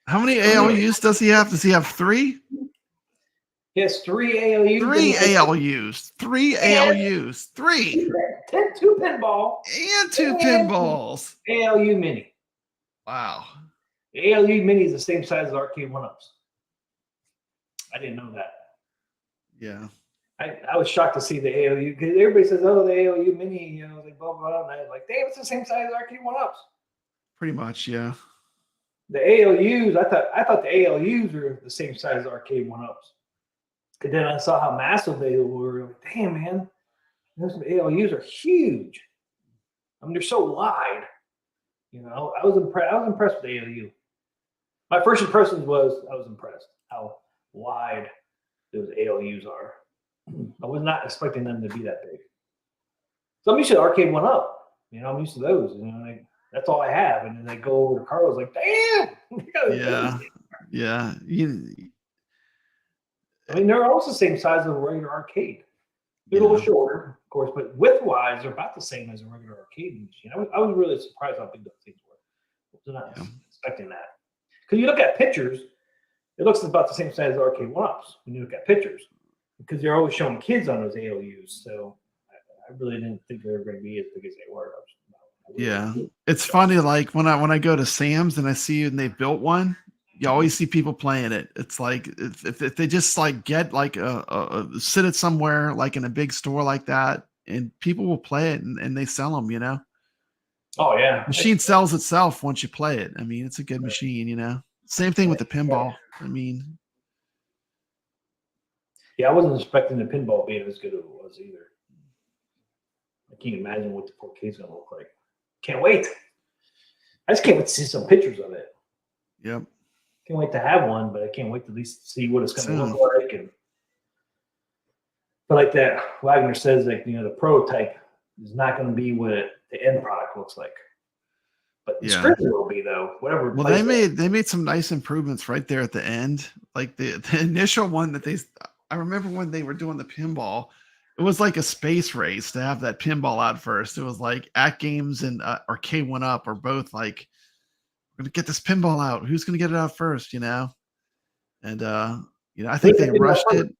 How many ALUs does he have? Does he have 3? He has 3 ALUs. 3 ALUs. 3 ALUs. 3. 2 pinball. And 2 pinballs. ALU Mini. Wow. The ALU Mini is the same size as arcade 1-ups. I didn't know that. Yeah. I was shocked to see the ALU because everybody says, "Oh, the ALU Mini," like blah blah. And I was like, "Damn, it's the same size as arcade 1-ups." Pretty much, yeah. The ALUs, I thought the ALUs were the same size as arcade 1-ups. And then I saw how massive they were. Like, damn, man, those ALUs are huge. I mean, they're so wide. I was impressed with the ALU. My first impression was I was impressed how wide those ALUs are. I was not expecting them to be that big. So I'm used to arcade 1-up. I'm used to those. That's all I have. And then they go over to Carlos like, damn. Yeah. I mean, they're almost the same size as a regular arcade. They're a little shorter, of course, but width-wise, they're about the same as a regular arcade machine. I was really surprised how big those things were. I was not expecting that. Because you look at pictures, it looks about the same size as arcade 1-ups when you look at pictures. Because they're always showing kids on those ALUs. So I really didn't think they were going to be as big as they were. Yeah. It's funny, like when I go to Sam's and I see and they've built one, you always see people playing it. It's like if they just like get like a sit it somewhere like in a big store like that, and people will play it and they sell them. Oh yeah, machine sells itself once you play it. I mean, it's a good machine. Same thing with the pinball. I mean, yeah, I wasn't expecting the pinball being as good as it was either. I can't imagine what the 4K is going to look like. Can't wait. I just can't wait to see some pictures of it. Yep. Can't wait to have one, but I can't wait to at least see what it's going to look like. But like that Wagner says, like the prototype is not going to be what the end product looks like. But the Yeah. screen will be though. Whatever. Well, they made some nice improvements right there at the end. Like the initial one that I remember when they were doing the pinball, it was like a space race to have that pinball out first. It was like At Games and Arcade One Up are both like, we're gonna get this pinball out. Who's gonna get it out first? And I think they rushed it.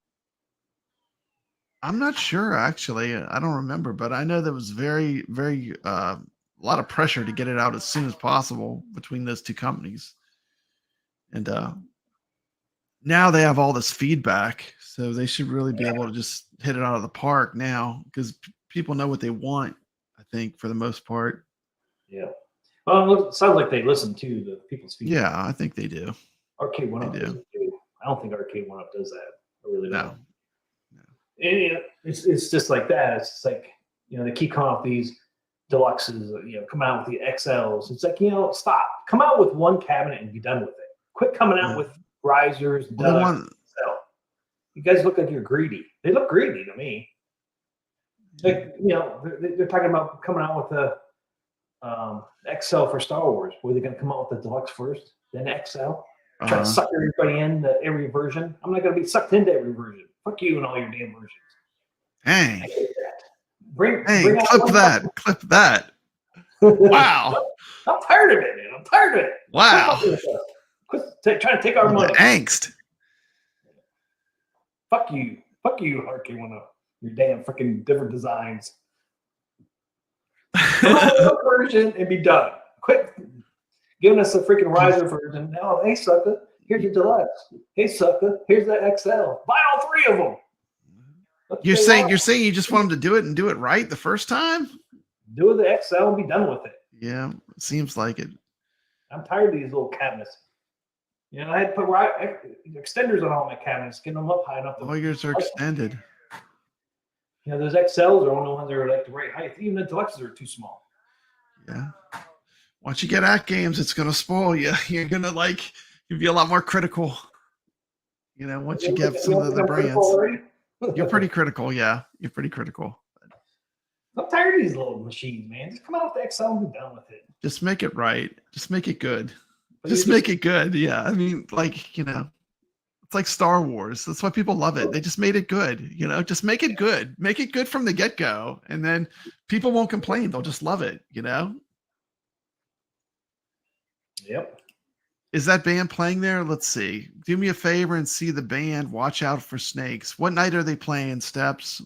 I'm not sure actually. I don't remember, but I know there was very, very a lot of pressure to get it out as soon as possible between those two companies. And now they have all this feedback, so they should really be able to just hit it out of the park now because people know what they want, I think, for the most part. Yeah. Well, it sounds like they listen to the people's feedback. Yeah, I think they do. Arcade One Up doesn't do. I don't think Arcade One Up does that. I really don't. No. And it's just like that. It's just like, they keep coming out with these deluxes, come out with the XLs. It's like, stop. Come out with one cabinet and be done with it. Quit coming out with risers. You guys look like you're greedy. They look greedy to me. Like, they're talking about coming out with the XL for Star Wars. Were they going to come out with the deluxe first, then XL? Try to suck everybody in every version. I'm not going to be sucked into every version. Fuck you and all your damn versions. Hey, bring clip that. Wow. I'm tired of it, man. I'm tired of it. Wow. Quit trying to take our money. Angst. Fuck you, Arcade One Up. Your damn freaking different designs. Come out with one version and be done. Quit giving us a freaking riser version. No, hey sucker, here's your deluxe. Hey sucker, here's the XL. Buy all three of them. You're saying you just want them to do it and do it right the first time? Do the XL and be done with it. Yeah, it seems like it. I'm tired of these little cabinets. I had to put extenders on all my cabinets, getting them up high enough. All yours are extended. Those XLs are only ones that are like the right height. Even the deluxes are too small. Yeah. Once you get At Games, it's going to spoil you. You're going to you'll be a lot more critical. Once you get some of the brands. You're pretty critical. Yeah. You're pretty critical. I'm tired of these little machines, man. Just come out with the XL and be done with it. Just make it right. Just make it good. Just make it good. Yeah. I mean, it's like Star Wars. That's why people love it. They just made it good. Just make it good. Make it good from the get-go. And then people won't complain. They'll just love it, Yep. Is that band playing there? Let's see. Do me a favor and see the band. Watch out for snakes. What night are they playing, Steps?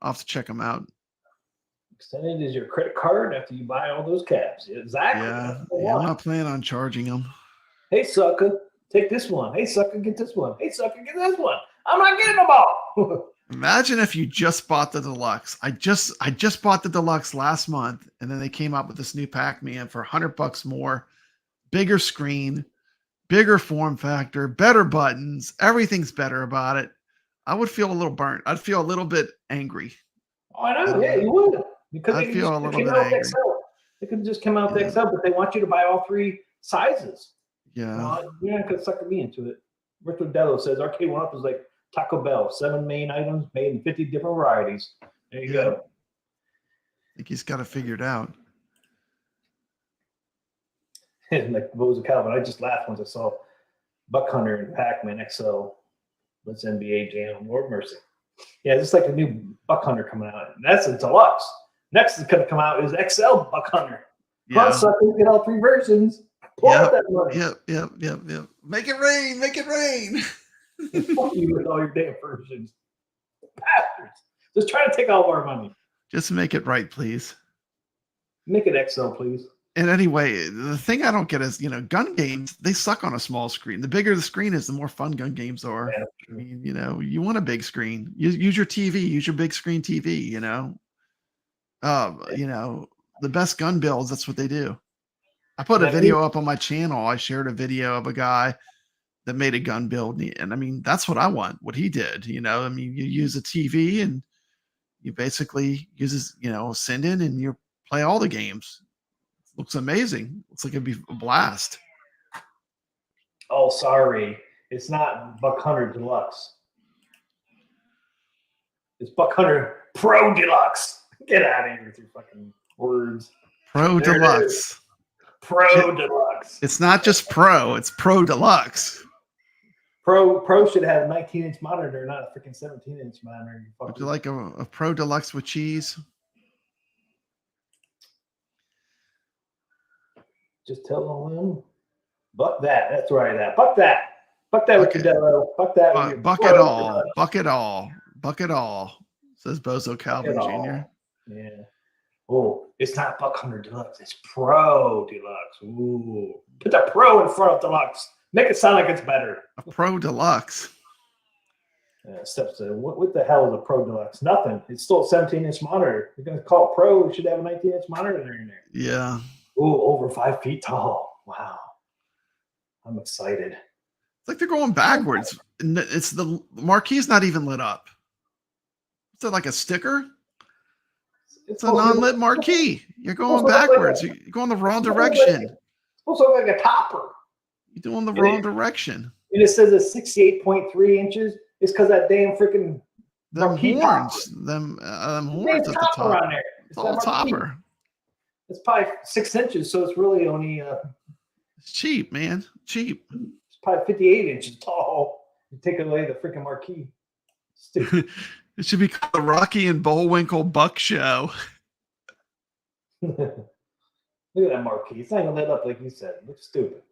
I'll have to check them out. Extended is your credit card after you buy all those cabs. Exactly. Yeah, I'm not planning on charging them. Hey, sucker, take this one. Hey, sucker, get this one. Hey, sucker, get this one. I'm not getting them all. Imagine if you just bought the deluxe. I just bought the deluxe last month, and then they came out with this new Pac-Man for $100 more. Bigger screen, bigger form factor, better buttons. Everything's better about it. I would feel a little burnt. I'd feel a little bit angry. Oh, I know. Yeah, you would. Because I feel a little bit angry. They could just come out with XL, but they want you to buy all three sizes. Yeah. You're not going to sucker me into it. Richard Dello says Arcade One Up is like Taco Bell, 7 main items made in 50 different varieties. There you go. I think he's got it figured out. Like what was it, Calvin? I just laughed once I saw Buck Hunter and Pac-Man XL. Let's NBA Jam. Lord mercy. Yeah, it's like a new Buck Hunter coming out. And that's a deluxe. Next is going to come out is XL Buck Hunter. Yeah. Suckers get all three versions. Pour out that money. Yep. Make it rain. Make it rain. Fuck you with all your damn versions. Bastards. Just try to take all of our money. Just make it right, please. Make it XL, please. And anyway, the thing I don't get is, gun games, they suck on a small screen. The bigger the screen is, the more fun gun games are. Yeah. I mean, you want a big screen. Use your TV, use your big screen TV, the best gun builds, that's what they do. I put a video up on my channel. I shared a video of a guy that made a gun build. And I mean, that's what I want, what he did. You use a TV and you basically send in and you play all the games. Looks amazing. Looks like it'd be a blast. Oh, sorry. It's not Buck Hunter Deluxe. It's Buck Hunter Pro Deluxe. Get out of here with your fucking words. Pro There it Deluxe. Pro Deluxe. It's not just Pro, it's Pro Deluxe. Pro should have a 19-inch monitor, not a freaking 17-inch monitor. Would you like a Pro Deluxe with cheese? Just tell them, buck that. That's right. Buck that. Buck that with your demo. Buck that with your Buck it all. Buck it all. Buck it all. Says Bozo Calvin Jr. Yeah. Oh, it's not $100 Deluxe. It's Pro Deluxe. Ooh. Put the Pro in front of Deluxe. Make it sound like it's better. A Pro Deluxe. Steps in. What the hell is a Pro Deluxe? Nothing. It's still a 17-inch monitor. You're going to call it Pro. You should have a 19-inch monitor in there. Yeah. Ooh, over 5 feet tall. Wow. I'm excited. It's like they're going backwards. It's the marquee's not even lit up. Is that like a sticker? It's a non-lit marquee. You're going backwards. You're going the wrong direction. It's supposed to look like a topper. You're doing the wrong direction. And it says it's 68.3 inches. It's because that damn freaking marquee horns. Them horns at the top. On there. It's all topper. It's probably 6 inches, so it's really only it's cheap, man. Cheap. It's probably 58 inches tall. You take away the freaking marquee. Stupid. It should be called the Rocky and Bullwinkle Buck Show. Look at that marquee. It's not even lit up like you said. It looks stupid.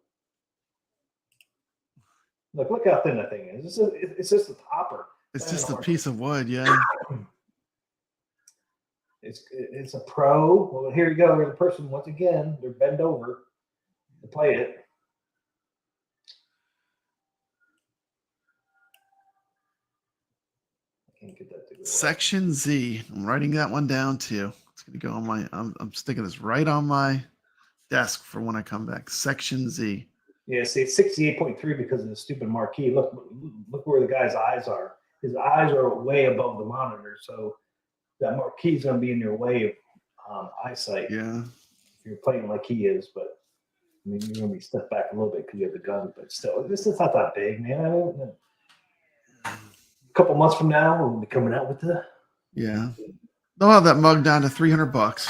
Look how thin that thing is. It's just a topper. It's just a piece of wood, yeah. It's a Pro. Well, here you go. Here's a person once again. They're bent over to play it. I can't get that to go. Section Z. I'm writing that one down too. It's gonna go on my. I'm sticking this right on my desk for when I come back. Section Z. Yeah, see, it's 68.3 because of the stupid marquee. Look where the guy's eyes are. His eyes are way above the monitor, so that marquee is going to be in your way of eyesight. Yeah. If you're playing like he is, but I mean, you're going to be stepped back a little bit because you have the gun, but still, this is not that big, man. I mean, a couple months from now, we'll be coming out with the. Yeah. They'll have that mug down to $300.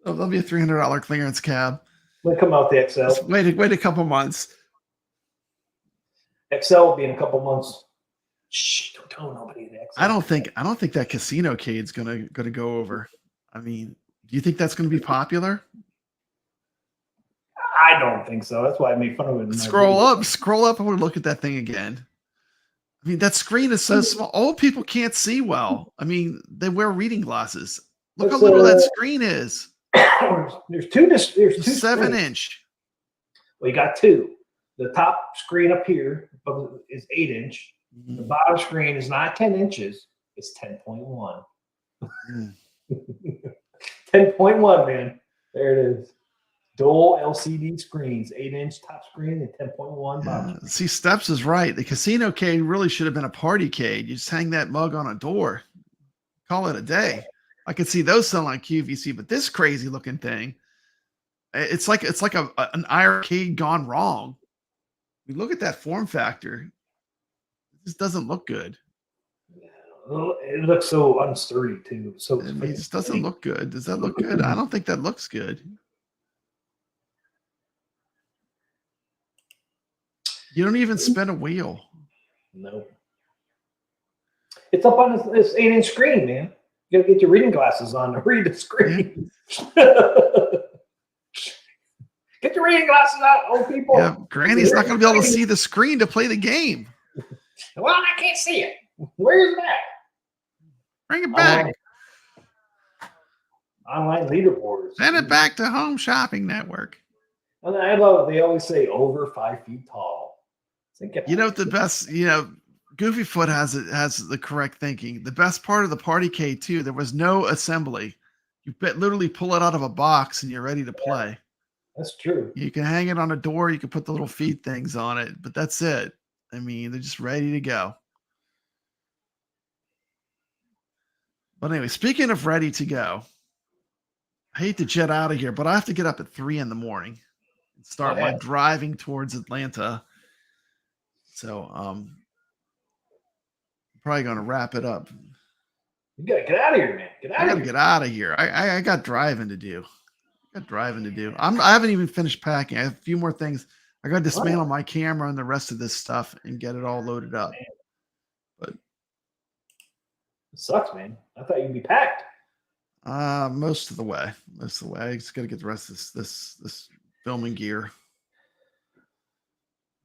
There'll be a $300 clearance cab. We'll come out with the XL. Just wait a couple months. XL will be in a couple months. Shh! Don't tell nobody the XL. I don't think that casino cade's gonna go over. I mean, do you think that's gonna be popular? I don't think so. That's why I made fun of it. Scroll up, and we'll look at that thing again. I mean, that screen is so small. Old people can't see well. I mean, they wear reading glasses. Look how little that screen is. There's two 7-inch. Well, you got two. The top screen up here is 8-inch. The bottom screen is not 10 inches. It's 10.1. 10.1, man. There it is. Dual LCD screens, 8-inch top screen and 10.1 bottom screen. See, Steps is right. The casino cade really should have been a party cade. You just hang that mug on a door. Call it a day. I could see those selling on QVC, but this crazy looking thing, it's like an arcade gone wrong. I mean, look at that form factor. It just doesn't look good. It looks so unsturdy too. So I mean, it just doesn't look good. Does that look good? I don't think that looks good. You don't even spin a wheel. No. It's up on this 8-inch screen, man. You gotta get your reading glasses on to read the screen. Yeah. Get your reading glasses out, old people. Yeah, Granny's not going to be able to see the screen to play the game. Well, I can't see it. Where's that? Bring it back. Online leaderboards. Send it back to Home Shopping Network. And I love it. They always say over 5 feet tall. You know, the best, Goofy Foot has the correct thinking. The best part of the party cade too, there was no assembly. You literally pull it out of a box and you're ready to play. That's true. You can hang it on a door. You can put the little feet things on it, but that's it. I mean, they're just ready to go. But anyway, speaking of ready to go, I hate to jet out of here, but I have to get up at 3 a.m. and start my driving towards Atlanta. So, I'm probably going to wrap it up You gotta get out of here, man. Get I out of gotta here. get out of here. I got driving to do. I haven't even finished packing. I have a few more things. I got to dismantle my camera and the rest of this stuff and get it all loaded up. But It sucks, man. I thought you'd be packed. most of the way. I just got to get the rest of this filming gear.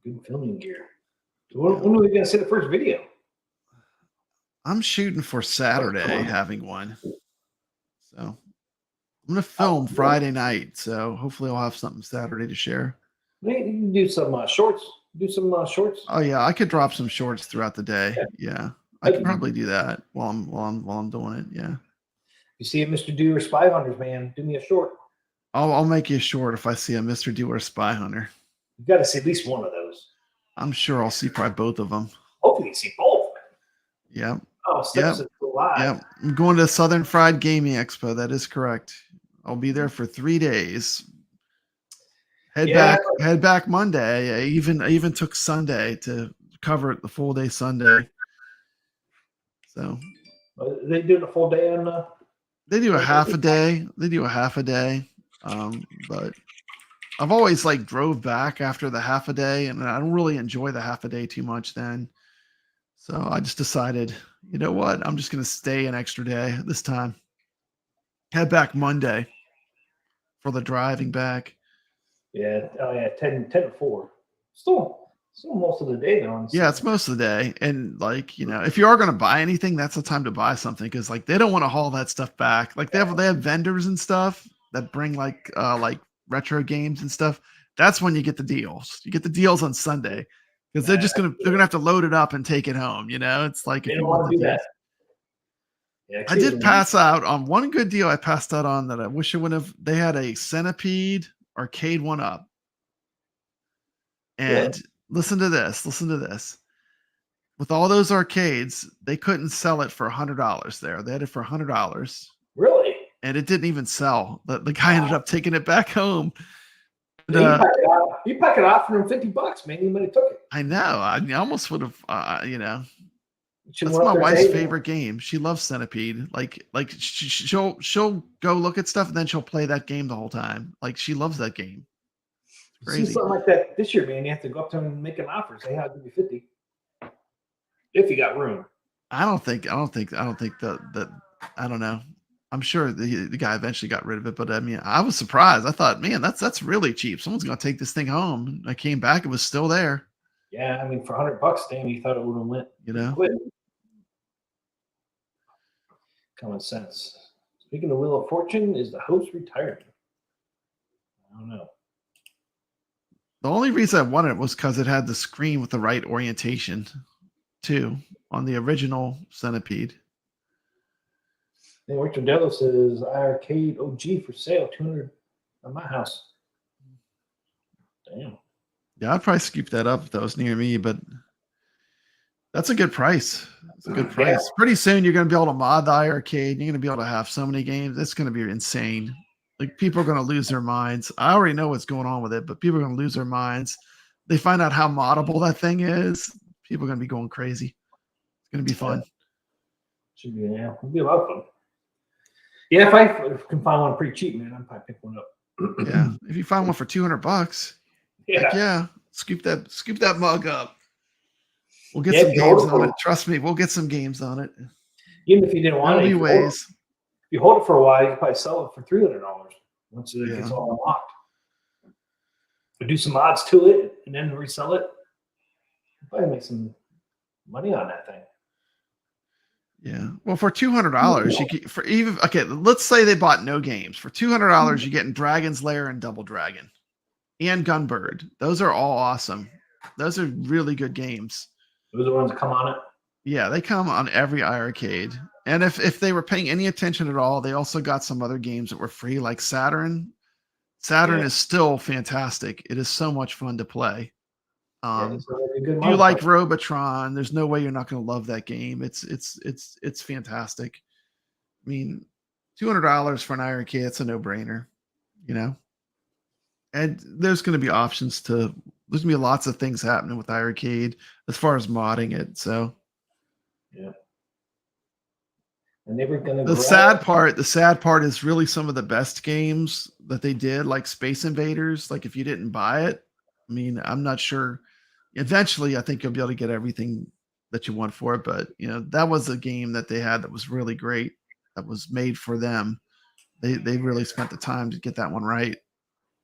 Good filming gear. When are we gonna see the first video? I'm shooting for Saturday, having one. So I'm gonna film Friday night. So hopefully I'll have something Saturday to share. Maybe you can do some shorts. Do some shorts. Oh yeah, I could drop some shorts throughout the day. Yeah, I could probably do that while I'm doing it. Yeah. You see a Mr. Do or Spy Hunters, man, do me a short. I'll make you a short if I see a Mr. Do or Spy Hunter. You got to see at least one of those. I'm sure I'll see probably both of them. Hopefully you see both. Yeah. Oh, steps alive. Yeah. I'm going to Southern Fried Gaming Expo. That is correct. I'll be there for 3 days. Head back Monday. I even took Sunday to cover it, the full day Sunday. So They doing a full day on they do a half a day. But I've always like drove back after the half a day, and I don't really enjoy the half a day too much then. So I just decided, you know what? I'm just going to stay an extra day this time. Head back Monday for the driving back. Yeah. Oh yeah. 10 to 4. Still most of the day though. Yeah, it's most of the day. And like, you know, if you are going to buy anything, that's the time to buy something. Cause like, they don't want to haul that stuff back. Like they have vendors and stuff that bring like retro games and stuff. That's when you get the deals. You get the deals on Sunday. Because they're gonna have to load it up and take it home. You know, it's like They don't want to do that. Yeah, I did pass out on one good deal. I passed out on that. I wish I would have. They had a Centipede arcade 1-up, and listen to this. With all those arcades, they couldn't sell it for $100 there. They had it for $100. Really? And it didn't even sell. The guy ended up taking it back home. You pack it off for him $50, man. You might have took it. I know. I almost would have, you know. That's my wife's favorite game. She loves Centipede. Like she'll go look at stuff and then she'll play that game the whole time. Like she loves that game. It's crazy. See something like that this year, man. You have to go up to him and make an offer. Say, "I'll give you 50 if you got room." I don't think that. I don't know. I'm sure the guy eventually got rid of it, but I mean, I was surprised. I thought, man, that's really cheap. Someone's gonna take this thing home. I came back, it was still there. Yeah, I mean, for $100, damn, you thought it would have went. You know, quit. Common sense. Speaking of Wheel of Fortune, is the host retiring? I don't know. The only reason I wanted it was because it had the screen with the right orientation, too, on the original Centipede. And Richard Dello says arcade OG for sale, 200 on my house. Damn. Yeah, I'd probably scoop that up if that was near me, but that's a good price. It's a good price. Yeah. Pretty soon you're going to be able to mod the arcade. You're going to be able to have so many games. It's going to be insane. Like people are going to lose their minds. I already know what's going on with it, but people are going to lose their minds. They find out how moddable that thing is. People are going to be going crazy. It's going to be fun. Should be, yeah. It'll be a lot of fun. Yeah, if I can find one pretty cheap, man, I'd probably pick one up. Yeah, if you find one for $200, yeah, scoop that mug up. We'll get some games on it. Trust me, we'll get some games on it. Even if you didn't want it, if you hold it for a while, you can probably sell it for $300 once it gets all unlocked. But do some mods to it and then resell it. Probably make some money on that thing. Yeah. Well, for $200, let's say they bought no games. For $200, you're getting Dragon's Lair and Double Dragon and Gunbird. Those are all awesome. Those are really good games. Those are the ones that come on it? Yeah, they come on every iArcade. And if they were paying any attention at all, they also got some other games that were free, like Saturn. Saturn is still fantastic. It is so much fun to play. If you like Robotron, there's no way you're not going to love that game. It's fantastic. I mean, $200 for an iArcade, it's a no-brainer, you know. And there's going to be options there's going to be lots of things happening with iArcade as far as modding it. So, yeah. And they were going to. The sad part is really some of the best games that they did, like Space Invaders. Like if you didn't buy it, I mean, I'm not sure. Eventually, I think you'll be able to get everything that you want for it. But that was a game that they had that was really great. That was made for them. They really spent the time to get that one right.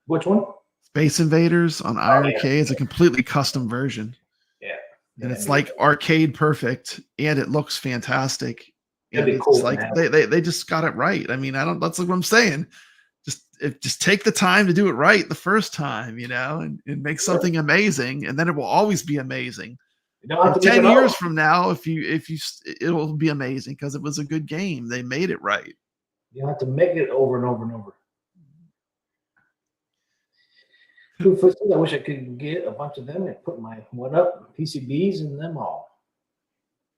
Which one? Space Invaders on iArcade is a completely custom version. Yeah. And it's like arcade perfect, and it looks fantastic. And That'd be it's cool like they just got it right. I mean, that's what I'm saying. Just take the time to do it right the first time, and make something amazing, and then it will always be amazing. You don't have to 10 years from now, if you it will be amazing because it was a good game. They made it right. You have to make it over and over and over. I wish I could get a bunch of them and put my one-up PCBs in them all.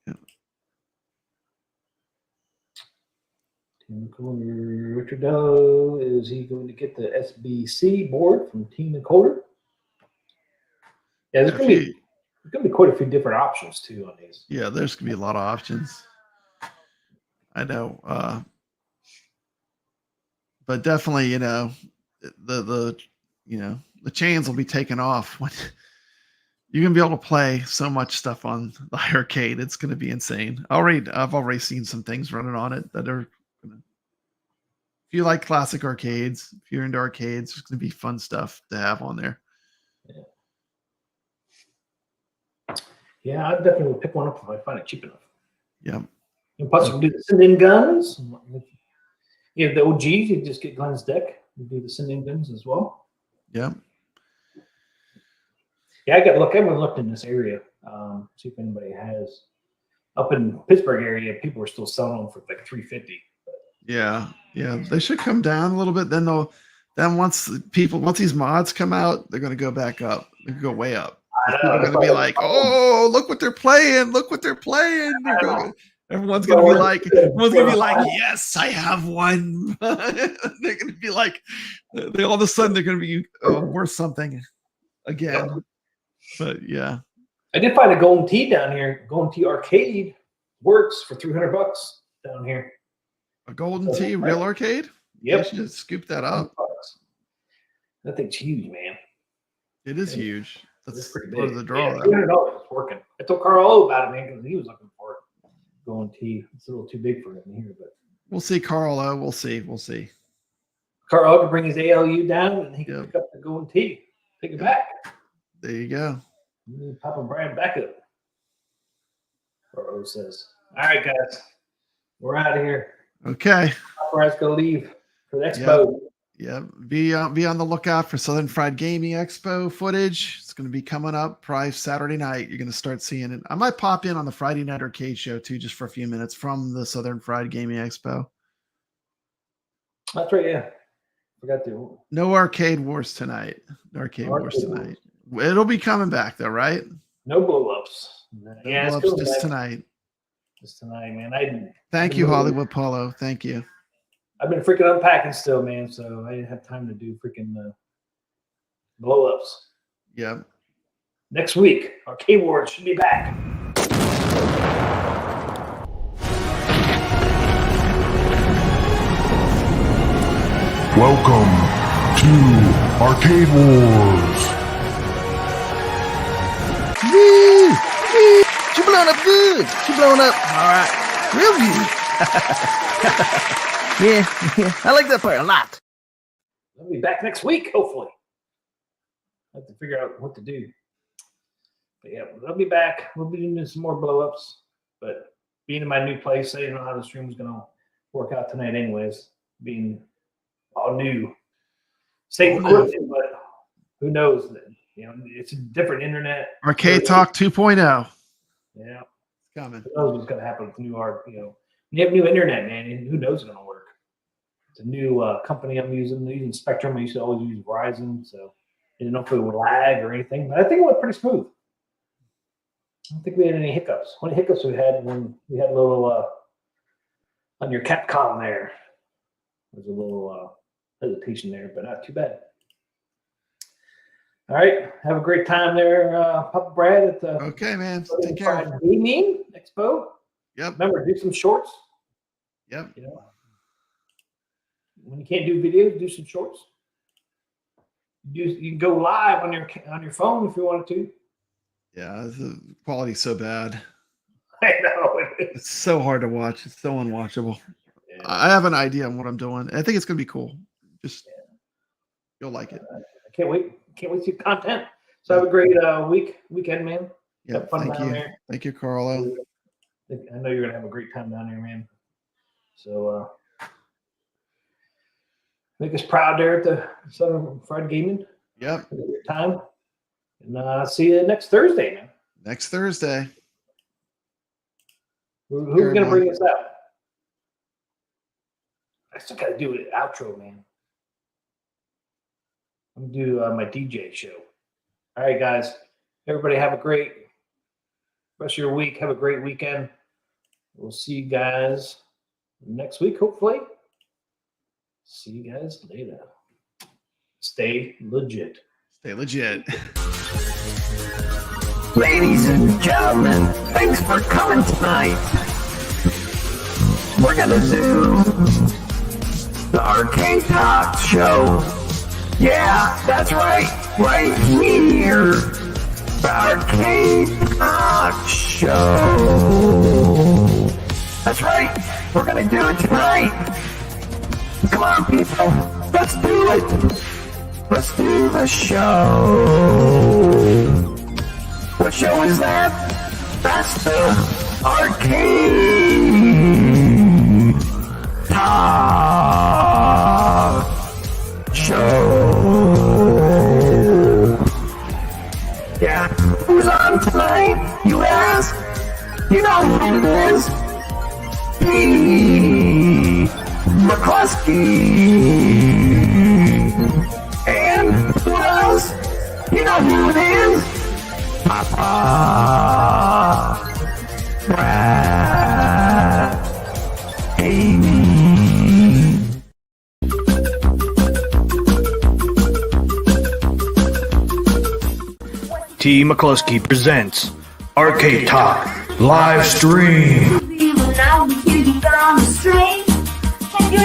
Yeah. Richard Doe, is he going to get the SBC board from Team Encoder? Yeah, there's going to be quite a few different options too on these. Yeah, there's going to be a lot of options. I know. But definitely, the chains will be taken off when you're gonna be able to play so much stuff on the arcade. It's gonna be insane. I've already seen some things running on it that are if you like classic arcades, if you're into arcades, it's gonna be fun stuff to have on there. Yeah, I'd definitely pick one up if I find it cheap enough. Yeah. And plus, we'll do the send-in guns. The OGs, you just get Glenn's deck. You do the send-in guns as well. Yeah. Yeah, I haven't looked in this area. See if anybody has. Up in Pittsburgh area, people are still selling them for like $350. Yeah. They should come down a little bit. Then once these mods come out, they're gonna go back up. They're gonna go way up. People are gonna be like, "Oh, look what they're playing! Look what they're playing!" Everyone's gonna be like, "Yes, I have one." They're gonna be like, all of a sudden they're gonna be worth something again. But yeah, I did find a Golden Tee down here. Golden Tee Arcade works for $300 down here. A Golden Tee real arcade? Yep. You should scoop that up. That thing's huge, man. It is huge. That's pretty part big. of the draw. Yeah, $300 is working. I told Carl about it, man, because he was looking for it. Golden Tee. It's a little too big for him here, but we'll see, Carl. We'll see. Carl can bring his ALU down, and he can pick up the Golden Tee. Take it back. There you go. Papa Brad back up. Or says, "All right, guys, we're out of here." Okay. Papa Brad's gonna leave for the expo. Yeah. Be on the lookout for Southern Fried Gaming Expo footage. It's going to be coming up probably Saturday night. You're going to start seeing it. I might pop in on the Friday night arcade show too, just for a few minutes from the Southern Fried Gaming Expo. That's right. Yeah. Forgot to. No Arcade Wars tonight. It'll be coming back though, right? No blow-ups. Yeah, blow-ups it's just tonight. Just tonight, man. Thank you, Hollywood Polo. Thank you. I've been freaking unpacking still, man. So I didn't have time to do freaking blow-ups. Yep. Next week, Arcade Wars should be back. Welcome to Arcade Wars. She blowing up good. She blowing up, all right, real good. yeah, I like that part a lot. I'll be back next week, hopefully. I have to figure out what to do. But yeah, I'll be back. We'll be doing some more blow-ups. But being in my new place, I didn't know how the stream was going to work out tonight anyways. Being all new. Same equipment, but who knows? It's a different internet. Arcade Talk 2.0. Yeah. It's coming. Who knows what's going to happen with new art, When you have new internet, man, and who knows it's going to work. It's a new company I'm using Spectrum. I used to always use Verizon, so I didn't know if it would lag or anything, but I think it went pretty smooth. I don't think we had any hiccups. Only hiccups we had when we had a little on your Capcom there. There's a little hesitation there, but not too bad. All right. Have a great time there, Papa Brad, at the Okay, man. Take care. Gaming Expo. Yep. Remember, do some shorts. Yep. You know, when you can't do videos, do some shorts. You can go live on your phone if you wanted to. Yeah, the quality's so bad. I know. It's so hard to watch. It's so unwatchable. Yeah. I have an idea on what I'm doing. I think it's gonna be cool. Just you'll like it. I can't wait. Can't wait to see content. So have a great weekend, man. Yeah, Have fun thank down you. there. Thank you, Carlo. I know you're gonna have a great time down there, man. So make us proud there at the Southern Fried Gaming. Yep. Have a good time. And see you next Thursday, man. Next Thursday. Who's gonna bring us out? I still gotta do an outro, man. I'm gonna do my DJ show. All right, guys. Everybody have a great rest of your week. Have a great weekend. We'll see you guys next week, hopefully. See you guys later. Stay legit. Stay legit. Ladies and gentlemen, thanks for coming tonight. We're gonna do the Arcade Talk Show. Yeah, that's right here. The Arcade Talk Show. That's right, we're gonna do it tonight. Come on, people, let's do it. Let's do the show. What show is that? That's the Arcade Talk Show. Yeah, who's on tonight, you ask? You know who it is. TMCLOSKY. And who else? You know who it is? Papa Brad Amy. TMCLOSKY presents Arcade Talk live stream. We will now be getting on the street. And you're